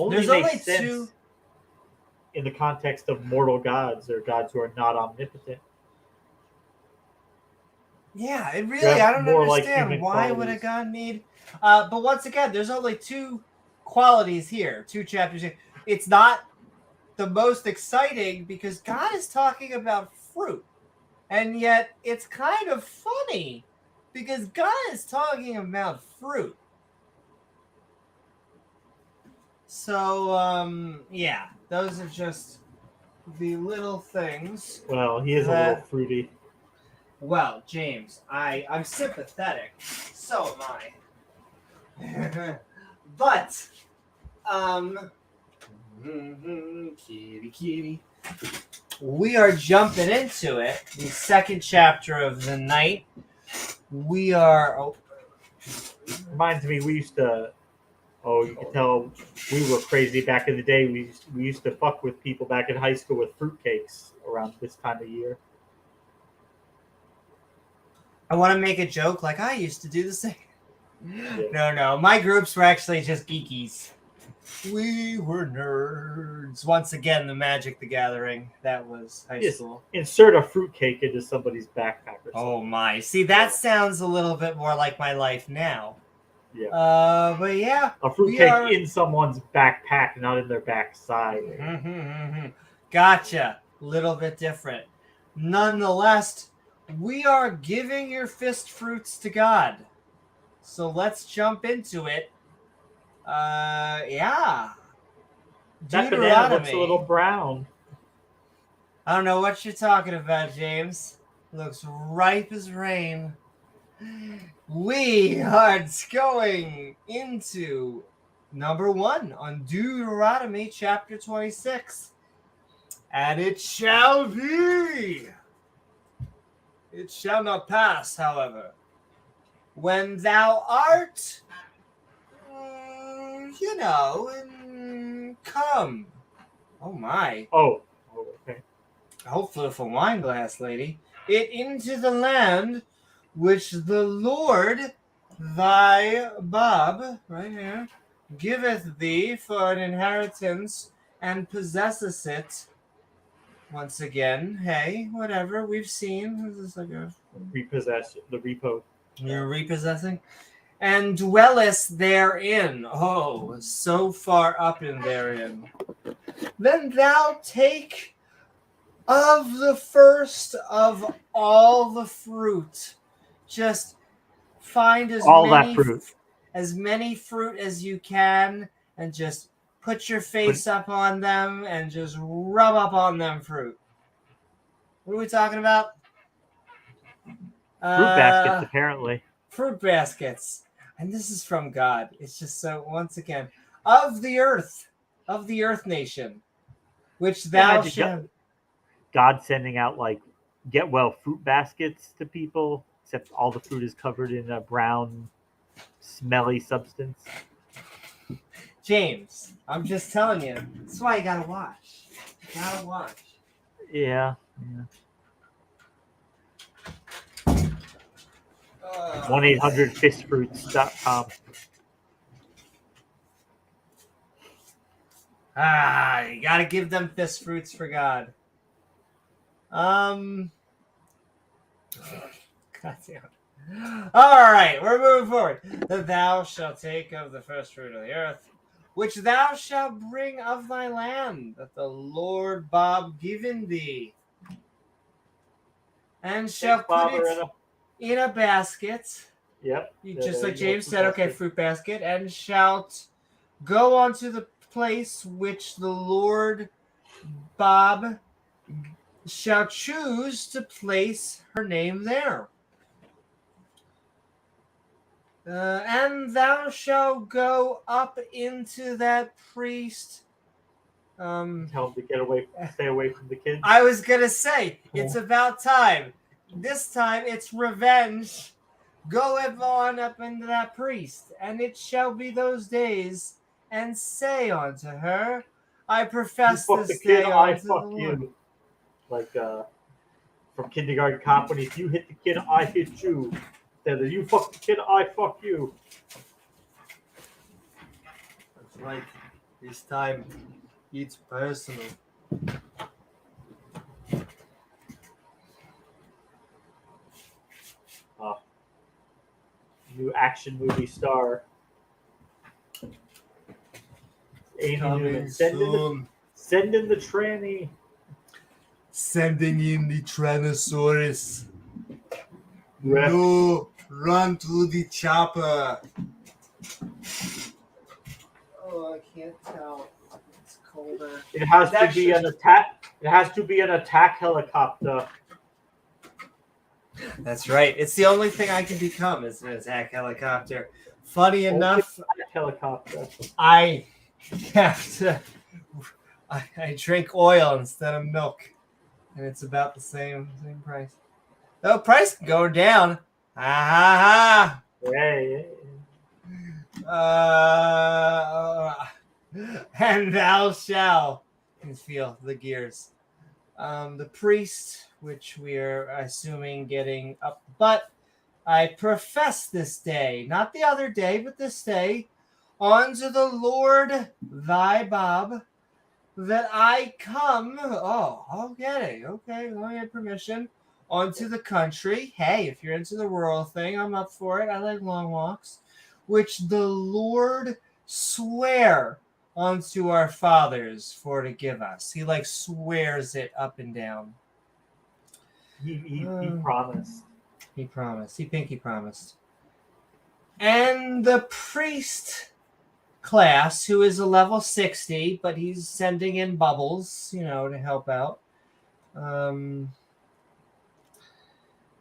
There's only two in the context of mortal gods or gods who are not omnipotent. Yeah, it really, I don't understand like why would a god need. But once again, there's only two qualities here, two chapters here. It's not the most exciting because God is talking about fruit. And yet it's kind of funny because God is talking about fruit. So, yeah, those are just the little things. Well, he is a little fruity. Well, James, I'm sympathetic. So am I. But, kitty. We are jumping into it. The second chapter of the night. We are. Reminds me, we used to. Oh, you can tell we were crazy back in the day. We used to fuck with people back in high school with fruitcakes around this time of year. I want to make a joke like I used to do the same. Yeah. No. My groups were actually just geekies. We were nerds. Once again, the Magic the Gathering. That was high school. Insert a fruitcake into somebody's backpack or something. Oh my. See, that sounds a little bit more like my life now. Yeah. But yeah. A fruitcake in someone's backpack, not in their backside. Gotcha. Little bit different. Nonetheless, we are giving your fist fruits to God. So let's jump into it. Yeah. That banana looks a little brown. I don't know what you're talking about, James. Looks ripe as rain. We are going into number 1 on Deuteronomy chapter 26. And it shall be. It shall not pass, however, when thou art, come. Oh my. Oh, okay. Hopefully with a wine glass, lady. It into the land which the Lord thy Bob, right here, giveth thee for an inheritance, and possesseth it. Once again, hey, whatever, we've seen. Is this like a... Repossess the repo. You're repossessing? And dwellest therein. Oh, so far up in therein. Then thou take of the first of all the fruit. Just find as many fruit as you can, and just put your face up on them and just rub up on them fruit. What are we talking about? Fruit baskets, apparently. Fruit baskets. And this is from God. It's just so, once again, of the earth nation, which thou shalt... God sending out, like, get well fruit baskets to people, except all the fruit is covered in a brown, smelly substance. James, I'm just telling you. That's why you gotta watch. You gotta watch. Yeah. 1-800-fistfruits.com. You gotta give them fist fruits for God. God damn it. All right, we're moving forward. That thou shalt take of the first fruit of the earth, which thou shalt bring of thy land, that the Lord Bob given thee, and shall put it in a basket. Yep. Just like James said, okay, fruit basket, and shalt go unto the place which the Lord Bob shall choose to place her name there. And thou shalt go up into that priest. Tell him to stay away from the kids. I was gonna say, it's about time. This time it's revenge. Go on up into that priest, and it shall be those days, and say unto her, I profess this day unto the Lord. You. Like from Kindergarten Cop, when if you hit the kid, I hit you. Instead of you fuck the kid, I fuck you. That's right. This time, it's personal. New action movie star. Newman. Send in the tranny. Sending in the Tyrannosaurus. No, run to the chopper. Oh, I can't tell. It's colder. It has to be an attack. It has to be an attack helicopter. That's right. It's the only thing I can become is an attack helicopter. Funny enough, helicopter. I have to. I drink oil instead of milk, and it's about the same price. Oh, price going down. Ha ha ha. Hey. And thou shalt. You can feel the gears. The priest, which we are assuming getting up, but I profess this day, not the other day, but this day, unto the Lord thy Bob, that I come. Oh, okay, I have permission. Onto the country. Hey, if you're into the rural thing, I'm up for it. I like long walks. Which the Lord swear unto our fathers for to give us. He like swears it up and down. He promised. He promised. He pinky promised. And the priest class, who is a level 60, but he's sending in bubbles, to help out.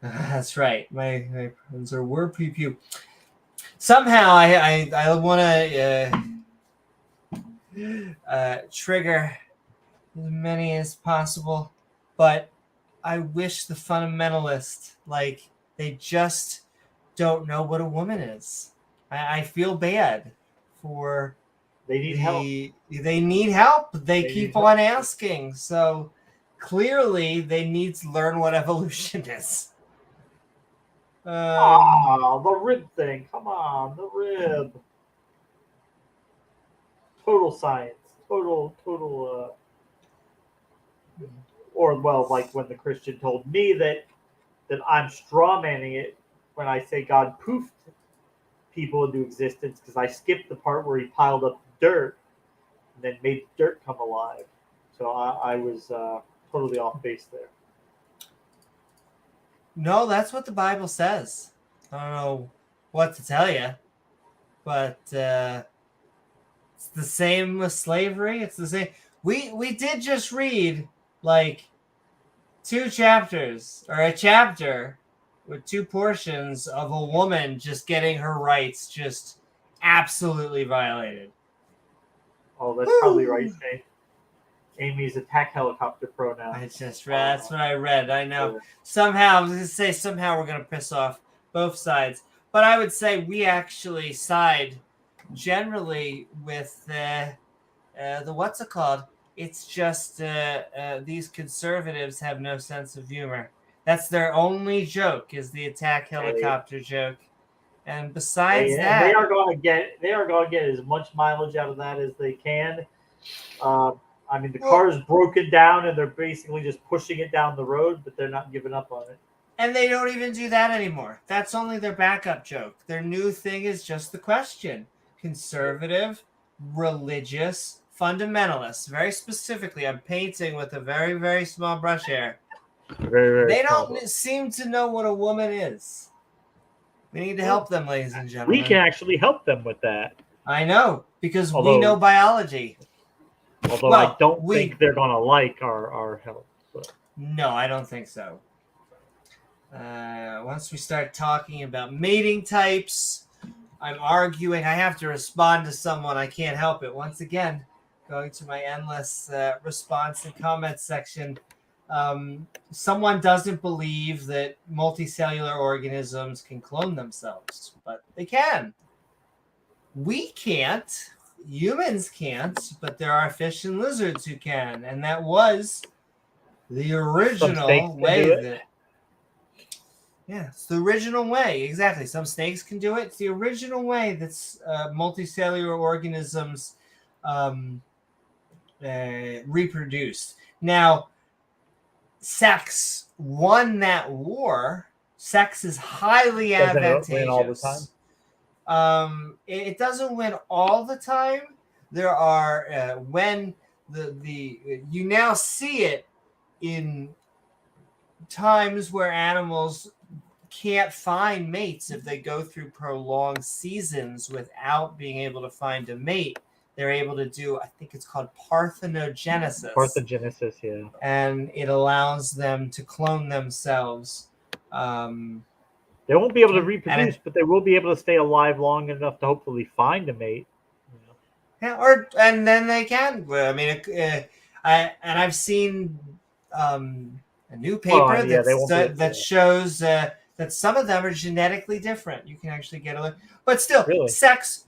That's right. My friends were pew pew. Somehow I want to trigger as many as possible, but I wish the fundamentalist, like, they just don't know what a woman is. I feel bad for They need help. They need help. They They keep need on help. asking. So clearly they need to learn what evolution is. The rib thing. Come on, the rib. Total science. Total. Or well, like when the Christian told me that I'm strawmanning it when I say God poofed people into existence because I skipped the part where he piled up dirt and then made dirt come alive. So I was totally off base there. No, that's what the Bible says. I don't know what to tell you, but it's the same with slavery. It's the same. We did just read like 2 chapters or a chapter with 2 portions of a woman just getting her rights just absolutely violated. Oh, that's probably right, Shane. Amy's attack helicopter pro now. I just read. That's what I read. I know. Somehow, I was going to say, somehow we're going to piss off both sides. But I would say we actually side generally with the what's it called? It's just these conservatives have no sense of humor. That's their only joke, is the attack helicopter joke. And besides that, they are going to get as much mileage out of that as they can. I mean, the car is broken down, and they're basically just pushing it down the road, but they're not giving up on it. And they don't even do that anymore. That's only their backup joke. Their new thing is just the question. Conservative, religious, fundamentalists. Very specifically, I'm painting with a very, very small brush here. Very, very they don't seem to know what a woman is. We need to help them, ladies and gentlemen. We can actually help them with that. I know, because we know biology. Although I don't think they're going to like our help. But. No, I don't think so. Once we start talking about mating types, I'm arguing. I have to respond to someone. I can't help it. Once again, going to my endless response and comment section. Someone doesn't believe that multicellular organisms can clone themselves, but they can. We can't. Humans can't, but there are fish and lizards who can, and that was the original way it's the original way. Exactly. Some snakes can do it. It's the original way that's multicellular organisms reproduce. Now, sex won that war. Sex is highly advantageous. Win all the time? It doesn't win all the time. There are when you now see it in times where animals can't find mates if they go through prolonged seasons without being able to find a mate. They're able to do, I think it's called parthenogenesis. Parthenogenesis, yeah. And it allows them to clone themselves. They won't be able to reproduce, but they will be able to stay alive long enough to hopefully find a mate. Yeah, and then they can. I mean, I've seen a new paper that shows that some of them are genetically different. You can actually get a look, but still, really? sex.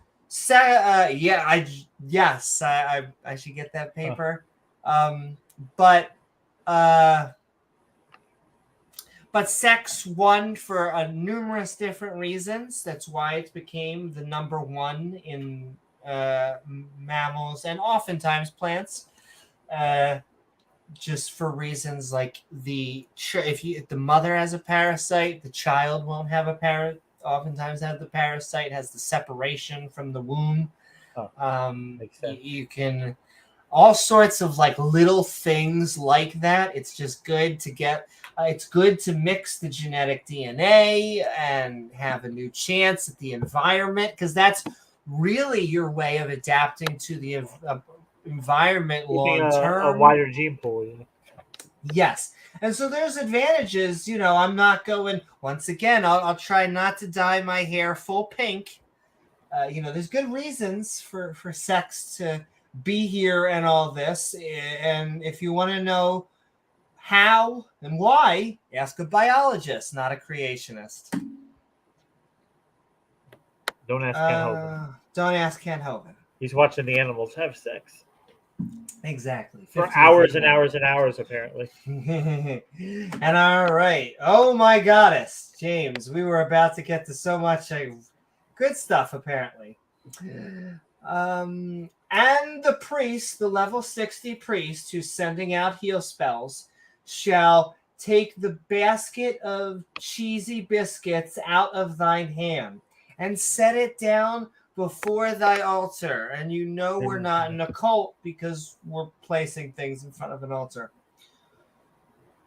I should get that paper. But sex won for numerous different reasons. That's why it became the number one in mammals and oftentimes plants. Just for reasons like if the mother has a parasite, the child won't have a parasite. Oftentimes have the parasite, has the separation from the womb. Makes sense. You can all sorts of like little things like that. It's just good to get. It's good to mix the genetic DNA and have a new chance at the environment, because that's really your way of adapting to the environment long term. A wider gene pool. Yes. And so there's advantages. I'm not going, once again, I'll try not to dye my hair full pink. There's good reasons for sex to be here and all this. And if you want to know how and why, ask a biologist, not a creationist. Don't ask Ken Hovind. Don't ask Ken Hovind. He's watching the animals have sex. Exactly. For hours and hours and hours, apparently. And all right. Oh, my goddess, James, we were about to get to so much good stuff, apparently. And the priest, the level 60 priest who's sending out heal spells, shall take the basket of cheesy biscuits out of thine hand and set it down before thy altar. And we're not in a cult because we're placing things in front of an altar.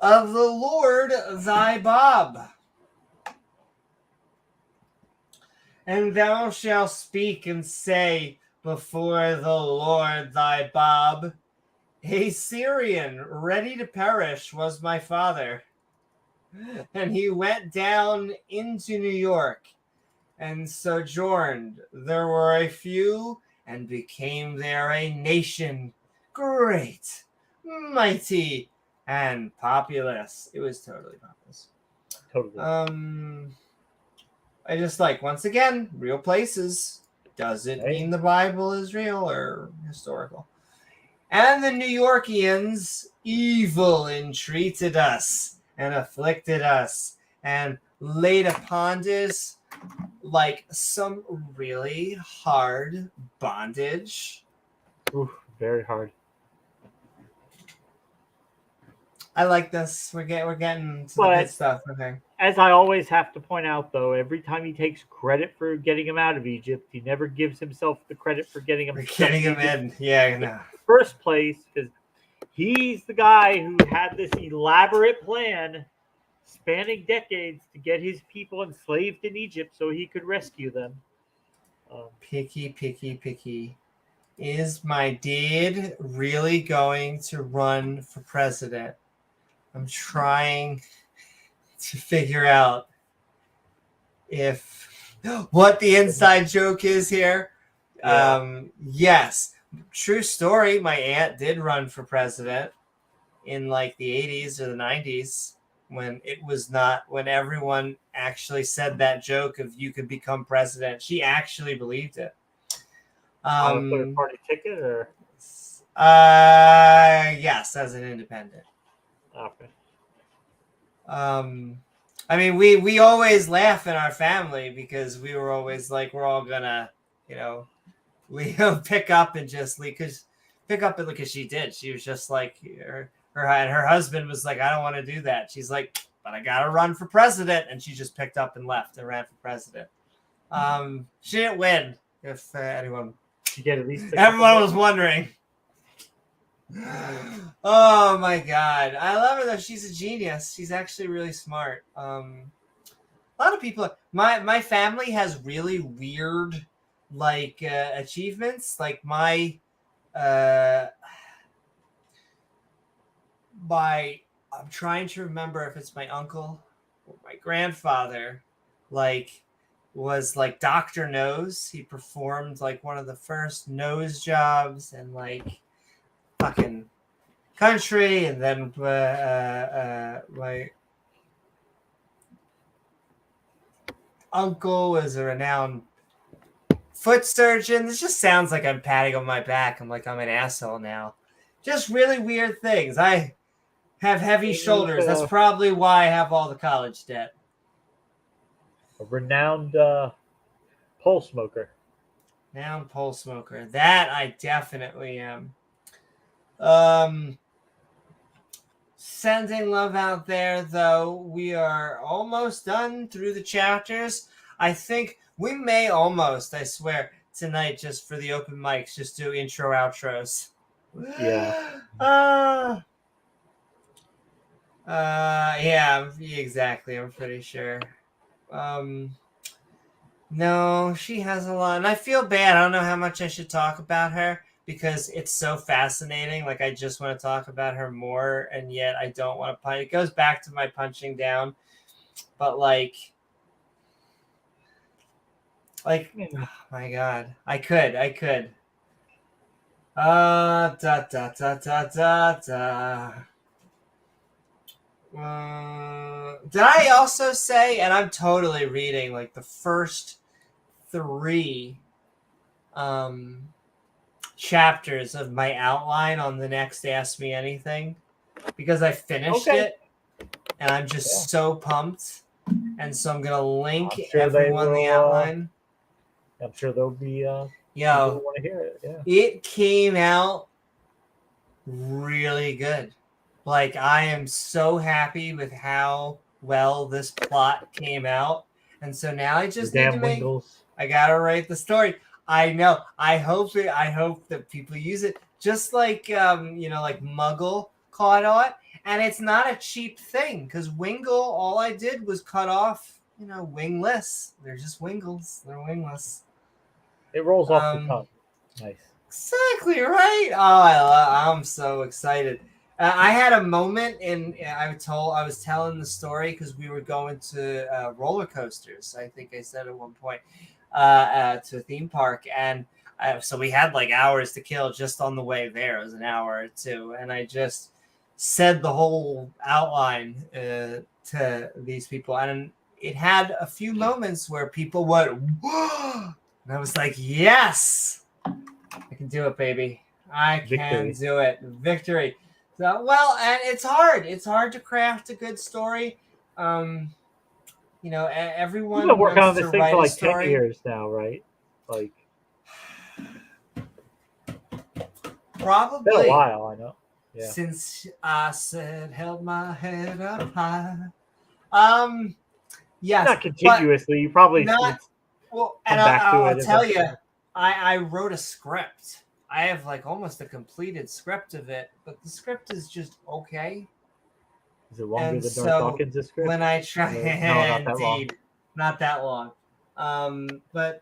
Of the Lord thy Bob. And thou shalt speak and say before the Lord thy Bob, a Syrian ready to perish was my father. And he went down into New York and sojourned. There were a few, and became there a nation, great, mighty, and populous. It was totally populous. Totally. I just once again, real places. Does it mean the Bible is real or historical? And the New Yorkians evil entreated us and afflicted us and laid upon us some really hard bondage. Oof, very hard. I like this. We're getting to the good stuff. Okay. As I always have to point out, though, every time he takes credit for getting him out of Egypt, he never gives himself the credit for getting him in. Yeah, no. First place, because he's the guy who had this elaborate plan spanning decades to get his people enslaved in Egypt so he could rescue them. Picky. Is my dad really going to run for president? I'm trying to figure out what the inside joke is here. Yeah. Yes, true story. My aunt did run for president in the 80s or the 90s when everyone actually said that joke of you could become president. She actually believed it. On a third party ticket or? Yes, as an independent. Okay. We always laugh in our family because we were always we're all gonna, pick up and just pick up and look as she did. She was just her husband was I don't want to do that. She's but I gotta run for president, and she just picked up and left and ran for president. She didn't win. If anyone, she get at least everyone was wondering. Oh my god, I love her though. She's a genius. She's actually really smart. A lot of people, my family has really weird achievements. My I'm trying to remember if it's my uncle or my grandfather was Dr. Nose. He performed one of the first nose jobs and fucking country, and then my uncle was a renowned foot surgeon. This just sounds like I'm patting on my back. I'm I'm an asshole now. Just really weird things. I have heavy shoulders. That's probably why I have all the college debt. A renowned pole smoker. Renowned pole smoker. That I definitely am. Sending love out there, though. We are almost done through the chapters. I think we may almost, I swear, tonight, just for the open mics, just do intro outros. Yeah. Yeah, exactly. I'm pretty sure. No, she has a lot, and I feel bad. I don't know how much I should talk about her, because it's so fascinating. Like, I just want to talk about her more, and yet I don't want to punch. It goes back to my punching down, but like, oh my God, I could. Da da da da da da. Did I also say, and I'm totally reading like the first 3 chapters of my outline on the next Ask Me Anything, because I finished it and I'm just so pumped. And so I'm gonna link everyone the outline. I'm sure there'll be people who Yo, want to hear it. Yeah. it came out really good. Like, I am so happy with how well this plot came out. And so now I just need to make. Wingles. I gotta write the story. I know. I hope that people use it. Just like like Muggle caught on, and it's not a cheap thing because Wingle. All I did was cut off, wingless. They're just Wingles. They're wingless. It rolls off the tongue. Nice. Exactly right. Oh, I'm so excited. I had a moment, and I was telling the story because we were going to roller coasters. I think I said at one point to a theme park, and so we had like hours to kill just on the way there. It was an hour or 2, and I just said the whole outline to these people, and it had a few moments where people went, "Whoa!" And I was like, "Yes, I can do it, baby. I can do it. Victory." So, well, and it's hard. It's hard to craft a good story. Everyone. You've been working on this thing for like 10 years now, right? Like, probably. It's been a while, I know. Yeah. Since I said held my head up high. Yes. Not continuously. You probably not. Well, and I'll tell you, I wrote a script. I have like almost a completed script of it, but the script is just okay. Is it longer than Darth Dawkins' script? When I try, no, not that long. But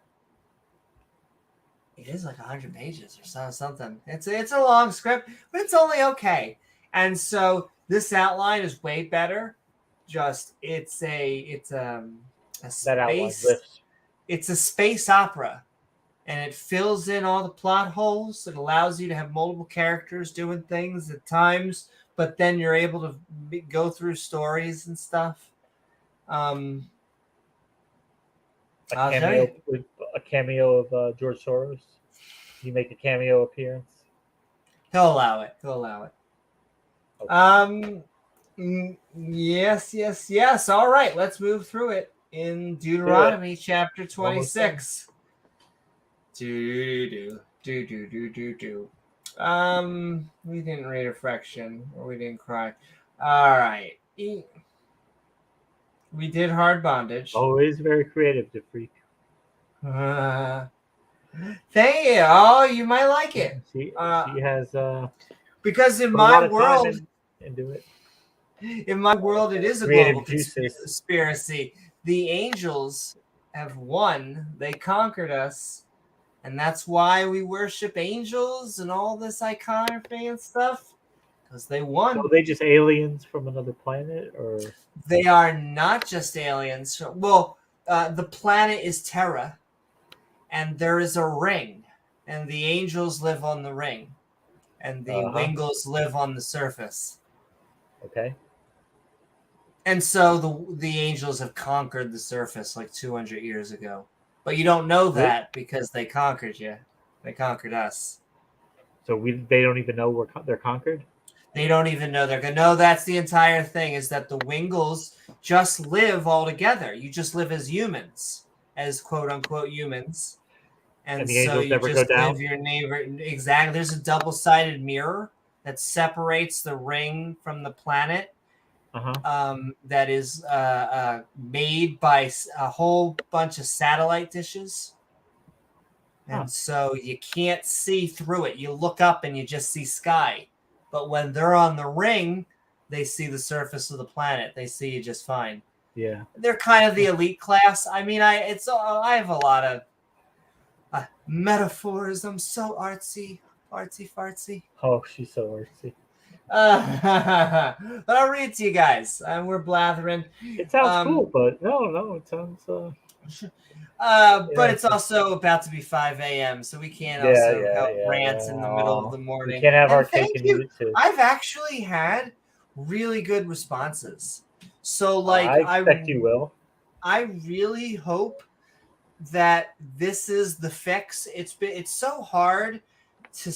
it is like 100 pages or something. It's a long script, but it's only okay. And so this outline is way better. Just it's a space. It's a space opera. And it fills in all the plot holes. It allows you to have multiple characters doing things at times, but then you're able to go through stories and stuff. A cameo of George Soros. You make a cameo appearance. He'll allow it. Okay. Yes. All right, let's move through it in Deuteronomy chapter 26. Do. We didn't read a fraction, or we didn't cry. All right. We did hard bondage. Always very creative, the freak. Thank you. Oh, you might like it. She has because in my world, into it. In my world, it is a global conspiracy. The angels have won. They conquered us. And that's why we worship angels and all this iconography and stuff. Because they won. So are they just aliens from another planet? Or they are not just aliens. Well, the planet is Terra. And there is a ring. And the angels live on the ring. And the Wingles live on the surface. Okay. And so the angels have conquered the surface like 200 years ago. But you don't know that because they conquered you. They conquered us. So they don't even know they're conquered? They don't even know they're going to. No, that's the entire thing, is that the Wingles just live all together. You just live as humans, as quote-unquote humans. And the so angels never just go down? live your neighbor. Exactly. There's a double-sided mirror that separates the ring from the planet. That is made by a whole bunch of satellite dishes. And so you can't see through it. You look up and you just see sky. But when they're on the ring, they see the surface of the planet. They see you just fine. Yeah. They're kind of the elite class. I mean, I have a lot of metaphors. I'm so artsy. Artsy fartsy. Oh, she's so artsy. But I'll read it to you guys. We're blathering. It sounds cool, but no, it sounds. But it's also about to be 5 a.m., so we can't Yeah, also yeah, have yeah, rants in the middle of the We morning. can't have And our cake thank and you. eat it too. I've actually had really good responses. So, like, I expect you will. I really hope that this is the fix. It's so hard to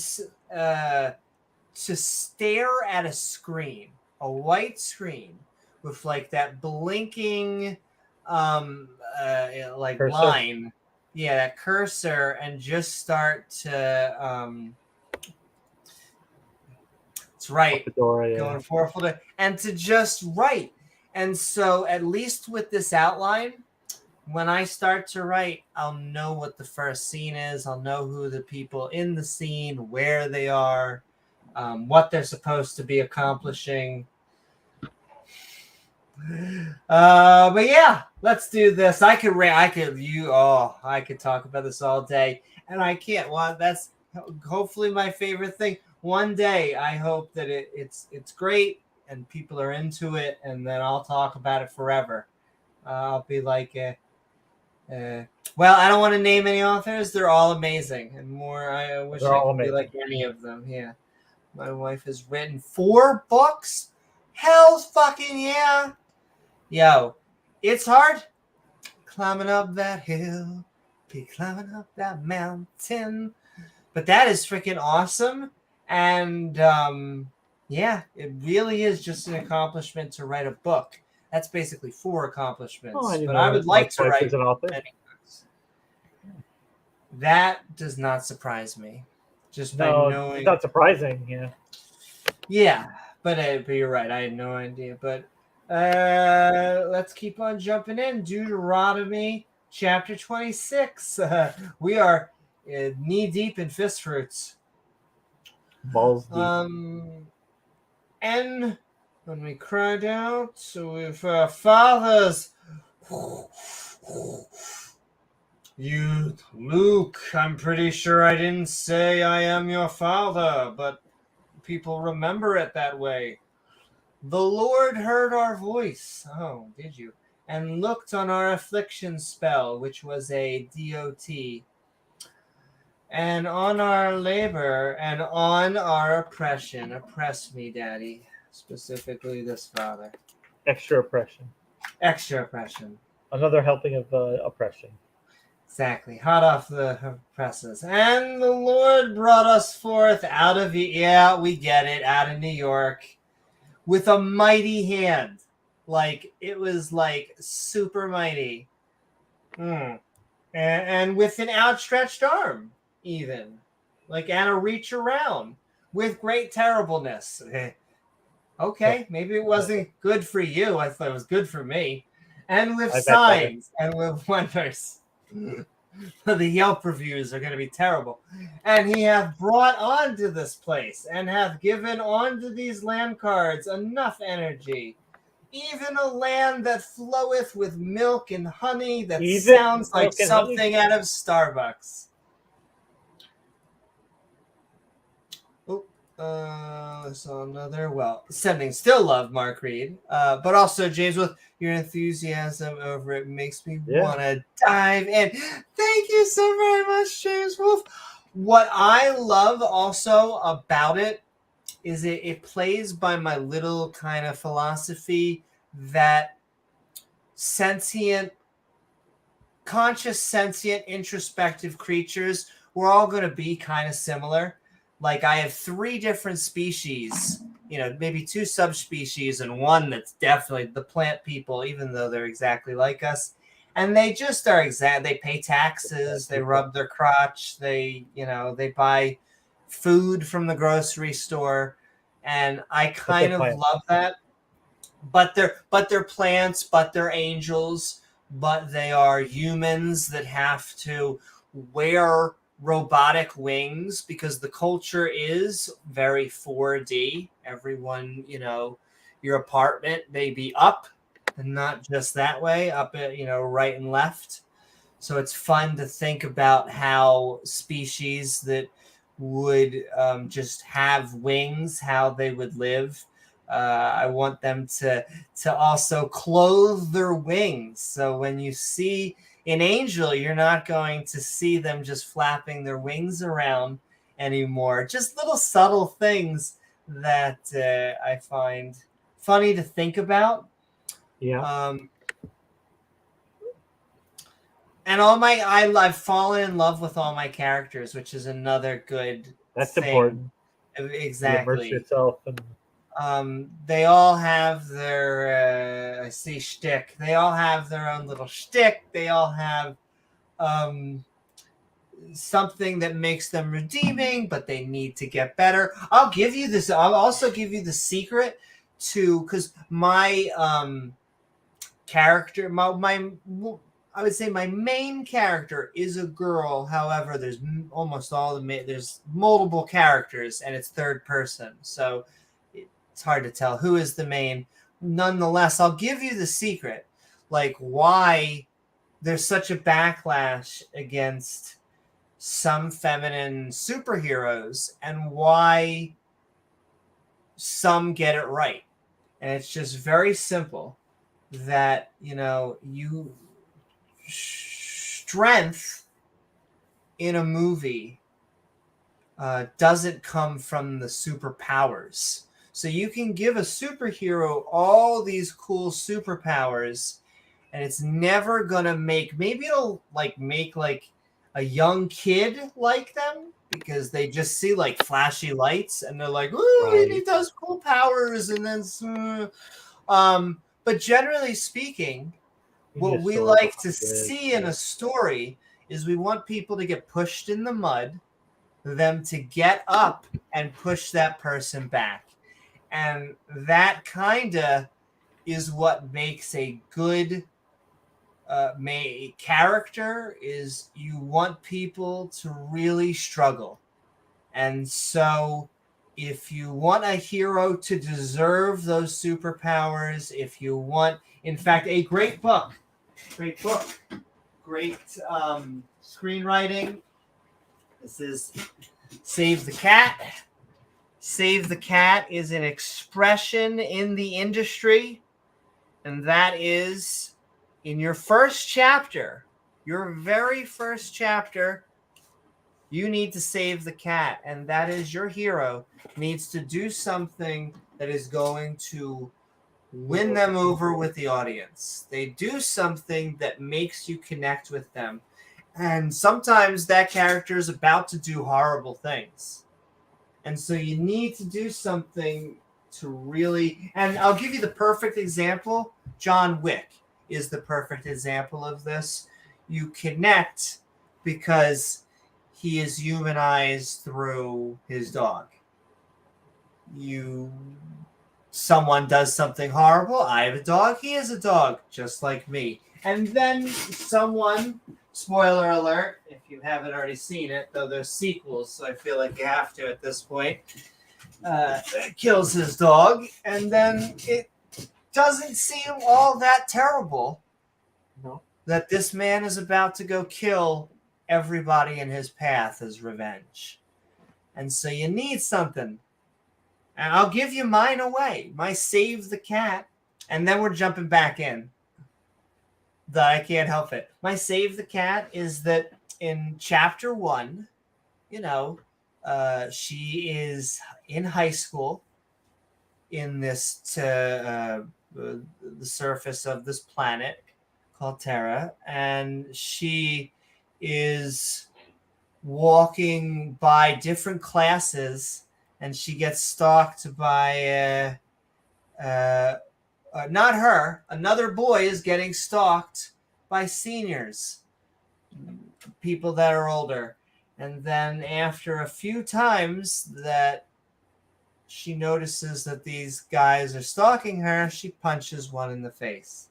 stare at a screen, a white screen with like that blinking like Cursor? line, yeah, that cursor, and just start to it's right Fedora, yeah. going forward and to just write. And so at least with this outline, when I start to write, I'll know what the first scene is. I'll know who the people in the scene, where they are, what they're supposed to be accomplishing. But yeah, let's do this. I could talk about this all day, and I can't. Well, that's hopefully my favorite thing. One day, I hope that it's great and people are into it, and then I'll talk about it forever. I'll be like, well, I don't want to name any authors. They're all amazing, and more. I wish I could be like any of them. Yeah, my wife has written 4 books. Hell's fucking yeah. Yo, it's hard climbing up that hill, be climbing up that mountain, but that is freaking awesome. And yeah, it really is just an accomplishment to write a book. That's basically 4 accomplishments. But I would like to write many books. That does not surprise me. Just by knowing, it's not surprising. Yeah. Yeah, but you're right. I had no idea. But let's keep on jumping in. Deuteronomy chapter 26. We are knee deep in fist fruits. Balls deep. And when we cried out with our fathers, you, Luke, I'm pretty sure I didn't say I am your father, but people remember it that way. The Lord heard our voice. Oh, did you? And looked on our affliction spell, which was a DOT, and on our labor, and on our oppression. Oppress me, Daddy. Specifically this father. Extra oppression. Extra oppression. Another helping of oppression. Exactly. Hot off the presses. And the Lord brought us forth out of, yeah, we get it, out of New York, with a mighty hand. Like, it was like super mighty. And with an outstretched arm, even. Like, and a reach around. With great terribleness. Okay, maybe it wasn't good for you. I thought it was good for me. And with signs and with wonders. The Yelp reviews are going to be terrible. And he hath brought onto this place and hath given onto these land cards enough energy. Even a land that floweth with milk and honey that sounds like something out of Starbucks. So another, sending still love, Mark Reid, but also James, with your enthusiasm over it makes me want to dive in. Thank you so very much, James Wolfe. What I love also about it is it plays by my little kind of philosophy that conscious, sentient, introspective creatures, we're all going to be kind of similar. Like, I have 3 different species, maybe 2 subspecies, and one that's definitely the plant people, even though they're exactly like us. And they just are they pay taxes, they rub their crotch, they buy food from the grocery store. And I kind of love that. But they're plants, but they're angels, but they are humans that have to wear robotic wings because the culture is very 4D. Everyone, your apartment may be up and not just that way, up at, right and left. So it's fun to think about how species that would just have wings, how they would live. I want them to also clothe their wings. So when you see an angel, you're not going to see them just flapping their wings around anymore. Just little subtle things that I find funny to think about. Yeah. And I've fallen in love with all my characters, which is another good That's thing. important. Exactly. You immerse yourself and they all have their I see shtick. They all have their own little shtick. They all have something that makes them redeeming, but they need to get better. I'll give you this. I'll also give you the secret to, because my character, my I would say my main character is a girl. However, there's almost there's multiple characters, and it's third person, so it's hard to tell who is the main. Nonetheless, I'll give you the secret, like why there's such a backlash against some feminine superheroes and why some get it right. And it's just very simple that, strength in a movie doesn't come from the superpowers. So you can give a superhero all these cool superpowers, and it's never gonna maybe it'll make a young kid like them, because they just see like flashy lights and they're like, "Ooh, Right. he does cool powers," and then but generally speaking, what we like to see in a story is we want people to get pushed in the mud, them to get up and push that person back. And that kind of is what makes a good character, is you want people to really struggle. And so if you want a hero to deserve those superpowers, if you want, in fact, a great book, great screenwriting. This is Save the Cat. Save the Cat is an expression in the industry, and that is in your first chapter, your very first chapter, you need to save the cat, and that is your hero needs to do something that is going to win them over with the audience. They do something that makes you connect with them. And sometimes that character is about to do horrible things. And so you need to do something to really... And I'll give you the perfect example. John Wick is the perfect example of this. You connect because he is humanized through his dog. Someone does something horrible. I have a dog. He has a dog, just like me. And then someone, spoiler alert, if you haven't already seen it, though there's sequels, so I feel like you have to at this point, kills his dog. And then it doesn't seem all that terrible. No. That this man is about to go kill everybody in his path as revenge. And so you need something. And I'll give you mine away. My Save the Cat. And then we're jumping back in. I can't help it. My Save the Cat is that in chapter 1, she is in high school in this the surface of this planet called Terra, and she is walking by different classes, and she gets stalked by not her, another boy is getting stalked by seniors, people that are older. And then after a few times that she notices that these guys are stalking her, she punches one in the face.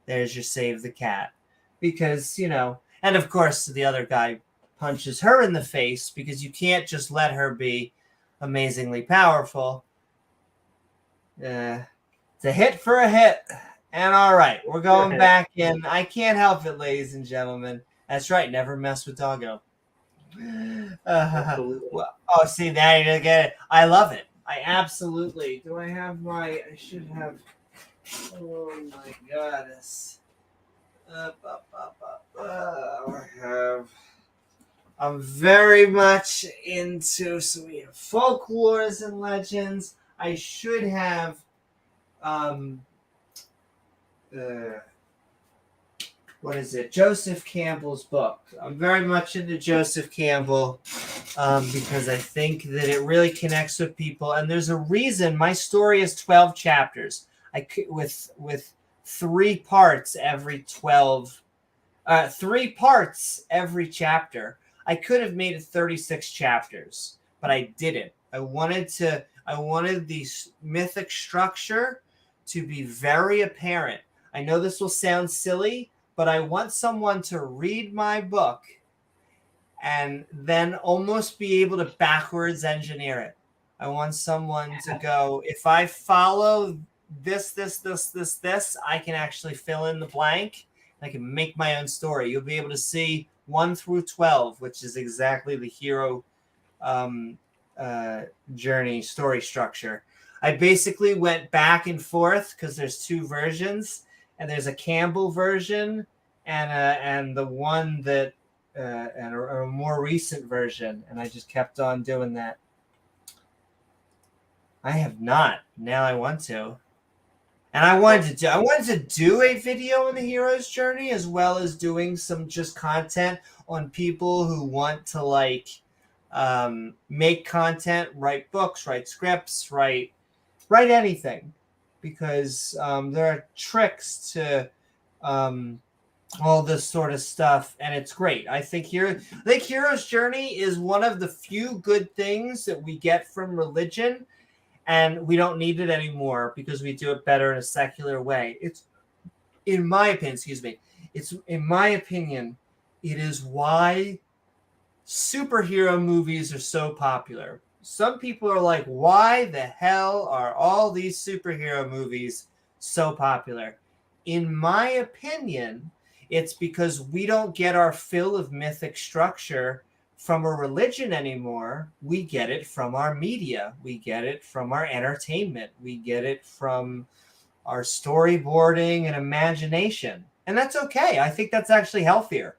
There's your Save the Cat. Because, and of course the other guy punches her in the face, because you can't just let her be amazingly powerful. It's a hit for a hit. And all right, we're going back in. I can't help it, ladies and gentlemen. That's right, never mess with Doggo. Absolutely. Well, oh, see, now you get it. I love it. I absolutely. Do I have my? I should have. Oh my goodness. I have. I'm very much into. So we have folklores and legends. I should have. What is it? Joseph Campbell's book. I'm very much into Joseph Campbell because I think that it really connects with people. And there's a reason my story is 12 chapters. With 3 parts every 12, 3 parts every chapter. I could have made it 36 chapters, but I didn't. I wanted the mythic structure to be very apparent. I know this will sound silly, but I want someone to read my book and then almost be able to backwards engineer it. I want someone to go, if I follow this, I can actually fill in the blank. I can make my own story. You'll be able to see 1 through 12, which is exactly the hero journey story structure. I basically went back and forth because there's 2 versions, and there's a Campbell version and the one that and a more recent version, and I just kept on doing that. I have not. Now I want to. And I wanted to do a video on the hero's journey, as well as doing some just content on people who want to like make content, write books, write scripts, write anything, because there are tricks to all this sort of stuff, and it's great. I think hero's journey is one of the few good things that we get from religion. And we don't need it anymore because we do it better in a secular way. It's in my opinion, it is why superhero movies are so popular. Some people are like, why the hell are all these superhero movies so popular? In my opinion, it's because we don't get our fill of mythic structure from a religion anymore. We get it from our media. We get it from our entertainment. We get it from our storyboarding and imagination. And that's okay. I think that's actually healthier.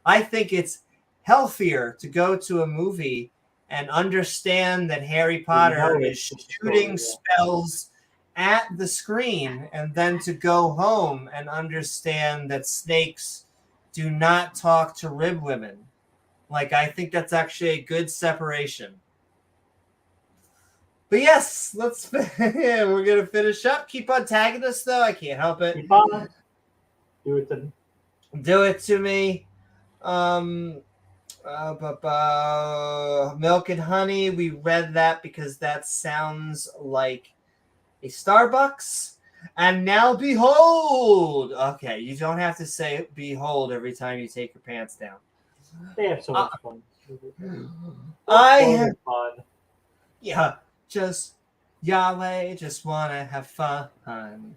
I think it's healthier to go to a movie and understand that Harry Potter is shooting spells at the screen, and then to go home and understand that snakes do not talk to rib women. Like, I think that's actually a good separation. But yes, we're going to finish up. Keep on tagging us, though. I can't help it. Keep on. Do it to me. Do it to me. Milk and Honey, we read that because that sounds like a Starbucks. And now behold. Okay, you don't have to say behold every time you take your pants down. They have so much fun. Fun. Yeah, just Yahweh, just want to have fun.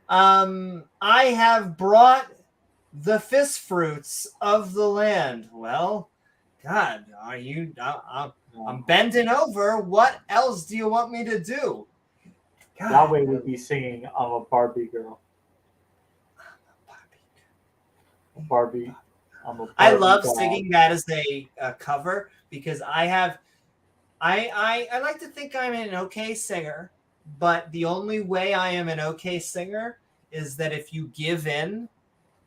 I have brought the fist fruits of the land. Well, God, are you? I'm bending over. What else do you want me to do? God. Yahweh would be singing, I'm a Barbie girl. Barbie. I love singing that as a cover because I like to think I'm an okay singer, but the only way I am an okay singer is that if you give in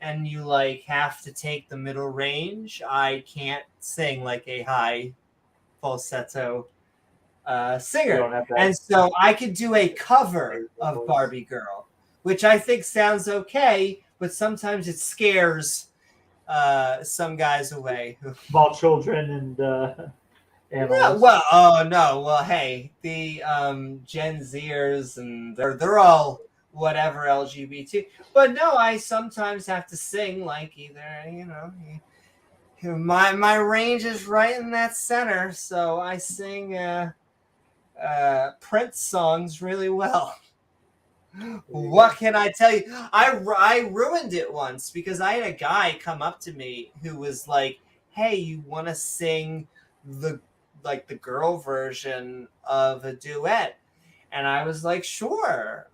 and you like have to take the middle range, I can't sing like a high falsetto singer. And so I could do a cover of Barbie Girl, which I think sounds okay, but sometimes it scares some guys away. Small children and animals. Well, hey, the Gen Zers and they're all whatever LGBT. But no, I sometimes have to sing like either my range is right in that center, so I sing Prince songs really well. What can I tell you? I ruined it once because I had a guy come up to me who was like, hey, you want to sing the girl version of a duet? And I was like, sure.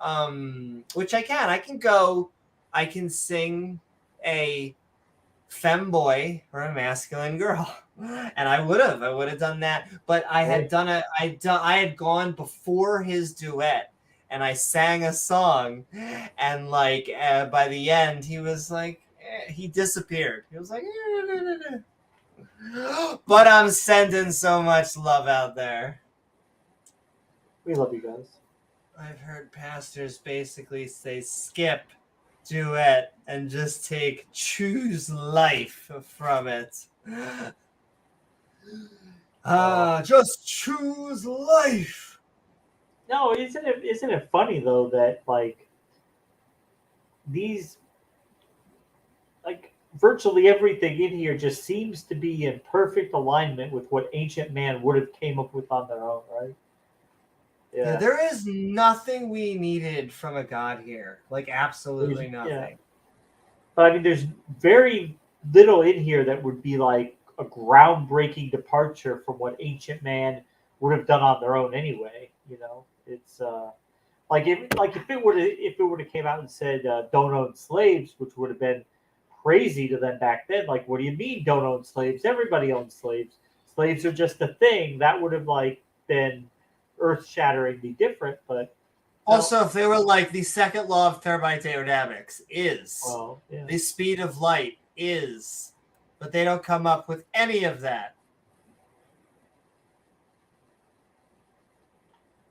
Which I can sing a femboy or a masculine girl. And I would have done that, but I had gone before his duet and I sang a song, and like by the end he was like, he disappeared. He was like, but I'm sending so much love out there. We love you guys. I've heard pastors basically say skip duet and just choose life from it. Just choose life. No, isn't it funny though that like these, like virtually everything in here just seems to be in perfect alignment with what ancient man would have came up with on their own, right? Yeah, there is nothing we needed from a god here. Like absolutely nothing. Yeah. But I mean, there's very little in here that would be like a groundbreaking departure from what ancient man would have done on their own anyway. You know, it's if it would have came out and said don't own slaves, which would have been crazy to them back then. Like, what do you mean don't own slaves? Everybody owns slaves. Slaves are just a thing. That would have like been earth-shatteringly different. But also, if they were like the second law of thermodynamics is the speed of light is, but they don't come up with any of that.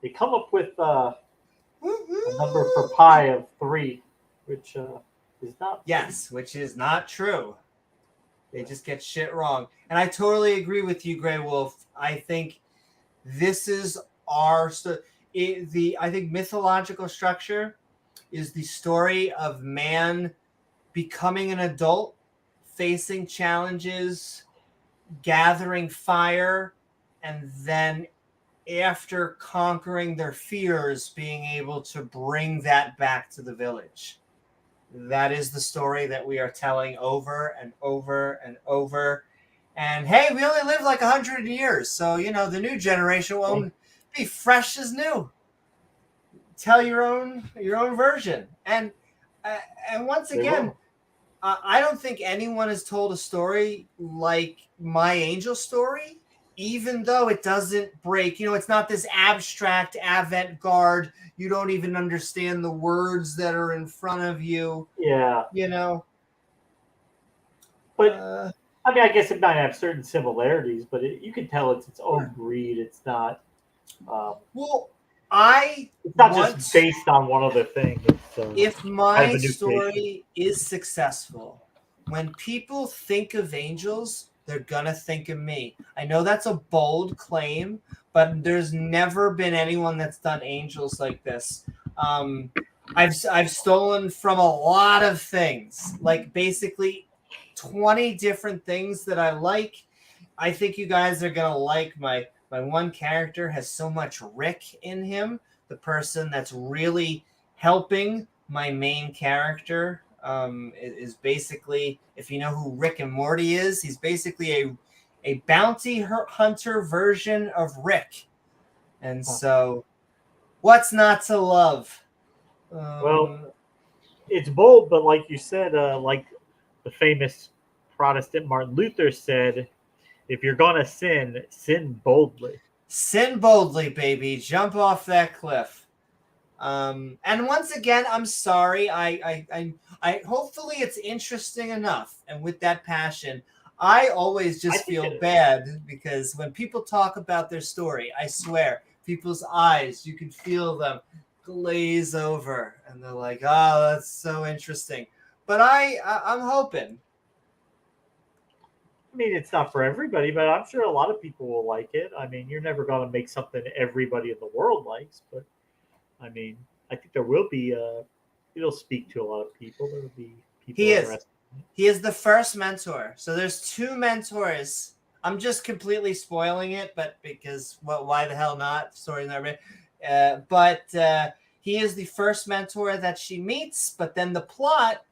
They come up with a number for pi of 3, which is not. Yes, which is not true. They just get shit wrong. And I totally agree with you, Grey Wolf. I think this is I think mythological structure is the story of man becoming an adult, facing challenges, gathering fire, and then after conquering their fears, being able to bring that back to the village. That is the story that we are telling over and over and over. And hey, we only live like 100 years, so the new generation won't be fresh as new. Tell your own version, and once again, I don't think anyone has told a story like my angel story, even though it doesn't break. It's not this abstract avant-garde. You don't even understand the words that are in front of you. Yeah. But I mean, I guess it might have certain similarities, but you can tell it's its own breed. It's not. It's not just based on one other thing. If my story is successful, when people think of angels, they're gonna think of me. I know that's a bold claim, but there's never been anyone that's done angels like this. I've stolen from a lot of things, like basically 20 different things that I like. I think you guys are gonna like my one character has so much Rick in him, the person that's really helping my main character. Is basically, if you know who Rick and Morty is, he's basically a bounty hunter version of Rick. And so, what's not to love? Well, it's bold, but like you said, like the famous Protestant Martin Luther said, if you're gonna sin, sin boldly. Sin boldly, baby. Jump off that cliff. And once again, I'm sorry. I hopefully it's interesting enough. And with that passion, I always just feel bad because when people talk about their story, I swear, people's eyes, you can feel them glaze over, and they're like, "Oh, that's so interesting." But I'm hoping. I mean, it's not for everybody, but I'm sure a lot of people will like it. I mean, you're never going to make something everybody in the world likes, but I mean, I think there will be it'll speak to a lot of people. There will be people interested. He is the first mentor. So there's 2 mentors. I'm just completely spoiling it, but because why the hell not? Story's not ready. But he is the first mentor that she meets. But then the plot,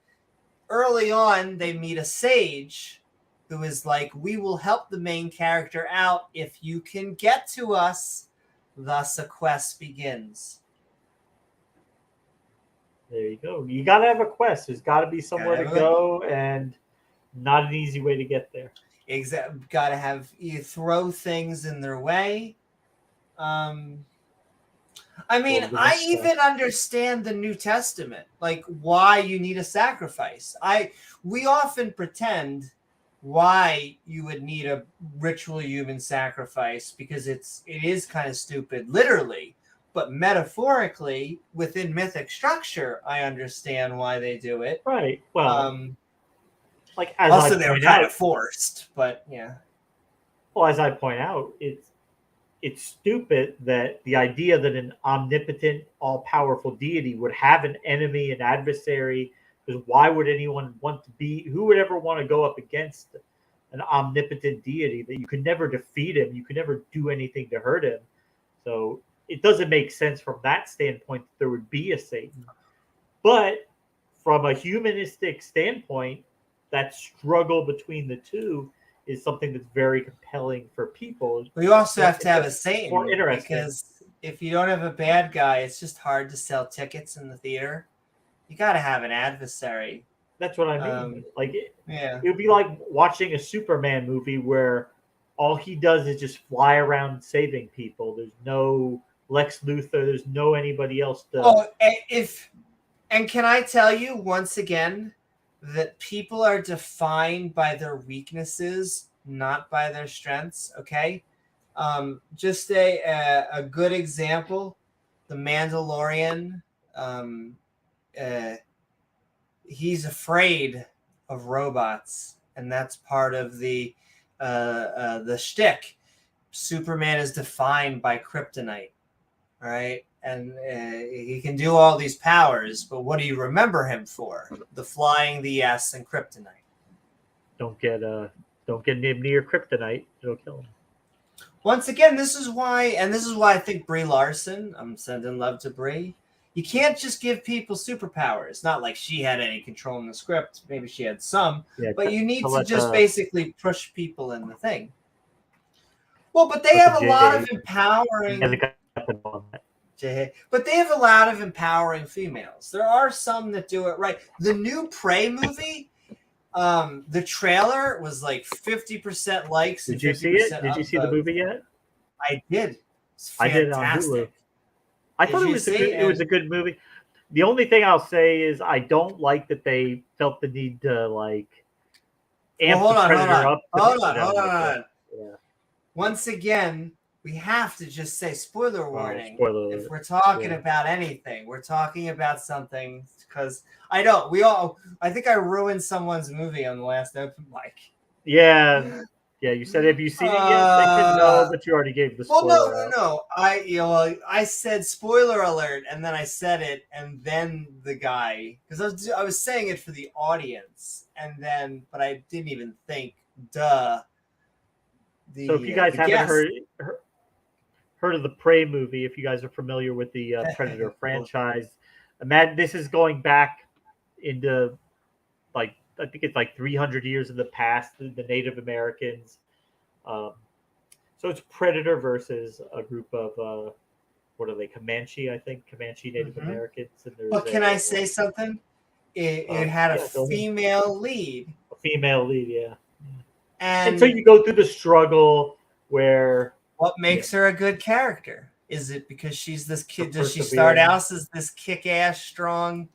early on, they meet a sage who is like, we will help the main character out if you can get to us. Thus a quest begins. There you go. You got to have a quest. There's got to be somewhere to go, and not an easy way to get there. Got to have you throw things in their way. I mean, I even understand the New Testament, like why you need a sacrifice. We often pretend why you would need a ritual human sacrifice because it is kind of stupid, literally. But metaphorically, within mythic structure, I understand why they do it. Right. Well, like as also they were kind of forced, but yeah. Well, as I point out, it's stupid that the idea that an omnipotent, all-powerful deity would have an enemy, an adversary. Because why would anyone want to be? Who would ever want to go up against an omnipotent deity that you could never defeat him? You could never do anything to hurt him. So it doesn't make sense from that standpoint that there would be a Satan. But from a humanistic standpoint, that struggle between the two is something that's very compelling for people. We also have to have a Satan. More interesting. Because if you don't have a bad guy, it's just hard to sell tickets in the theater. You got to have an adversary. That's what I mean. It would be like watching a Superman movie where all he does is just fly around saving people. There's no Lex Luthor. There's no anybody else to. Oh, and can I tell you once again that people are defined by their weaknesses, not by their strengths. Okay, just a good example: The Mandalorian. He's afraid of robots, and that's part of the shtick. Superman is defined by kryptonite, right? And he can do all these powers, but what do you remember him for? The flying, the yes, and kryptonite. Don't get him near kryptonite; it'll kill him. Once again, this is why I think Brie Larson. I'm sending love to Brie. You can't just give people superpowers. Not like she had any control in the script. Maybe she had some. Yeah, but you need to just basically push people in the thing. Well, but they have a lot of empowering... But they have a lot of empowering females. There are some that do it right. The new Prey movie, the trailer was like 50% likes. Did you see it? Did you see the movie yet? I did. I did on Hulu. I thought it was a good movie. The only thing I'll say is I don't like that they felt the need to amp the Predator up. Hold on. Yeah. Once again, we have to just say spoiler warning. If we're talking about anything, we're talking about something because I think I ruined someone's movie on the last open mic. Yeah. Yeah, you said, have you seen it yet? They didn't know, but you already gave the spoiler. No. I said spoiler alert, and then I said it, and then the guy, because I was saying it for the audience, but I didn't even think, duh. So if you guys haven't heard of the Prey movie, if you guys are familiar with the Predator franchise, imagine this is going back into I think it's 300 years in the past, the Native Americans. So it's Predator versus a group of, what are they, Comanche, I think, Comanche Native Americans. And can I say something? It had a female lead. A female lead, yeah. And so you go through the struggle where... What makes her a good character? Is it because she's this kid? Does she start out as this kick-ass, strong...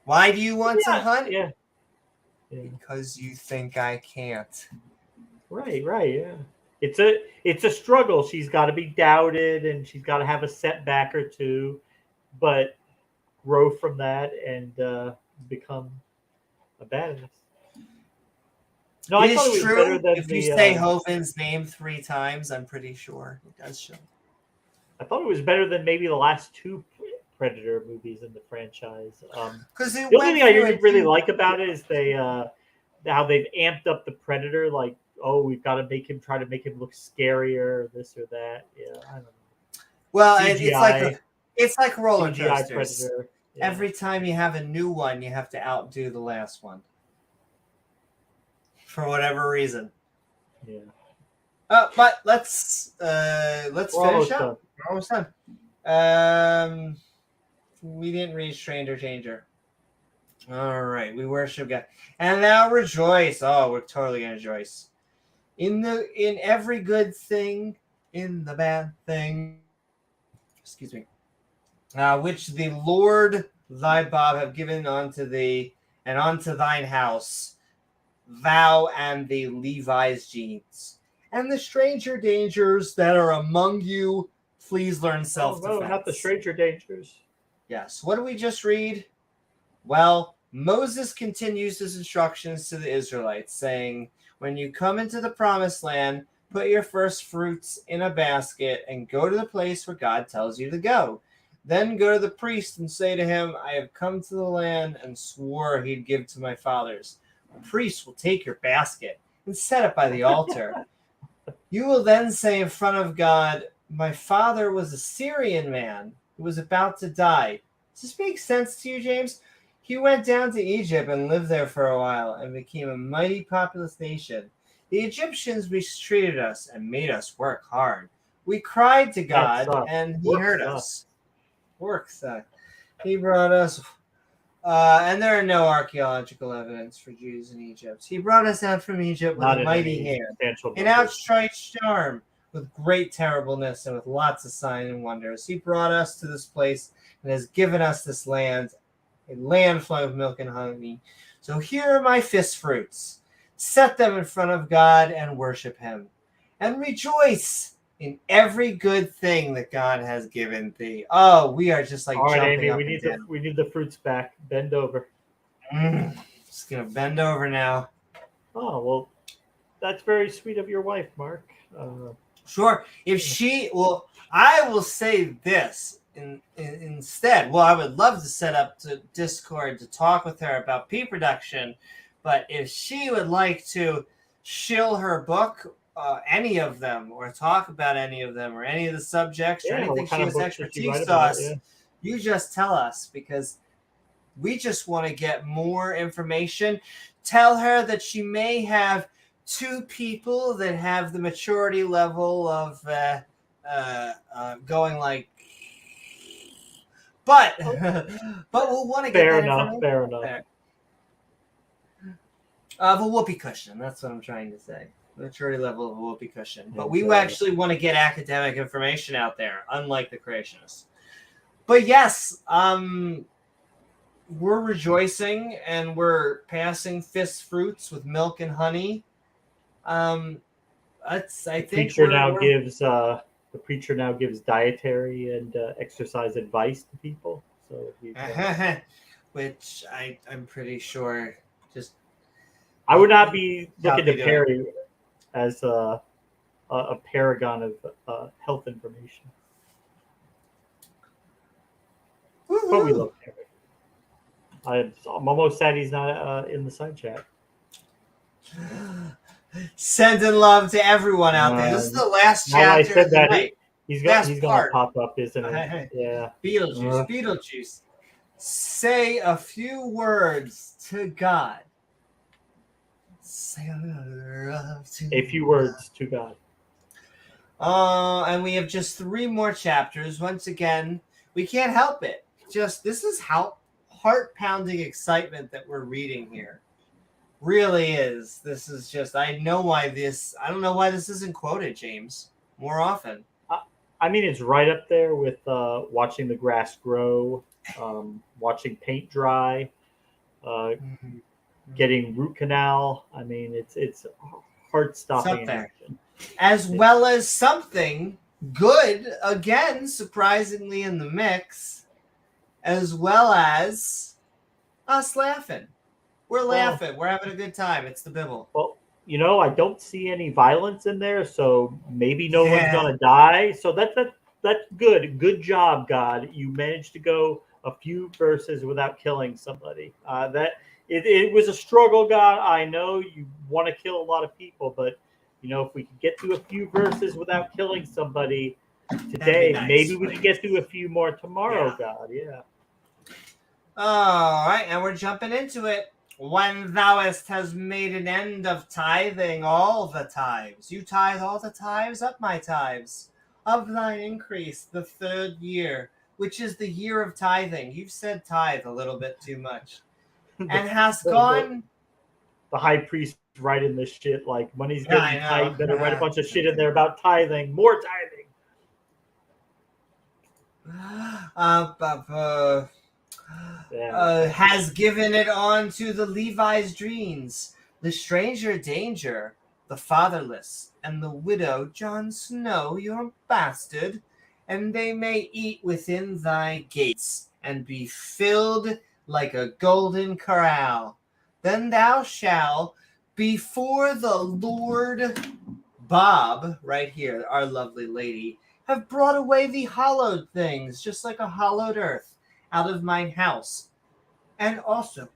Why do you want to hunt? Yeah. Because you think I can't. Right, yeah. It's a struggle. She's got to be doubted, and she's got to have a setback or two, but grow from that and become a badass. No, it is true. If you say Hovind's name 3 times, I'm pretty sure it does show. I thought it was better than maybe the last 2 Predator movies in the franchise. The only thing I really like about it is how they've amped up the Predator. We've got to try to make him look scarier, this or that. Yeah, I don't know. Well, it's like roller CGI coasters. Predator. Yeah. Every time you have a new one, you have to outdo the last one. for whatever reason. Yeah. But let's We're finish almost up. done. We're almost done. We didn't read Stranger Danger. All right, we worship God, and now rejoice. Oh, we're totally gonna rejoice in every good thing, in the bad thing. Excuse me. Which the Lord thy God have given unto thee, and unto thine house, thou and the Levi's genes, and the stranger dangers that are among you. Please learn self-defense. Oh, no, not the stranger dangers. Yes. What do we just read? Well, Moses continues his instructions to the Israelites, saying, when you come into the promised land, put your first fruits in a basket and go to the place where God tells you to go. Then go to the priest and say to him, I have come to the land and swore he'd give to my fathers. The priest will take your basket and set it by the altar. You will then say in front of God, my father was a Syrian man who was about to die. Does this make sense to you, James? He went down to Egypt and lived there for a while and became a mighty populous nation. The Egyptians mistreated us and made us work hard. We cried to God and he heard us. Work sucked. He brought us, and there are no archaeological evidence for Jews in Egypt. He brought us out from Egypt with a mighty hand, an outstretched arm, with great terribleness and with lots of signs and wonders. He brought us to this place and has given us this land, a land flowing with milk and honey. So here are my fist fruits. Set them in front of God and worship him. And rejoice in every good thing that God has given thee. Oh, we are just like all right, jumping Amy, up we need the fruits back. Bend over. Just going to bend over now. Oh, well, that's very sweet of your wife, Mark. Sure. If she, well, I will say this. Instead, well, I would love to set up to Discord to talk with her about pea production, but if she would like to shill her book, any of them, or talk about any of them, or any of the subjects, or anything she has expertise to us, you just tell us, because we just want to get more information. Tell her that she may have two people that have the maturity level of going like, but we'll want to get fair that enough. information. Fair enough. There. Of a whoopee cushion. That's what I'm trying to say. The maturity level of a whoopee cushion. But we actually want to get academic information out there, unlike the creationists. But yes, we're rejoicing and we're passing fist fruits with milk and honey. I think the preacher now gives dietary and exercise advice to people. So, which I'm pretty sure just. I would not be looking to Perry as a paragon of health information. Woo-hoo. But we love Perry. I'm almost sad he's not in the side chat. Sending love to everyone out there. This is the last chapter. I said of the that night. he's going to pop up, isn't it? Yeah. Beetlejuice. Say a few words to God. Say a few words to God. And we have just 3 more chapters. Once again, we can't help it. This is how heart-pounding excitement that we're reading here. Really is. This is just, I don't know why this isn't quoted, James, more often. I mean, it's right up there with watching the grass grow, watching paint dry, getting root canal. I mean, it's heart-stopping action. As well as something good, again, surprisingly in the mix, as well as us laughing. We're laughing. We're having a good time. It's the Bible. Well, I don't see any violence in there, so maybe no one's going to die. So that's good. Good job, God. You managed to go a few verses without killing somebody. It was a struggle, God. I know you want to kill a lot of people, but if we could get through a few verses without killing somebody today, maybe we could get through a few more tomorrow, God. Yeah. All right, and we're jumping into it. when thouest has made an end of tithing all the tithes, you tithe all the tithes up my tithes, of thine increase the 3rd year, which is the year of tithing. You've said tithe a little bit too much. And hast gone... The high priest writing this shit like money's Yeah, I getting know. tight. Better write a bunch of shit in there about tithing, more tithing. Has given it on to the Levi's dreams, the stranger danger, the fatherless, and the widow Jon Snow, your bastard, and they may eat within thy gates, and be filled like a golden corral. Then thou shalt, before the Lord Bob, right here, our lovely lady, have brought away the hallowed things, just like a hallowed earth, out of mine house, and also,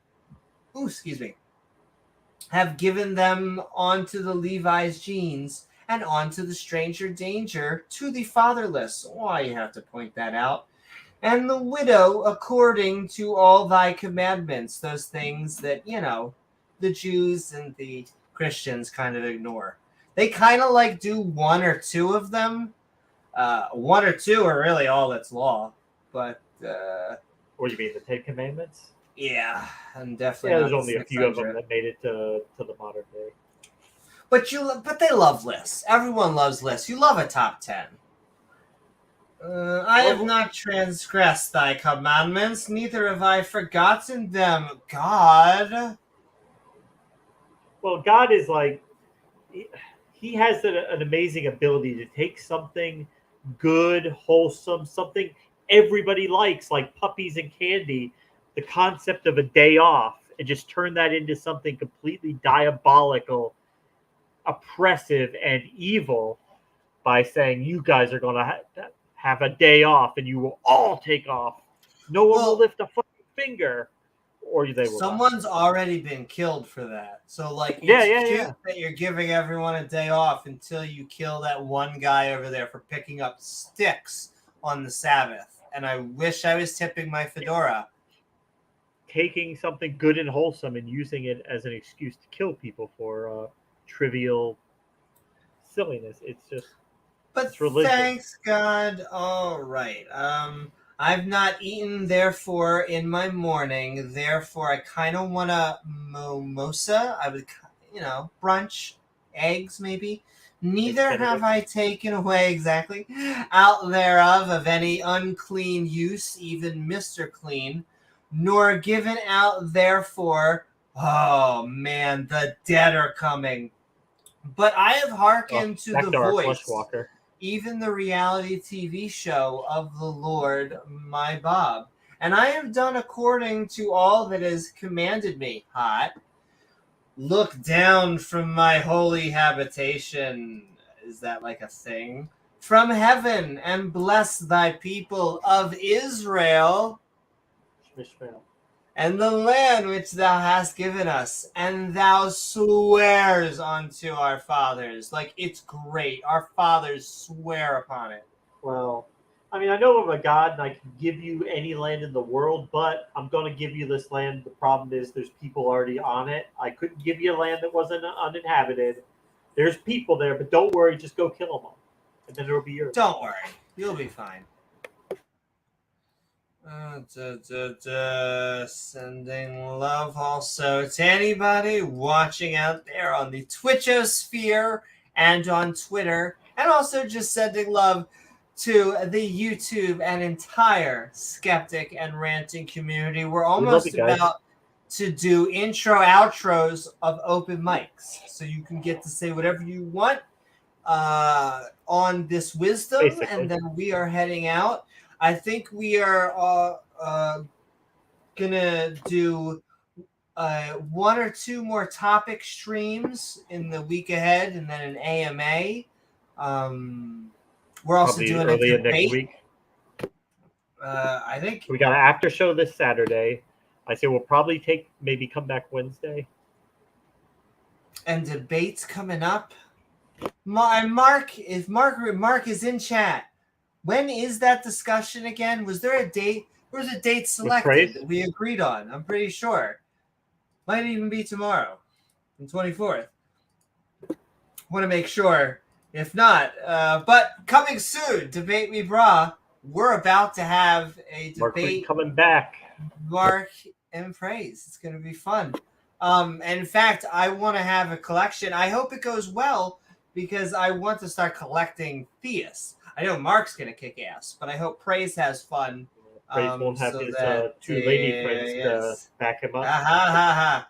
have given them onto the Levi's jeans, and onto the stranger danger, to the fatherless. Why you have to point that out? And the widow, according to all thy commandments, those things that, the Jews and the Christians kind of ignore. They kind of like do 1 or 2 of them. 1 or 2 are really all that's law. But, what do you mean, the 10 Commandments? Yeah, and definitely. Yeah, there's only a few of them that made it to the modern day. But they love lists. Everyone loves lists. You love a top 10. I have not transgressed thy commandments, neither have I forgotten them, God. Well, God is like, he has an amazing ability to take something good, wholesome, something everybody likes, like puppies and candy, the concept of a day off, and just turn that into something completely diabolical, oppressive, and evil by saying, you guys are going to have a day off, and you will all take off. No one will lift a fucking finger, or they will. Someone's already been killed for that. So, like, it's cute that you're giving everyone a day off until you kill that one guy over there for picking up sticks on the Sabbath. And I wish I was tipping my fedora. Taking something good and wholesome and using it as an excuse to kill people for trivial silliness. It's just... But thanks God. All right. I've not eaten, therefore, in my morning. Therefore, I kind of want a mimosa. I would, brunch, eggs, maybe. Neither have I taken away exactly out thereof of any unclean use, even Mr. Clean, nor given out therefore. Oh man, the dead are coming. But I have hearkened to the voice, even the reality TV show of the Lord my Bob. And I have done according to all that is commanded me. Hot. Look down from my holy habitation. Is that like a thing? From heaven, and bless thy people of Israel. And the land which thou hast given us, and thou swears unto our fathers. Like, it's great. Our fathers swear upon it. Well, I mean, I know I'm a God and I can give you any land in the world, but I'm going to give you this land. The problem is there's people already on it. I couldn't give you a land that wasn't uninhabited. There's people there, but don't worry. Just go kill them all. And then it'll be yours. Don't worry. You'll be fine. Sending love also to anybody watching out there on the Twitchosphere and on Twitter, and also just sending love to the YouTube and entire Skeptic and Ranting community. We're almost about to do intro outros of open mics, so you can get to say whatever you want on this wisdom. Basically. And then we are heading out. I think we are gonna do 1 or 2 more topic streams in the week ahead, and then an AMA. We're also doing a debate next week. I think we got an after show this Saturday. I say we'll probably maybe come back Wednesday. And debates coming up. Mark is in chat. When is that discussion again? Was there a date? There was a date selected that we agreed on. I'm pretty sure. Might even be tomorrow, the 24th. Want to make sure. If not, but coming soon, Debate Me Brah. We're about to have a debate. coming back. Mark and Praise. It's going to be fun. And in fact, I want to have a collection. I hope it goes well because I want to start collecting theists. I know Mark's going to kick ass, but I hope Praise has fun. Praise won't have so his that two lady friends to back him up.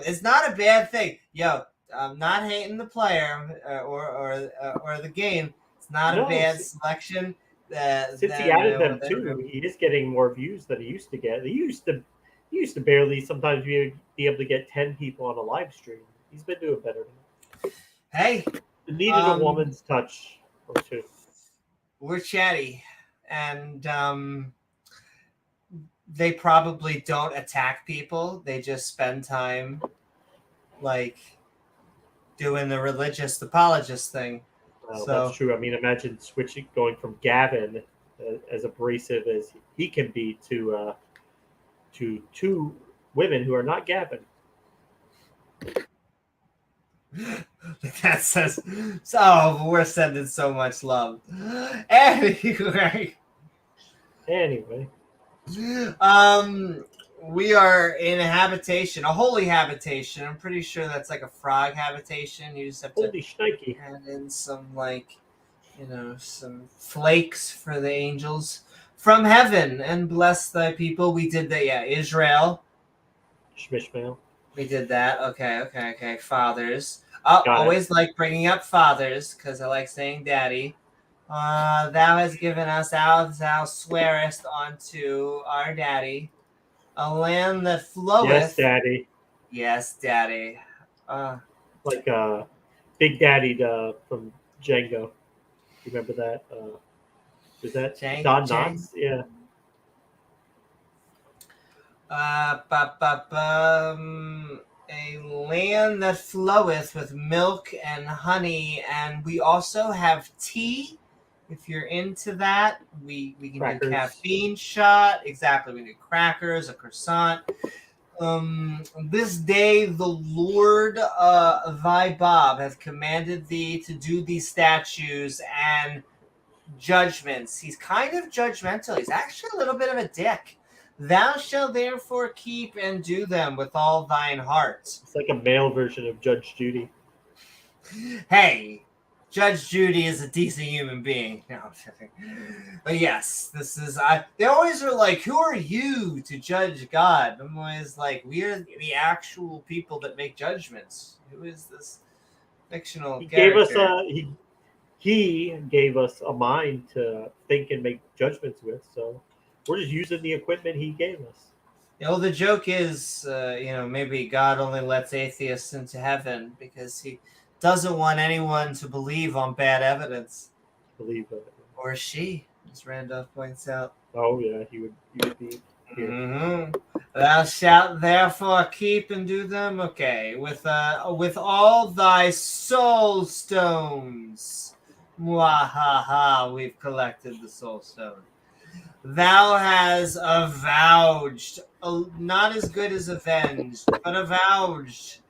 It's not a bad thing. Yo, I'm not hating the player or the game. It's not a bad selection. Since he added them too, he is getting more views than he used to get. He used to barely sometimes be able to get 10 people on a live stream. He's been doing better now. Hey, it needed a woman's touch or two. We're chatty, and they probably don't attack people. They just spend time like doing the religious apologist thing. Well, that's true. I mean, imagine going from Gavin, as abrasive as he can be, to two women who are not Gavin. That says, so we're sending so much love. Anyway. We are in a habitation, a holy habitation. I'm pretty sure that's like a frog habitation. You just have to add in some some flakes for the angels from heaven and bless thy people. We did that, yeah. Israel. Shmishmael. We did that. Okay. Fathers. Always like bringing up fathers because I like saying daddy. Thou hast given us, thou swearest unto our daddy, a land that floweth. Yes, daddy. Yes, daddy. Like Big Daddy from Django. You remember that? Was that Don Knotts? Yeah. A land that floweth with milk and honey, and we also have tea. If you're into that, we can do caffeine shot. Exactly, we do crackers, a croissant. This day the Lord thy Bob hath commanded thee to do these statutes and judgments. He's kind of judgmental. He's actually a little bit of a dick. Thou shalt therefore keep and do them with all thine heart. It's like a male version of Judge Judy. Hey, Judge Judy is a decent human being. No, I'm kidding. But yes, this is. They always are like, "Who are you to judge God?" I'm always like, "We are the actual people that make judgments." Who is this fictional character? He gave us a mind to think and make judgments with. So we're just using the equipment he gave us. The joke is, maybe God only lets atheists into heaven because he doesn't want anyone to believe on bad evidence. Believe it. Or she, as Randolph points out. Oh, yeah, he would be here. Mm-hmm. Thou shalt therefore keep and do them, okay, with all thy soul stones. Mwahaha, we've collected the soul stone. Thou has avouched, not as good as avenged, but avouched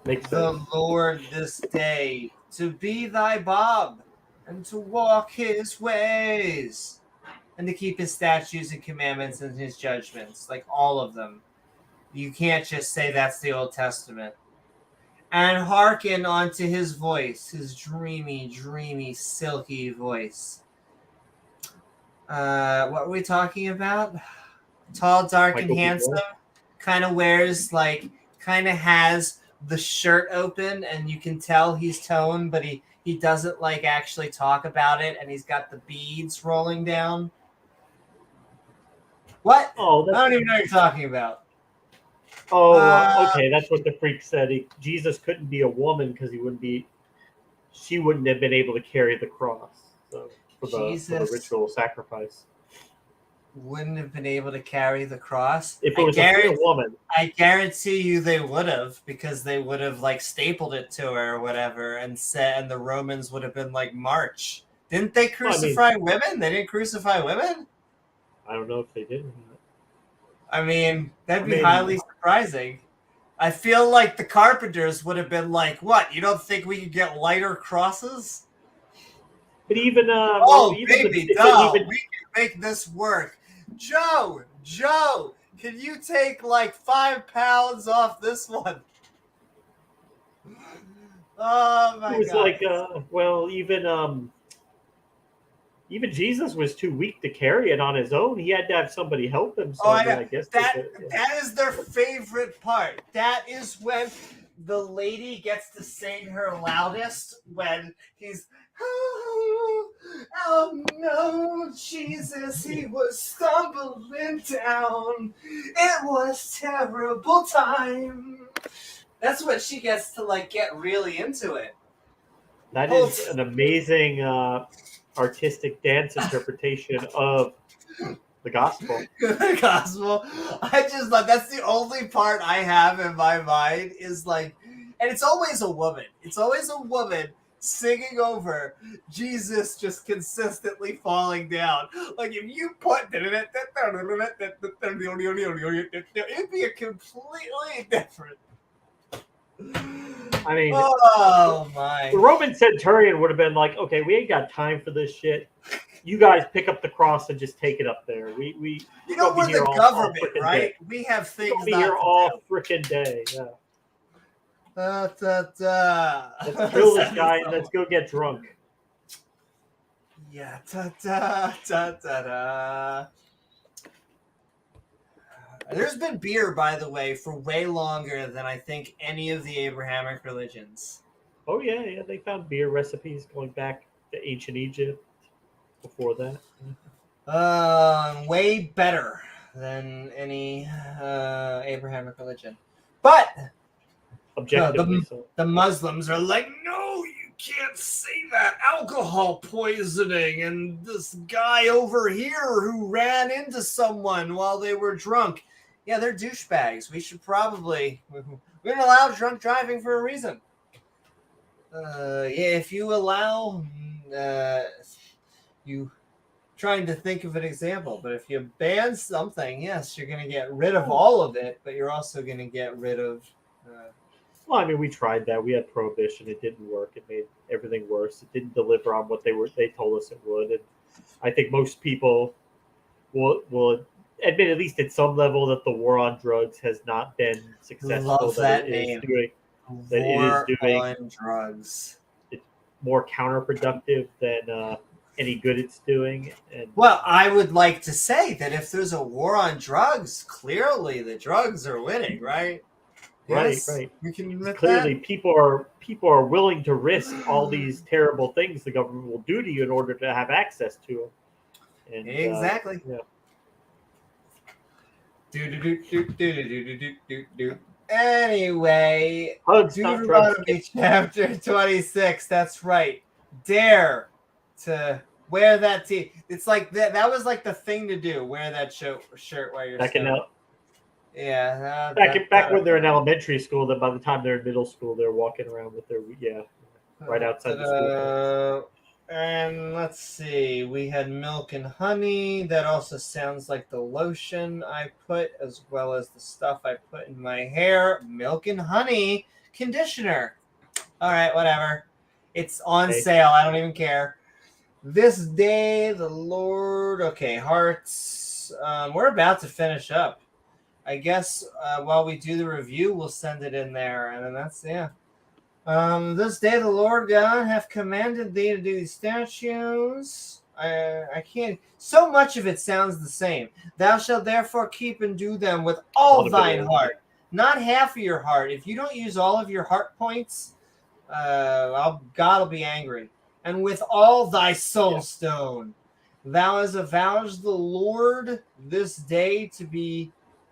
the Lord this day to be thy Bob and to walk his ways and to keep his statutes and commandments and his judgments, like all of them. You can't just say that's the Old Testament. And hearken unto his voice, his dreamy, dreamy, silky voice. What were we talking about? Tall, dark, and handsome. Kind of has the shirt open, and you can tell he's toned, but he doesn't actually talk about it, and he's got the beads rolling down. What? Oh, I don't even know what you're talking about. Oh, okay. That's what the freak said. Jesus couldn't be a woman because she wouldn't have been able to carry the cross. So. For the ritual sacrifice. Wouldn't have been able to carry the cross. If it was a real woman. I guarantee you they would have, because they would have stapled it to her or whatever and the Romans would have been like, march. Didn't they crucify women? They didn't crucify women? I don't know if they did or not. I mean, that'd be highly surprising. I feel like the carpenters would have been like, "What? You don't think we could get lighter crosses?" But even baby, doll, we can make this work. Joe, can you take like 5 pounds off this one? Oh my god! It was like, even Jesus was too weak to carry it on his own. He had to have somebody help him. So I guess that is their favorite part. That is when the lady gets to sing her loudest when he's, oh no, Jesus, he was stumbling down. It was terrible time. That's when she gets to like get really into it. That is an amazing artistic dance interpretation of the gospel. The gospel. I just thought that's the only part I have in my mind is like, and it's always a woman. It's always a woman singing over Jesus just consistently falling down. Like if you put it'd be a completely different. I mean, oh my! The Roman centurion would have been like, "Okay, we ain't got time for this shit. You guys pick up the cross and just take it up there. We you know we're the government, right? Day. We have things. We'll be here all freaking day. Yeah. Let's kill this guy and let's go get drunk. Yeah. There's been beer, by the way, for way longer than I think any of the Abrahamic religions. Oh, yeah. They found beer recipes going back to ancient Egypt before that. Way better than any Abrahamic religion. But objectively, the Muslims are like, no, you can't say that. Alcohol poisoning and this guy over here who ran into someone while they were drunk. Yeah, they're douchebags. We should probably... We don't allow drunk driving for a reason. If you allow... you trying to think of an example, but if you ban something, yes, you're going to get rid of all of it, but you're also going to get rid of... Well, I mean, we tried that. We had prohibition. It didn't work. It made everything worse. It didn't deliver on what they told us it would. And I think most people will admit, at least at some level, that the war on drugs has not been successful. Love that name. It is doing on drugs. It's more counterproductive than any good it's doing. And well, I would like to say that if there's a war on drugs, clearly the drugs are winning, right? Yes, right. We can admit clearly that. people are willing to risk all these terrible things the government will do to you in order to have access to them. And, exactly. Yeah. Anyway, Hugs, Deuteronomy chapter 26. That's right. Dare to wear that tee. It's like that was like the thing to do. Wear that shirt while you're back when they're in elementary school, then by the time they're in middle school, they're walking around with their right outside the school. And let's see, we had milk and honey. That also sounds like the lotion I put, as well as the stuff I put in my hair. Milk and honey conditioner. All right, whatever. It's on sale. I don't even care. This day, the Lord. Okay, hearts. We're about to finish up. I guess while we do the review, we'll send it in there, and then that's this day the Lord God hath commanded thee to do these statutes. I can't. So much of it sounds the same. Thou shalt therefore keep and do them with all thine heart, not half of your heart. If you don't use all of your heart points, God will be angry. And with all thy soul stone, thou hast avouched the Lord this day to be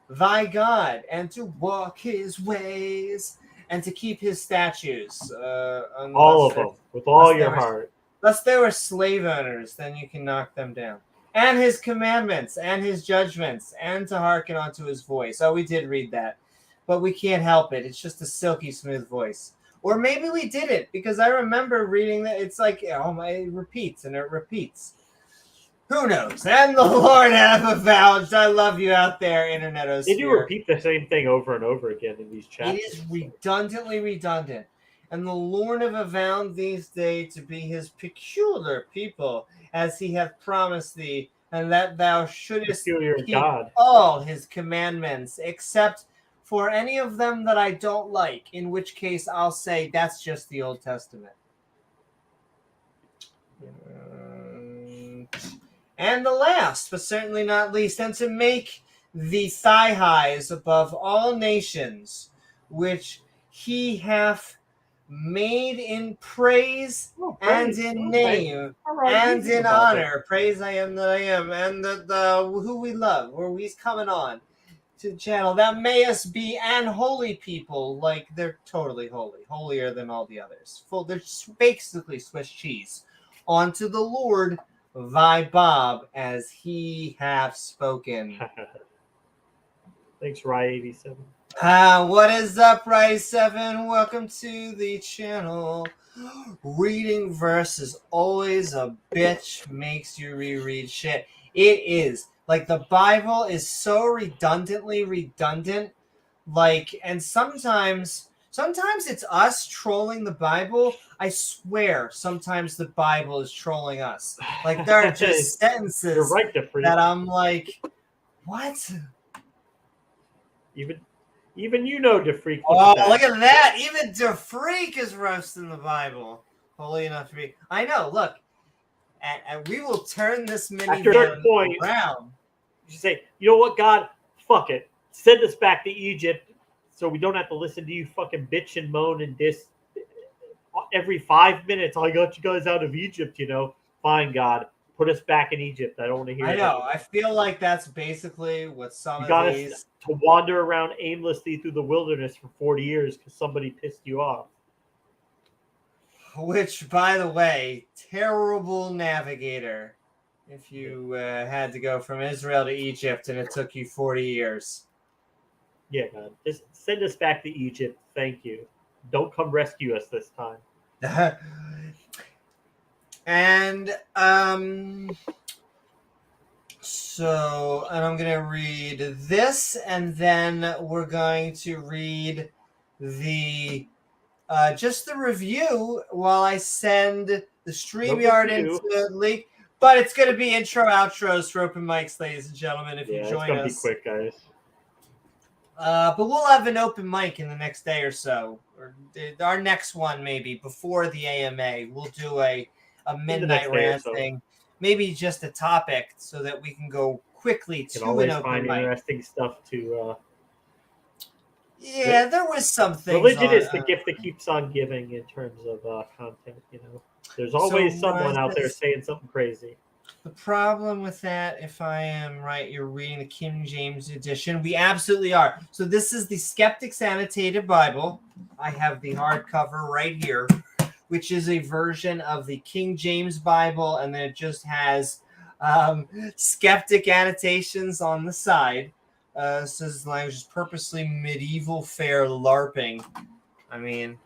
thy God, and to walk his ways, and to keep his statutes. All of them, with all your heart. Unless they were slave owners, then you can knock them down. And his commandments, and his judgments, and to hearken unto his voice. Oh, we did read that, but we can't help it. It's just a silky smooth voice. Or maybe we didn't, because I remember reading that it's like, it repeats and it repeats. Who knows? And the Lord hath avouched. I love you out there, Internetosphere. They do repeat the same thing over and over again in these chapters. It is redundantly redundant. And the Lord have avowed these days to be his peculiar people, as he hath promised thee, and that thou shouldest keep God. all his commandments, except for any of them that I don't like, in which case I'll say that's just the Old Testament. And the last, but certainly not least, and to make the thigh highs above all nations, which he hath made in praise, and in name, and in honor. Praise I am that I am, and the who we love, where he's coming on to the channel. That may us be an holy people, like they're totally holy, holier than all the others. They're basically Swiss cheese. Unto the Lord thy Bob, as he hath spoken. Thanks, Rye87. What is up, Rye7? Welcome to the channel. Reading verse is always a bitch, makes you reread shit. It is. Like, the Bible is so redundantly redundant. Like, and sometimes it's us trolling the Bible. I swear, sometimes the Bible is trolling us. Like, there are just sentences You're right, that I'm like, what? Even you know DeFreak. Oh, look at that! Even DeFreak is roasting the Bible. Holy enough to be. I know. Look, and we will turn this minivan around. You say, you know what, God? Fuck it. Send us back to Egypt, so we don't have to listen to you fucking bitch and moan and diss every 5 minutes. I got you guys out of Egypt, you know. Fine, God. Put us back in Egypt. I don't want to hear. I know. I feel like that's basically what some of these. Us to wander around aimlessly through the wilderness for 40 years because somebody pissed you off. Which, by the way, terrible navigator. If you had to go from Israel to Egypt and it took you 40 years. Yeah, God. Just send us back to Egypt. Thank you. Don't come rescue us this time. And so, and I'm going to read this, and then we're going to read the just the review while I send the StreamYard into the link. But it's going to be intro, outros for open mics, ladies and gentlemen, if you join us. It's going to be quick, guys. But we'll have an open mic in the next day or so. Or our next one, maybe, before the AMA. We'll do a midnight rant thing. Maybe just a topic so that we can go quickly to an open find mic. Interesting stuff to... there was some things. Religion is the gift that keeps on giving in terms of content, you know. There's always someone out there saying something crazy. The problem with that, if I am right, you're reading the King James edition. We absolutely are. So this is the Skeptic's Annotated Bible. I have the hardcover right here, which is a version of the King James Bible, and then it just has skeptic annotations on the side. Says the language is purposely medieval fair LARPing. I mean,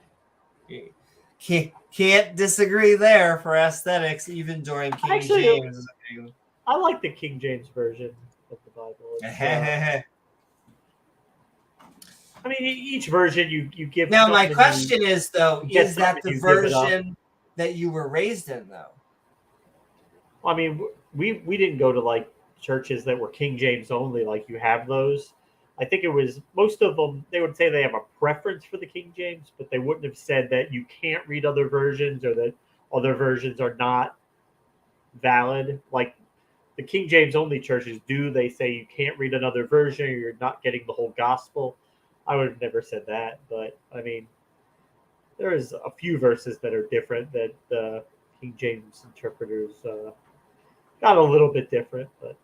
can't disagree there for aesthetics, even during King James. I like the King James version of the Bible. I mean, each version you give. Now, my question is, though, is that the version that you were raised in, though? I mean, we didn't go to, like, churches that were King James only, like you have those. I think it was most of them, they would say they have a preference for the King James, but they wouldn't have said that you can't read other versions or that other versions are not valid. Like the King James only churches do, they say you can't read another version or you're not getting the whole gospel. I would have never said that, but I mean, there is a few verses that are different that the King James interpreters got a little bit different, but.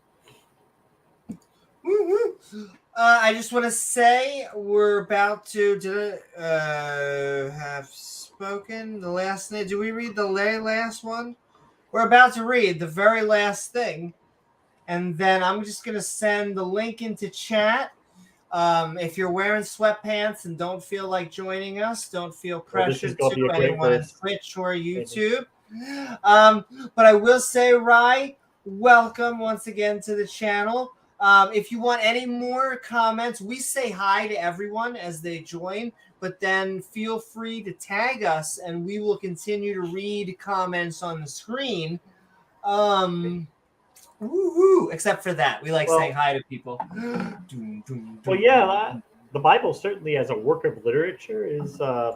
I just want to say we're about to have spoken the last name. Do we read the last one? We're about to read the very last thing, and then I'm just going to send the link into chat. If you're wearing sweatpants and don't feel like joining us, don't feel pressured to anyone on Twitch or YouTube. But I will say, Rye, welcome once again to the channel. If you want any more comments, we say hi to everyone as they join, but then feel free to tag us and we will continue to read comments on the screen. Woo-hoo, except for that. We like saying hi to people. Well, yeah, the Bible certainly as a work of literature is an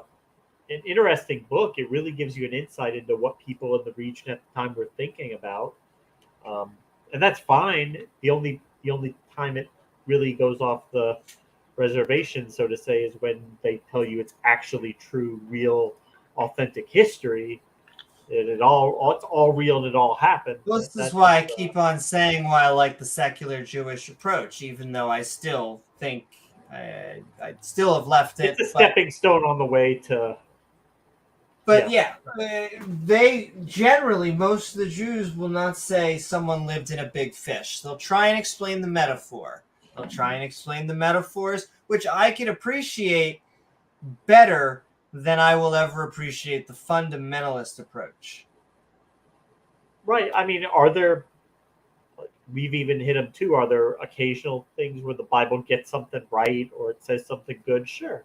interesting book. It really gives you an insight into what people in the region at the time were thinking about. And that's fine. The only time it really goes off the reservation, so to say, is when they tell you it's actually true, real, authentic history. It's all real and it all happened. Well, this is why I keep on saying why I like the secular Jewish approach, even though I still think I still have left it. It's a stepping stone on the way to. But they generally, most of the Jews will not say someone lived in a big fish. They'll try and explain the metaphor. They'll try and explain the metaphors, which I can appreciate better than I will ever appreciate the fundamentalist approach. Right. I mean, are there, we've even hit them too, are there occasional things where the Bible gets something right or it says something good? Sure.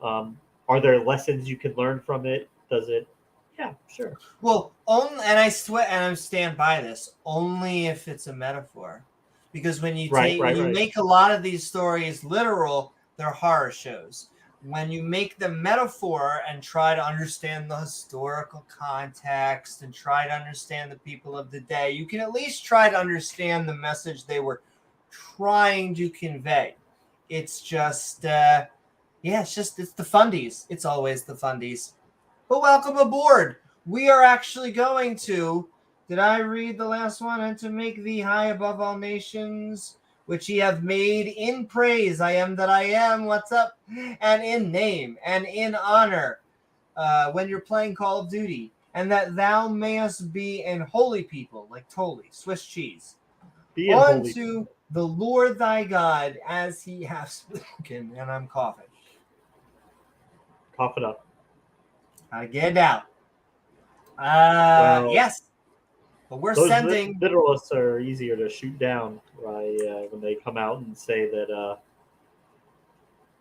Are there lessons you can learn from it? Does it? Yeah, sure. Well, only, and I swear, and I stand by this, only if it's a metaphor. Because when you make a lot of these stories literal, they're horror shows. When you make them metaphor and try to understand the historical context and try to understand the people of the day, you can at least try to understand the message they were trying to convey. It's just, it's the fundies. It's always the fundies. But welcome aboard. We are actually going to, did I read the last one? And to make thee high above all nations, which ye have made in praise. I am that I am. What's up? And in name and in honor when you're playing Call of Duty. And that thou mayest be an holy people, like Tolly, Swiss cheese. Be unto the Lord thy God as he hath spoken. And I'm coughing. Cough it up. I get it out. Yes. But we're sending. Literalists are easier to shoot down when they come out and say that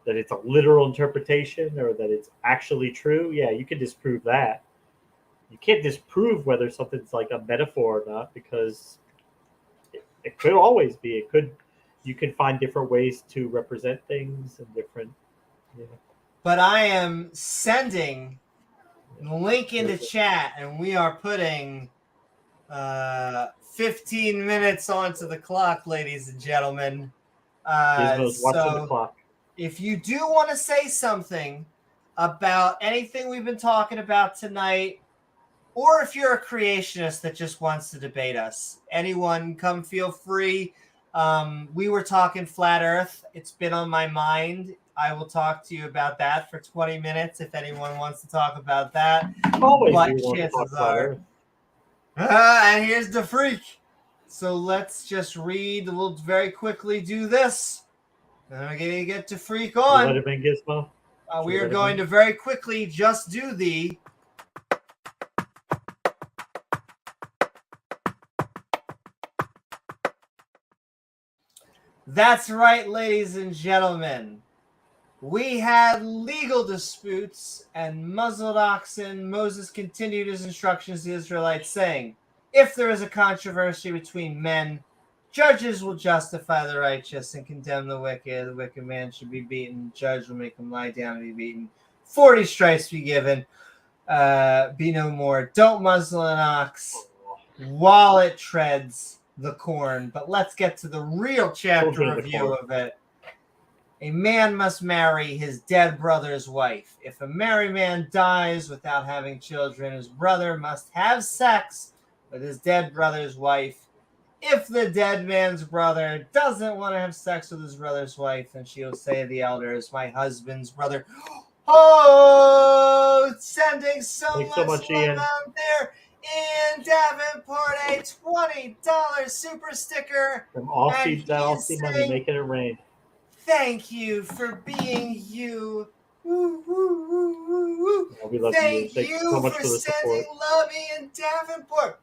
it's a literal interpretation or that it's actually true. Yeah, you can disprove that. You can't disprove whether something's like a metaphor or not because it could always be. You can find different ways to represent things and different. Yeah. But I am sending the link in the chat, and we are putting 15 minutes onto the clock, ladies and gentlemen. Watching the clock. If you do want to say something about anything we've been talking about tonight, or if you're a creationist that just wants to debate us, anyone, come feel free. We were talking flat Earth. It's been on my mind. I will talk to you about that for 20 minutes if anyone wants to talk about that. Always but chances are. And here's the freak. So let's just read. We'll very quickly do this. And we're going to get to freak on. Let it in, Gizmo. We are going to very quickly just do the. That's right, ladies and gentlemen. We had legal disputes and muzzled oxen. Moses continued his instructions to the Israelites, saying, if there is a controversy between men, judges will justify the righteous and condemn the wicked. The wicked man should be beaten. The judge will make him lie down and be beaten. 40 stripes be given. Be no more. Don't muzzle an ox while it treads the corn. But let's get to the real chapter review of it. A man must marry his dead brother's wife. If a married man dies without having children, his brother must have sex with his dead brother's wife. If the dead man's brother doesn't want to have sex with his brother's wife, then she'll say to the elders, my husband's brother. Oh, sending so much love out there. In Davenport, a $20 super sticker. From Aussie money, making it rain. Thank you for being you. Woo, woo, woo, woo, woo. Yeah, we love Thank you. Thank you so much for the sending support. Lovey in Davenport.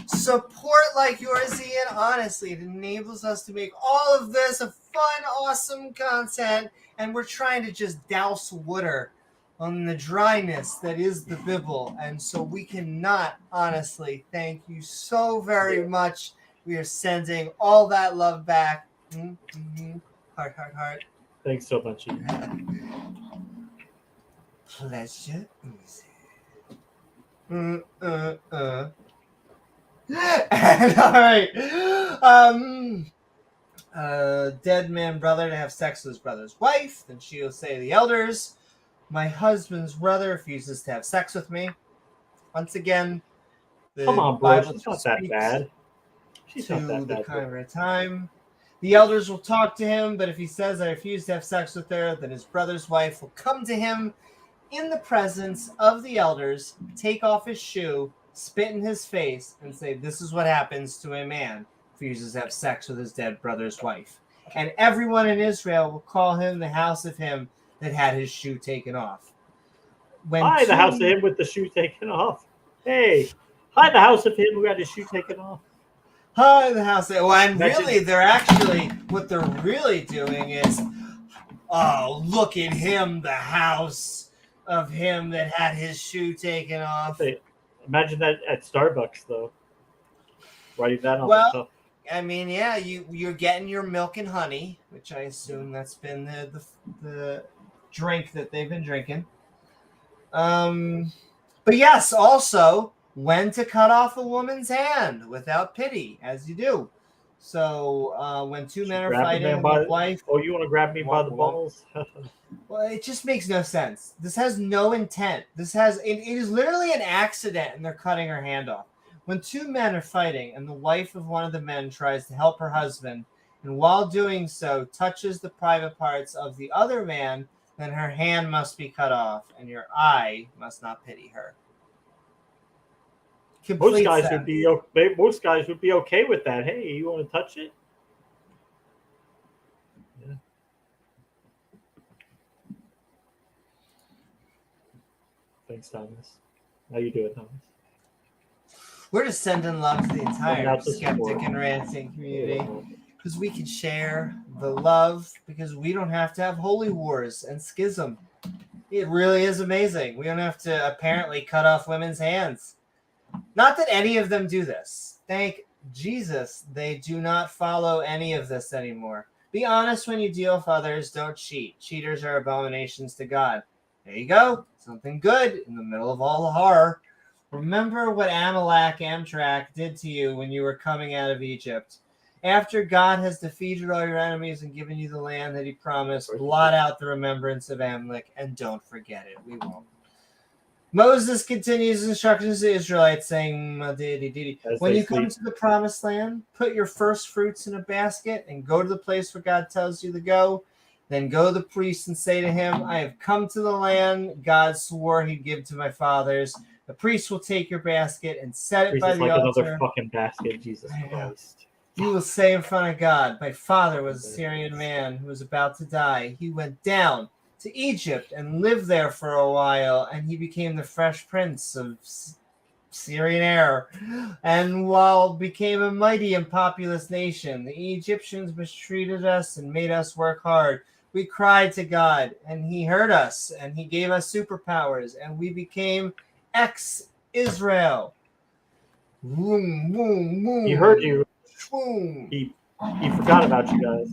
Support like yours, Ian, honestly, it enables us to make all of this a fun, awesome content, and we're trying to just douse water on the dryness that is the Bible, and so we cannot honestly thank you so very much. We are sending all that love back. Mm-hmm. Heart, heart, heart. Thanks so much, Ian. Pleasure. And all right. Dead man brother to have sex with his brother's wife. Then she will say to the elders, my husband's brother refuses to have sex with me. Once again, the Come on, bro. Bible She's not that bad. She's not to that the bad. current time. The elders will talk to him, but if he says, I refuse to have sex with her, then his brother's wife will come to him in the presence of the elders, take off his shoe, spit in his face, and say, this is what happens to a man who refuses to have sex with his dead brother's wife. And everyone in Israel will call him the house of him that had his shoe taken off. Hi, the house of him with the shoe taken off. Hey, hi, the house of him who had his shoe taken off. Hi, the house of... Well, and really, they're actually... What they're really doing is... Oh, look at him, the house of him that had his shoe taken off. Hey, imagine that at Starbucks, though. Writing that on the cup. I mean, yeah, you're getting your milk and honey, which I assume that's been the drink that they've been drinking. But yes, also when to cut off a woman's hand without pity, as you do. So when two men are fighting, the wife. Oh, you want to grab me by the balls? Well, it just makes no sense. This has no intent. It is literally an accident, and they're cutting her hand off. When two men are fighting, and the wife of one of the men tries to help her husband, and while doing so touches the private parts of the other man, then her hand must be cut off, and your eye must not pity her. Most guys would be okay with that. Hey, you want to touch it? Yeah. Thanks, Thomas. How you doing, Thomas? We're just sending love to the entire skeptic and ranting community because we can share the love because we don't have to have holy wars and schism. It really is amazing. We don't have to apparently cut off women's hands. Not that any of them do this. Thank Jesus, they do not follow any of this anymore. Be honest when you deal with others. Don't cheat. Cheaters are abominations to God. There you go. Something good in the middle of all the horror. Remember what Amtrak did to you when you were coming out of Egypt. After God has defeated all your enemies and given you the land that he promised, blot out the remembrance of Amalek and don't forget it. We won't. Moses continues instructions to the Israelites saying, when you come to the promised land, put your first fruits in a basket and go to the place where God tells you to go. Then go to the priest and say to him, I have come to the land God swore he'd give to my fathers. The priest will take your basket and set it by the altar. Another fucking basket, Jesus Christ. You will say in front of God, my father was a Syrian man who was about to die. He went down to Egypt and lived there for a while, and he became the fresh prince of Syrian heir. And while became a mighty and populous nation, the Egyptians mistreated us and made us work hard. We cried to God, and he heard us, and he gave us superpowers, and we became ex-Israel. Boom, boom, boom. He heard you. Boom. He forgot about you guys.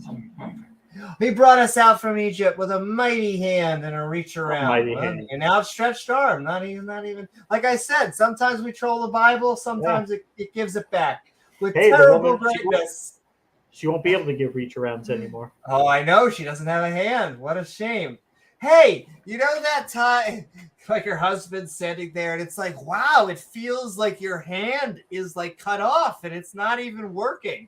He brought us out from Egypt with a mighty hand and a reach around. An outstretched arm. Not even. Like I said, sometimes we troll the Bible. Sometimes it gives it back with terrible greatness. She won't be able to give reach arounds anymore. Oh, I know. She doesn't have a hand. What a shame. Hey, you know that time, like your husband's sitting there, and it's like, wow, it feels like your hand is like cut off, and it's not even working.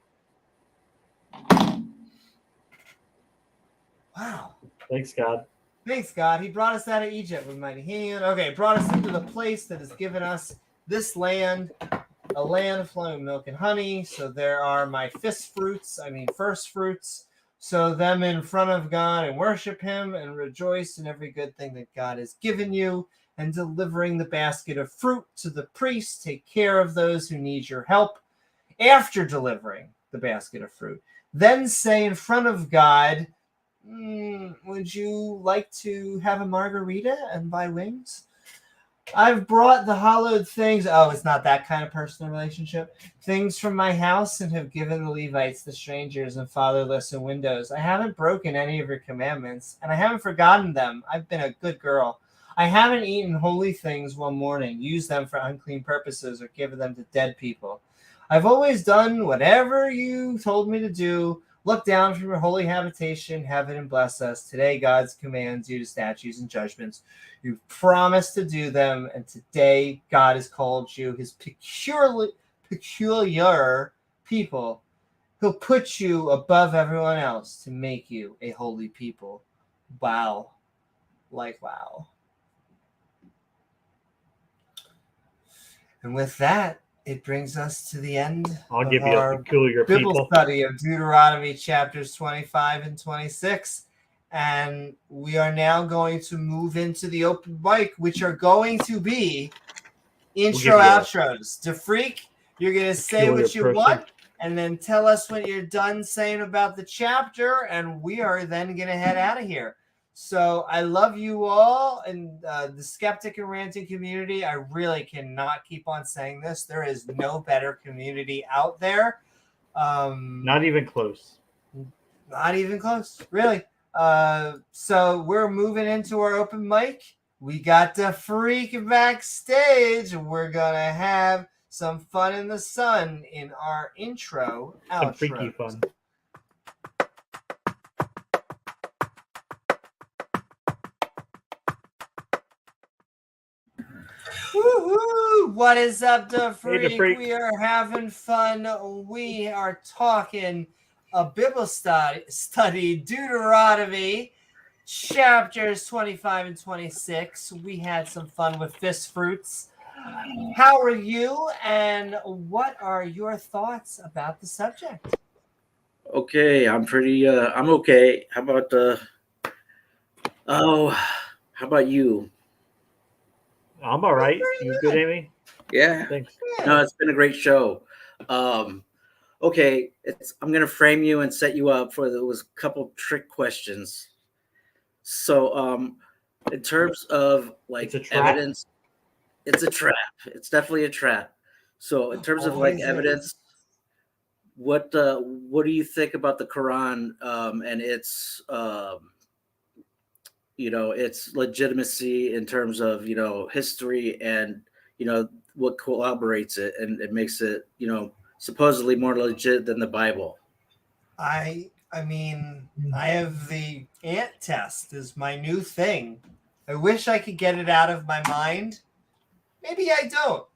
Wow. Thanks, God. Thanks, God. He brought us out of Egypt with mighty hand. Okay, brought us into the place that has given us this land, a land flowing with milk and honey. So there are my first fruits. So them in front of God and worship him and rejoice in every good thing that God has given you. and delivering the basket of fruit to the priest. Take care of those who need your help after delivering the basket of fruit. Then say in front of God, would you like to have a margarita and buy wings? I've brought the hollowed things. Oh, it's not that kind of personal relationship. Things from my house and have given the Levites, the strangers, and fatherless and widows. I haven't broken any of your commandments, and I haven't forgotten them. I've been a good girl. I haven't eaten holy things one morning, used them for unclean purposes, or given them to dead people. I've always done whatever you told me to do. Look down from your holy habitation, heaven, and bless us. Today, God commands you to statutes and judgments. You've promised to do them, and today God has called you his peculiar people. He'll put you above everyone else to make you a holy people. Wow. Like, wow. And with that, it brings us to the end I'll of give you our a peculiar Bible people. study of Deuteronomy chapters 25 and 26. And we are now going to move into the open mic, which are going to be intro outros. DeFreak, you're going to say what you want and then tell us when you're done saying about the chapter, and we are then going to head out of here. So I love you all, and the skeptic and ranting community. I really cannot keep on saying this. There is no better community out there. Not even close. Not even close, really. So we're moving into our open mic. We got the freak backstage. We're going to have some fun in the sun in our intro outro. Some freaky fun. Woo-hoo! What is up, the freak? Hey, the freak. We are having fun. We are talking a Bible study, Deuteronomy, chapters 25 and 26. We had some fun with fist fruits. How are you, and what are your thoughts about the subject? Okay, I'm okay. How about you? I'm all right. You good, Amy? Yeah. Thanks. No, it's been a great show. Okay, I'm gonna frame you and set you up for those couple trick questions. So, in terms of like evidence, it's a trap. It's definitely a trap. So, in terms of like evidence, what do you think about the Quran and its its legitimacy in terms of history and what corroborates it and it makes it supposedly more legit than the Bible? I mean, I have the ant test is my new thing. I wish I could get it out of my mind. Maybe I don't.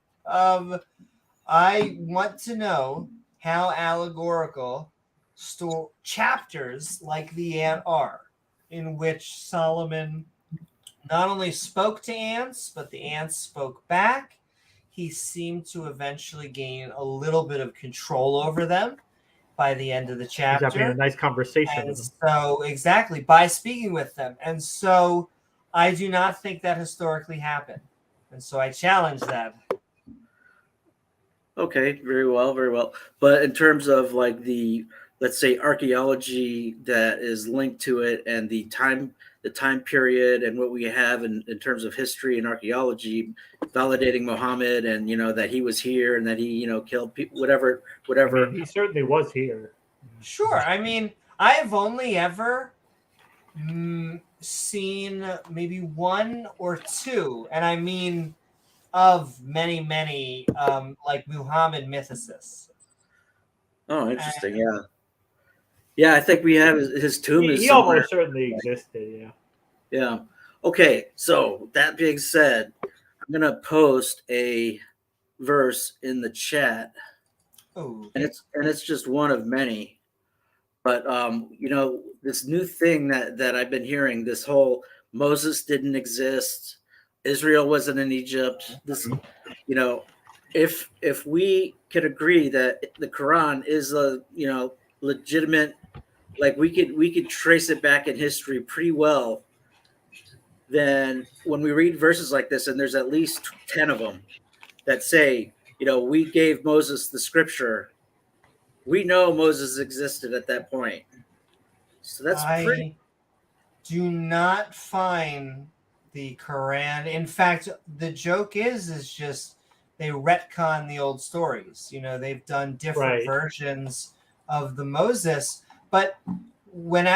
I want to know how allegorical chapters like the ant are, in which Solomon not only spoke to ants, but the ants spoke back. He seemed to eventually gain a little bit of control over them by the end of the chapter. He's having a nice conversation with them. So, exactly, by speaking with them. And so I do not think that historically happened. And so I challenge that. Okay, very well, very well. But in terms of like let's say archaeology that is linked to it and the time period and what we have in terms of history and archaeology validating Muhammad and that he was here and that he killed people, whatever. I mean, he certainly was here. Sure. I mean, I've only ever seen maybe one or two, and I mean of many like Muhammad mythicists. Oh, interesting. Yeah, I think we have his tomb. He almost certainly existed. Yeah. Okay, so that being said, I'm gonna post a verse in the chat. Oh, and it's just one of many. But this new thing that I've been hearing, this whole Moses didn't exist, Israel wasn't in Egypt. This, if we could agree that the Quran is a legitimate, like we could trace it back in history pretty well. then when we read verses like this, and there's at least 10 of them that say, we gave Moses the scripture, we know Moses existed at that point. So that's pretty. Do not find the Quran. In fact, the joke is just they retcon the old stories. They've done different versions of the Moses. But when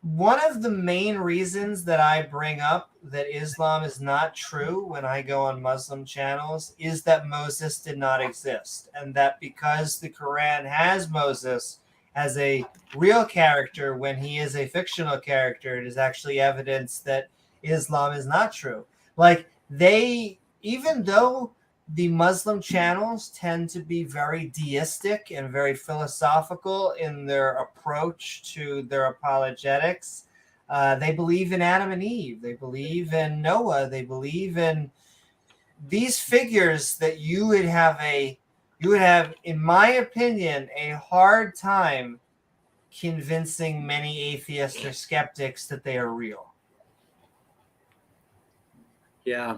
one of the main reasons that I bring up that Islam is not true when I go on Muslim channels is that Moses did not exist, and that because the Quran has Moses as a real character when he is a fictional character, it is actually evidence that Islam is not true. Like even though the Muslim channels tend to be very deistic and very philosophical in their approach to their apologetics, they believe in Adam and Eve. They believe in Noah. They believe in these figures that you would have, in my opinion, a hard time convincing many atheists or skeptics that they are real. Yeah.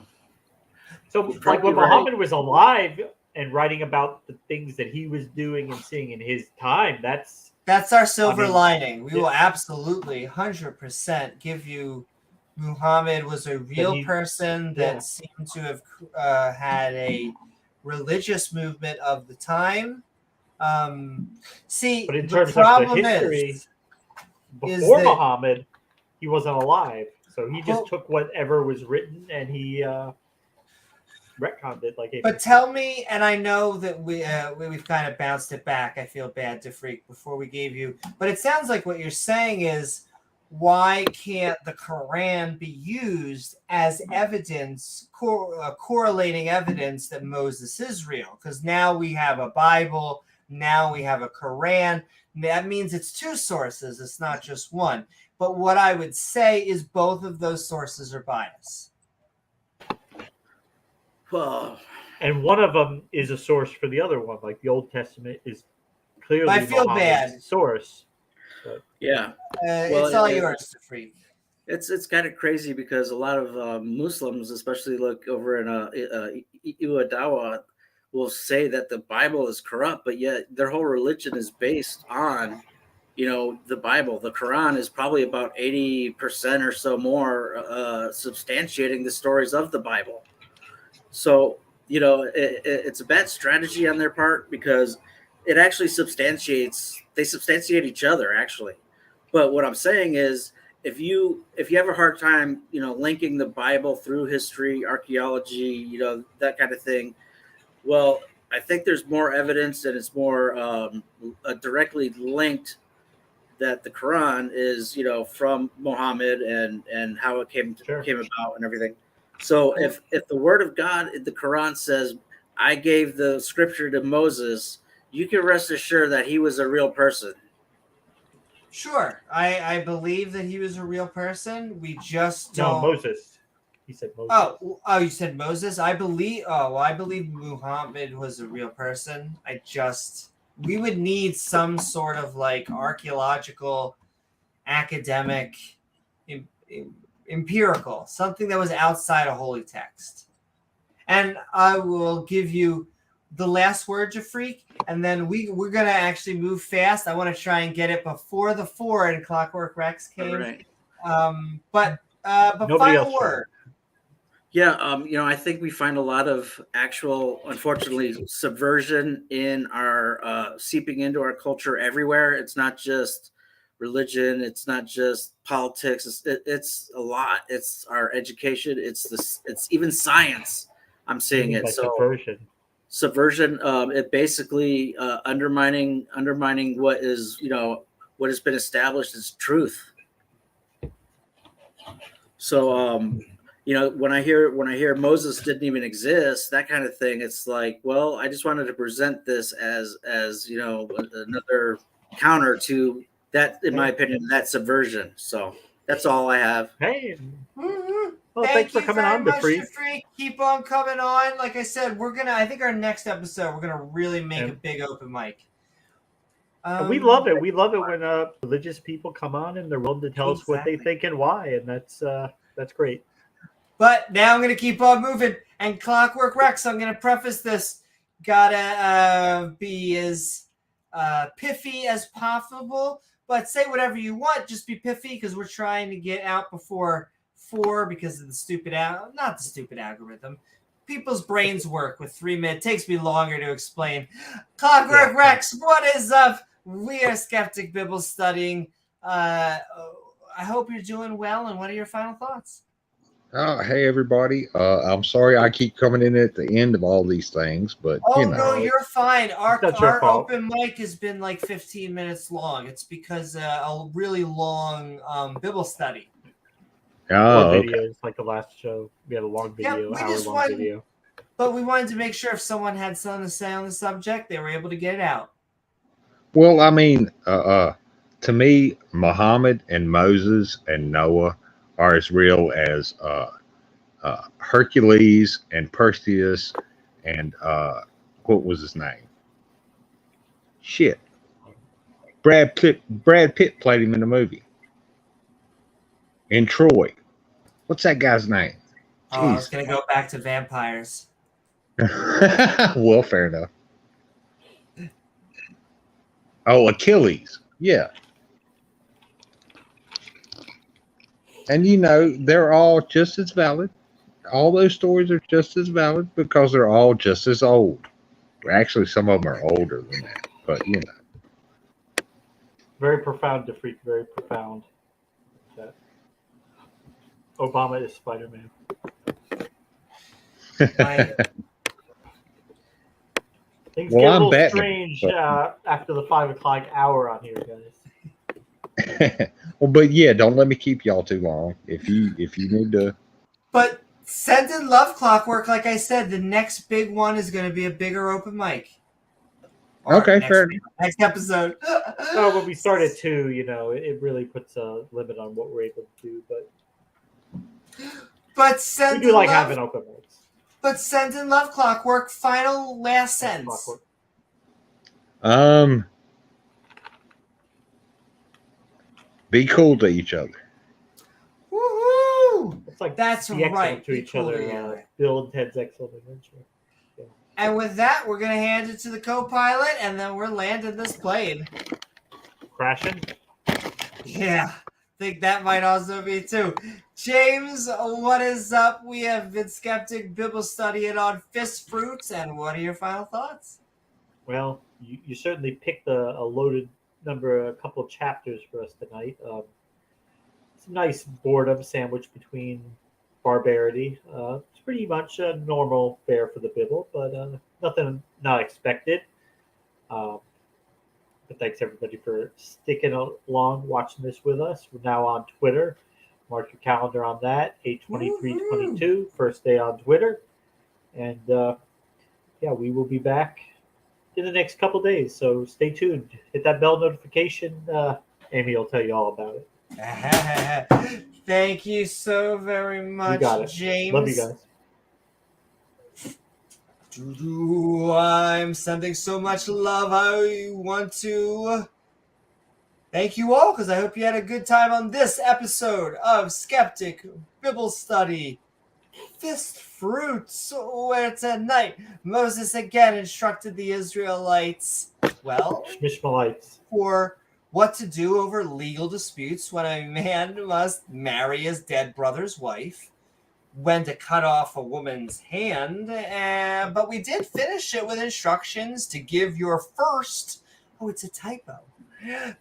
So, like when Muhammad was alive and writing about the things that he was doing and seeing in his time, that's our silver lining. We will absolutely 100% give you Muhammad was a real person that seemed to have had a religious movement of the time. But in terms of the history, before Muhammad, he wasn't alive. So he just took whatever was written and he retconned it. But tell me, and I know that we've kind of bounced it back. I feel bad to Freak before we gave you. But it sounds like what you're saying is, why can't the Quran be used as evidence, correlating evidence that Moses is real? Because now we have a Bible, now we have a Quran. That means it's two sources. It's not just one. But what I would say is both of those sources are biased. Well, and one of them is a source for the other one. Like the Old Testament is clearly I feel Muhammad's bad. Source. But, yeah. It's all yours to Freak. It's kind of crazy because a lot of Muslims, especially look over in Iwadawa, will say that the Bible is corrupt, but yet their whole religion is based on, the Bible. The Quran is probably about 80% or so more substantiating the stories of the Bible. So, it's a bad strategy on their part because it actually they substantiate each other, actually. But what I'm saying is, if you have a hard time, linking the Bible through history, archaeology, that kind of thing, well, I think there's more evidence and it's more directly linked that the Quran is, from Muhammad and how it came about and everything. So if the word of God, the Quran says, I gave the scripture to Moses, you can rest assured that he was a real person. Sure. I believe that he was a real person. We just don't. No, Moses. He said Moses. Oh, you said Moses? I believe Muhammad was a real person. We would need some sort of archaeological, academic, empirical, something that was outside a holy text. And I will give you the last word, Freak, and then we're going to actually move fast. I want to try and get it before the 4 and Clockwork Rex came. Right. But final word. Yeah, I think we find a lot of actual, unfortunately, subversion in our seeping into our culture everywhere. It's not just religion. It's not just politics. It's a lot. It's our education. It's even science. I'm seeing it. So subversion. It basically undermining what is what has been established as truth. So when I hear Moses didn't even exist, that kind of thing, it's like, well, I just wanted to present this as another counter to that, in my opinion, that subversion. So that's all I have. Hey. Mm-hmm. Well, thanks for coming on, Freak. Keep on coming on. Like I said, I think our next episode, we're gonna really make a big open mic. We love it. We love it when religious people come on and they're willing to tell us what they think and why, and that's great. But now I'm going to keep on moving. And Clockwork Rex, I'm going to preface this. Gotta be as piffy as possible. But say whatever you want. Just be piffy because we're trying to get out before 4 because of the stupid not the stupid algorithm. People's brains work with 3 minutes. It takes me longer to explain. Clockwork Rex, what is up? We are Skeptic Bible Studying. I hope you're doing well. And what are your final thoughts? Hey everybody. I'm sorry I keep coming in at the end of all these things, but no, you're fine. Our fault. open mic has been like 15 minutes long. It's because a really long Bible study. Oh, videos, okay. like the last show. We had a long video, hour-long video. But we wanted to make sure if someone had something to say on the subject, they were able to get it out. Well, I mean, to me, Muhammad and Moses and Noah are as real as Hercules and Perseus and what was his name? Shit. Brad Pitt played him in the movie. In Troy. What's that guy's name? Oh, I was going to go back to vampires. Well, fair enough. Oh, Achilles. Yeah. And they're all just as valid. All those stories are just as valid because they're all just as old. Actually, some of them are older than that, but Very profound, Defreak. Very profound. Obama is Spider-Man. Things get a little strange after the 5 o'clock hour on here, guys. Well, but yeah, don't let me keep y'all too long. If you need to. But send in love, Clockwork. Like I said, the next big one is going to be a bigger open mic. Okay, fair enough. Next episode. No, but we start at 2. It really puts a limit on what we're able to do. But send we do like love, having open mics. But send in love, Clockwork. Final last sentence. Be cool to each other. Woohoo! It's like that's right. To each other. Bill and Ted's Excellent Adventure. Yeah. And with that, we're gonna hand it to the co-pilot, and then we're landing this plane. Crashing. Yeah. Think that might also be too. James, what is up? We have been Skeptic Bible Studying on Fist Fruits, and what are your final thoughts? Well, you certainly picked a loaded number, a couple of chapters for us tonight. It's a nice boredom sandwich between barbarity. It's pretty much a normal fare for the Bible, but nothing not expected. But thanks everybody for sticking along, watching this with us. We're now on Twitter. Mark your calendar on that. 8/23/22, first day on Twitter. And we will be back in the next couple days. So stay tuned. Hit that bell notification. Amy will tell you all about it. Thank you so very much, you got it. James. Love you guys. I'm sending so much love. I want to thank you all because I hope you had a good time on this episode of Skeptic Bible Study. Fist Fruits, where tonight Moses again instructed the Israelites, for what to do over legal disputes when a man must marry his dead brother's wife, when to cut off a woman's hand, but we did finish it with instructions to give your first, it's a typo,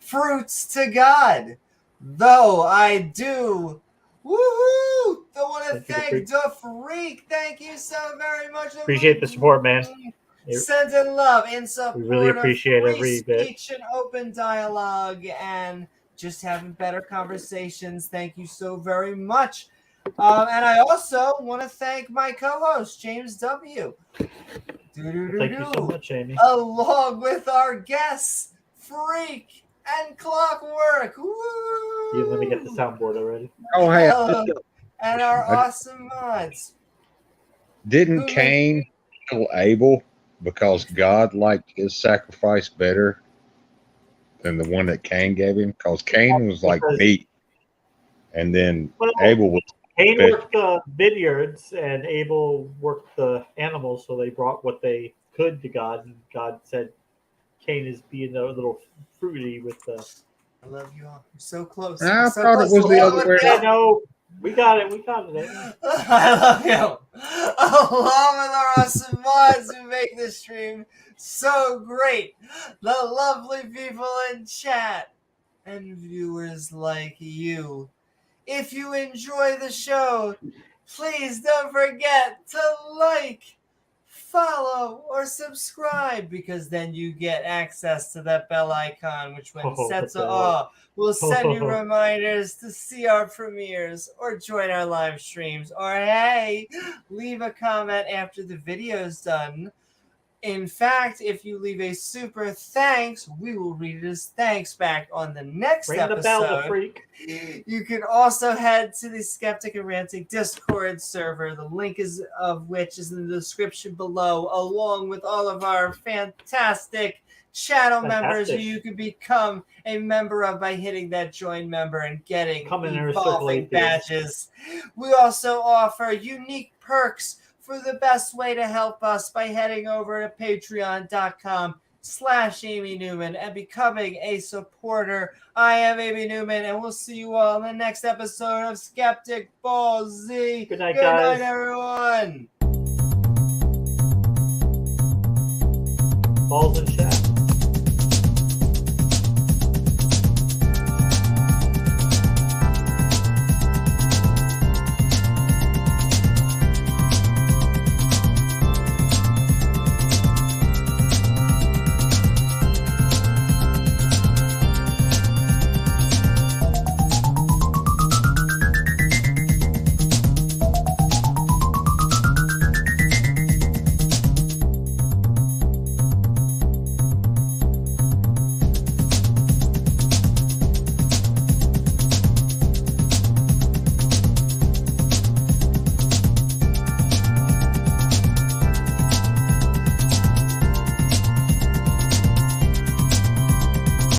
fruits to God. Though I do, woohoo! I want to thank the Freak. Thank you so very much. Appreciate the support, man. Send in love, in support. We really appreciate of every free bit. Speech and open dialogue, and just having better conversations. Thank you so very much. And I also want to thank my co-host, James W. Thank you so much, Amy. Along with our guests, Freak and Clockwork. Woo! You let me get the soundboard already. Oh, hey. And our awesome mods. Didn't Cain kill Abel because God liked his sacrifice better than the one that Cain gave him? Because Cain was like meat, and then Abel was Cain worked the vineyards and Abel worked the animals, so they brought what they could to God, and God said Cain is being a little fruity with the. I love you all. You're so close. I So thought close. it was the other way Yeah, around. no, we got it. I love you. Along with our awesome mods who make this stream so great. The lovely people in chat and viewers like you. If you enjoy the show, please don't forget to like, follow, or subscribe, because then you get access to that bell icon, which when set to all will send you reminders to see our premieres or join our live streams, or hey, leave a comment after the video's done. In fact, if you leave a super thanks, we will read it as thanks back on the next episode. The bell, the freak. You can also head to the Skeptic and Ranting Discord server, the link of which is in the description below, along with all of our fantastic channel members who you can become a member of by hitting that join member and getting evolving badges. We also offer unique perks for the best way to help us by heading over to patreon.com/Amy Newman and becoming a supporter. I am Amy Newman, and we'll see you all in the next episode of Skeptic Ball Z. Good night, guys. Good night, everyone. Balls in chat.